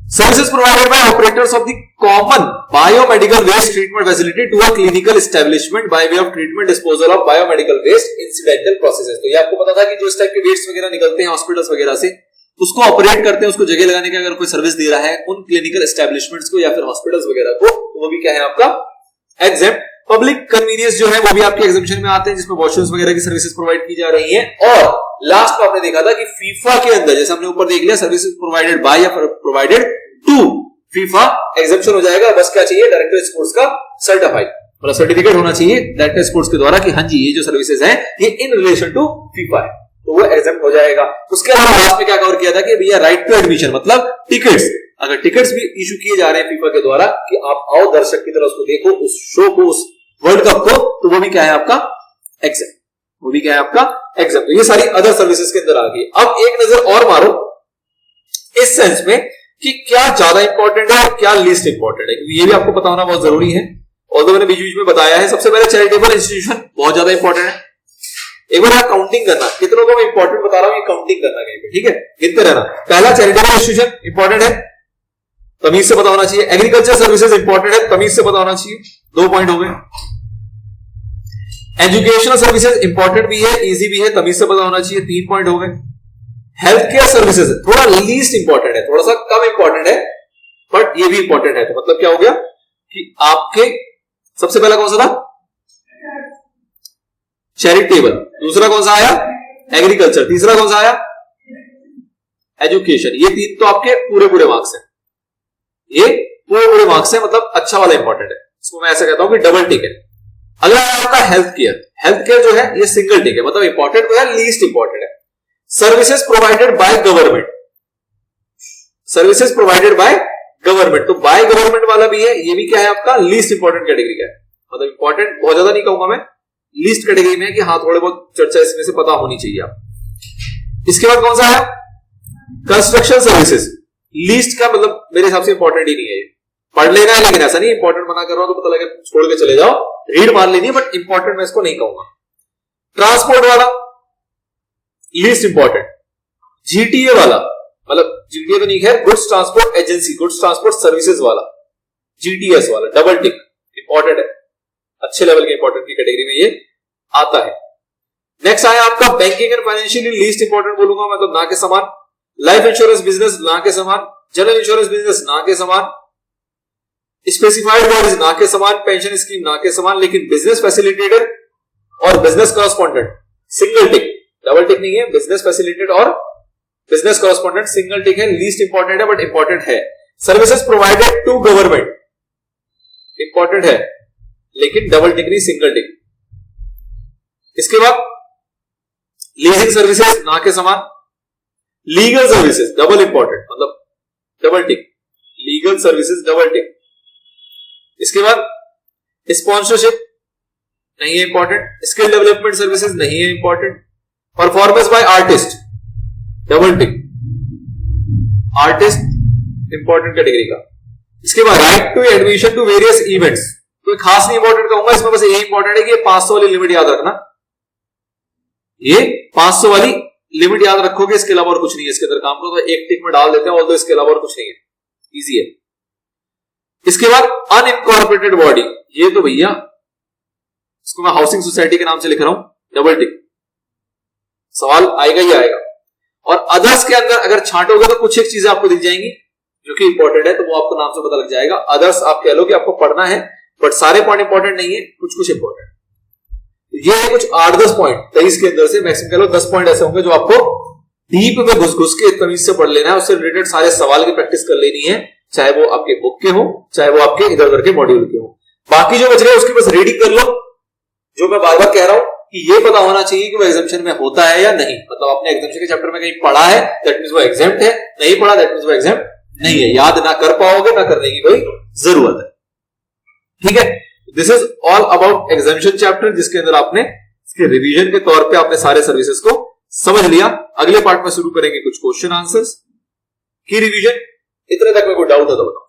Services provided by operators of the common biomedical waste treatment facility to a clinical establishment by way of treatment disposal of biomedical waste incidental processes। तो ये आपको पता था कि जो इस टाइप के वेस्ट वगैरह निकलते हैं हॉस्पिटल्स वगैरह से, उसको ऑपरेट करते हैं, उसको जगह लगाने की अगर कोई सर्विस दे रहा है उन क्लिनिकल एस्टेब्लिशमेंट्स को या फिर हॉस्पिटल्स वगैरह को, तो वो भी क्या है? आपका एग्जेम्प्ट। पब्लिक कन्वीनियंस जो है वो भी आपके एग्जामिशन में आते हैं, जिसमें वॉशरूम्स वगैरह की सर्विसेज प्रोवाइड की जा रही हैं। और लास्ट में आपने देखा था कि फीफा के अंदर, जैसे हमने ऊपर देख लिया, सर्विसेज प्रोवाइडेड बाय या प्रोवाइडेड टू फीफा एग्जेम्पशन हो जाएगा। बस क्या चाहिए, डायरेक्टर स्पोर्ट्स का सर्टिफाइड मतलब सर्टिफिकेट होना चाहिए डायरेक्टर स्पोर्ट्स के द्वारा कि हाँ जी ये जो सर्विसेज है ये इन रिलेशन टू फीफा है, तो वो एग्जेम्प्ट हो जाएगा। उसके अलावा लास्ट में क्या कवर किया था कि भैया राइट टू एडमिशन मतलब टिकट्स, अगर टिकट्स भी इशू किए जा रहे हैं फीफा के द्वारा कि आप आओ दर्शक की तरह उसको देखो, उस शो को, उस वर्ल्ड कप को, तो वो भी क्या है आपका एग्जेम्प्ट, वो भी क्या है आपका एग्जेम्प्ट। तो ये सारी अदर सर्विसेज के अंदर आ गई। अब एक नजर और मारो इस सेंस में कि क्या ज्यादा इंपॉर्टेंट है और क्या लीस्ट इंपॉर्टेंट है, क्योंकि ये भी आपको पता होना बहुत जरूरी है। और तो मैंने बीच बीच में बताया है, सबसे पहले चैरिटेबल इंस्टीट्यूशन बहुत ज्यादा इंपॉर्टेंट है। एक बार आप काउंटिंग करना, कितनों को मैं इंपॉर्टेंट बता रहा हूं, ये काउंटिंग करना कहीं पे, ठीक है, गिनते रहना। पहला चैरिटेबल इंस्टीट्यूशन इंपॉर्टेंट है, तमीज से पता होना चाहिए। एग्रीकल्चर सर्विसेज इंपॉर्टेंट है, तमीज से पता होना चाहिए, 2 पॉइंट हो गए। एजुकेशनल सर्विसेज इंपॉर्टेंट भी है, इजी भी है, तमीज से पता होना चाहिए, 3 पॉइंट हो गए। हेल्थ केयर सर्विसेज थोड़ा लीस्ट इंपॉर्टेंट है, थोड़ा सा कम इंपॉर्टेंट है, बट ये भी इंपॉर्टेंट है। तो मतलब क्या हो गया कि आपके सबसे पहला कौन सा था, चैरिटेबल, दूसरा कौन सा आया एग्रीकल्चर, तीसरा कौन सा आया एजुकेशन। ये 3 तो आपके पूरे पूरे मार्क्स हैं, ये पूरे पूरे मार्क्स हैं, मतलब अच्छा वाला इंपॉर्टेंट है, इसको मैं ऐसा कहता हूं कि डबल टिक है। अगला है आपका हेल्थ केयर। हेल्थ केयर जो है ये सिंगल टिक है, मतलब इंपॉर्टेंट तो है, लीस्ट इंपॉर्टेंट है। Services provided by government, services provided by government, तो बाय गवर्नमेंट वाला भी है, ये भी क्या है आपका लीस्ट इंपॉर्टेंट कैटेगरी का है, मतलब इंपॉर्टेंट बहुत ज्यादा नहीं कहूंगा मैं, लीस्ट कैटेगरी में है कि हाँ थोड़े बहुत चर्चा इसमें से पता होनी चाहिए आप। इसके बाद कौन सा है कंस्ट्रक्शन सर्विसेज, लीस्ट का मतलब मेरे हिसाब से इंपॉर्टेंट ही नहीं है, पढ़ लेना है, लेकिन ऐसा नहीं इंपॉर्टेंट मना कर रहा हूं तो पता लगे छोड़ के चले जाओ, रीड मार लेनी है, बट इंपॉर्टेंट मैं इसको नहीं कहूंगा। ट्रांसपोर्ट वाला लीस्ट इंपॉर्टेंट। जीटीए वाला मतलब जीटीए तो नहीं है, goods transport agency, goods transport services वाला, जीटीएस वाला डबल टिक इंपॉर्टेंट है, अच्छे लेवल के इंपॉर्टेंट की कैटेगरी में ये आता है। नेक्स्ट आया आपका banking and financial, least important बोलूंगा, मतलब ना के समान। लाइफ इंश्योरेंस बिजनेस ना के समान, जनरल इंश्योरेंस बिजनेस ना के समान, स्पेसिफाइड बॉडीज ना के समान, पेंशन स्कीम ना के समान, लेकिन बिजनेस फैसिलिटेटर और business correspondent single tick, double tick नहीं है, बिजनेस फैसिलिटेटर और बिजनेस कॉरेस्पॉन्डेंट सिंगल टिक है, लीस्ट इंपॉर्टेंट है बट इंपॉर्टेंट है। Services provided to government important है, लेकिन डबल टिक नहीं, सिंगल टिक। इसके बाद लीजिंग सर्विसेज ना के समान, लीगल सर्विसेज डबल इंपॉर्टेंट, मतलब double tick, legal services double tick. इसके बाद स्पॉन्सरशिप नहीं है इंपॉर्टेंट, स्किल डेवलपमेंट सर्विसेज नहीं है important, performance by artist double tick, artist important category का। इसके बाद right to admission to various events, कोई खास नहीं इंपॉर्टेंट कहूंगा इसमें, बस यही इंपॉर्टेंट है कि 500 वाली लिमिट याद रखना, ये 500 वाली लिमिट याद रखोगे, इसके अलावा और कुछ नहीं है इसके अंदर काम को, तो एक टिक में डाल देते हैं, और तो इसके अलावा और कुछ नहीं है, इजी है। इसके बाद अनइनकॉर्पोरेटेड बॉडी, ये तो भैया इसको मैं हाउसिंग सोसाइटी के नाम से लिख रहा हूं, डबल टिक, सवाल आएगा ही आएगा। और अदर्स के अंदर अगर छांटोगे तो कुछ एक चीजें आपको दिख जाएंगी जो कि इंपॉर्टेंट है, तो वो आपको नाम से पता लग जाएगा। अदर्स आप कह लो कि आपको पढ़ना है, बट सारे पॉइंट इंपॉर्टेंट नहीं है, कुछ कुछ इंपॉर्टेंट। ये है कुछ 8-10 पॉइंट 23 के अंदर से, मैक्सिमम कह लो 10 पॉइंट ऐसे होंगे जो आपको डीप में घुस घुस के तमीज से पढ़ लेना है, उससे रिलेटेड सारे सवाल की प्रैक्टिस कर लेनी है, चाहे वो आपके बुक के हो, चाहे वो आपके इधर उधर के मॉड्यूल के हो। बाकी जो बच रहे उसकी बस रीडिंग कर लो। जो मैं बार बार कह रहा हूं कि ये पता होना चाहिए कि वो एग्जामिशन में होता है या नहीं, मतलब आपने एग्जामिशन के चैप्टर में कहीं पढ़ा है दैट मींस वो एग्जाम्प्ट है, नहीं पढ़ा दैट मींस वो एग्जाम्प्ट नहीं है, याद ना कर पाओगे, ना करने की कोई जरूरत है। ठीक है, this is all about exemption chapter, जिसके अंदर आपने इसके रिवीजन के तौर पे आपने सारे सर्विसेज को समझ लिया। अगले पार्ट में शुरू करेंगे कुछ क्वेश्चन आंसर्स की रिवीजन। इतने तक में कोई डाउट है तो बताओ।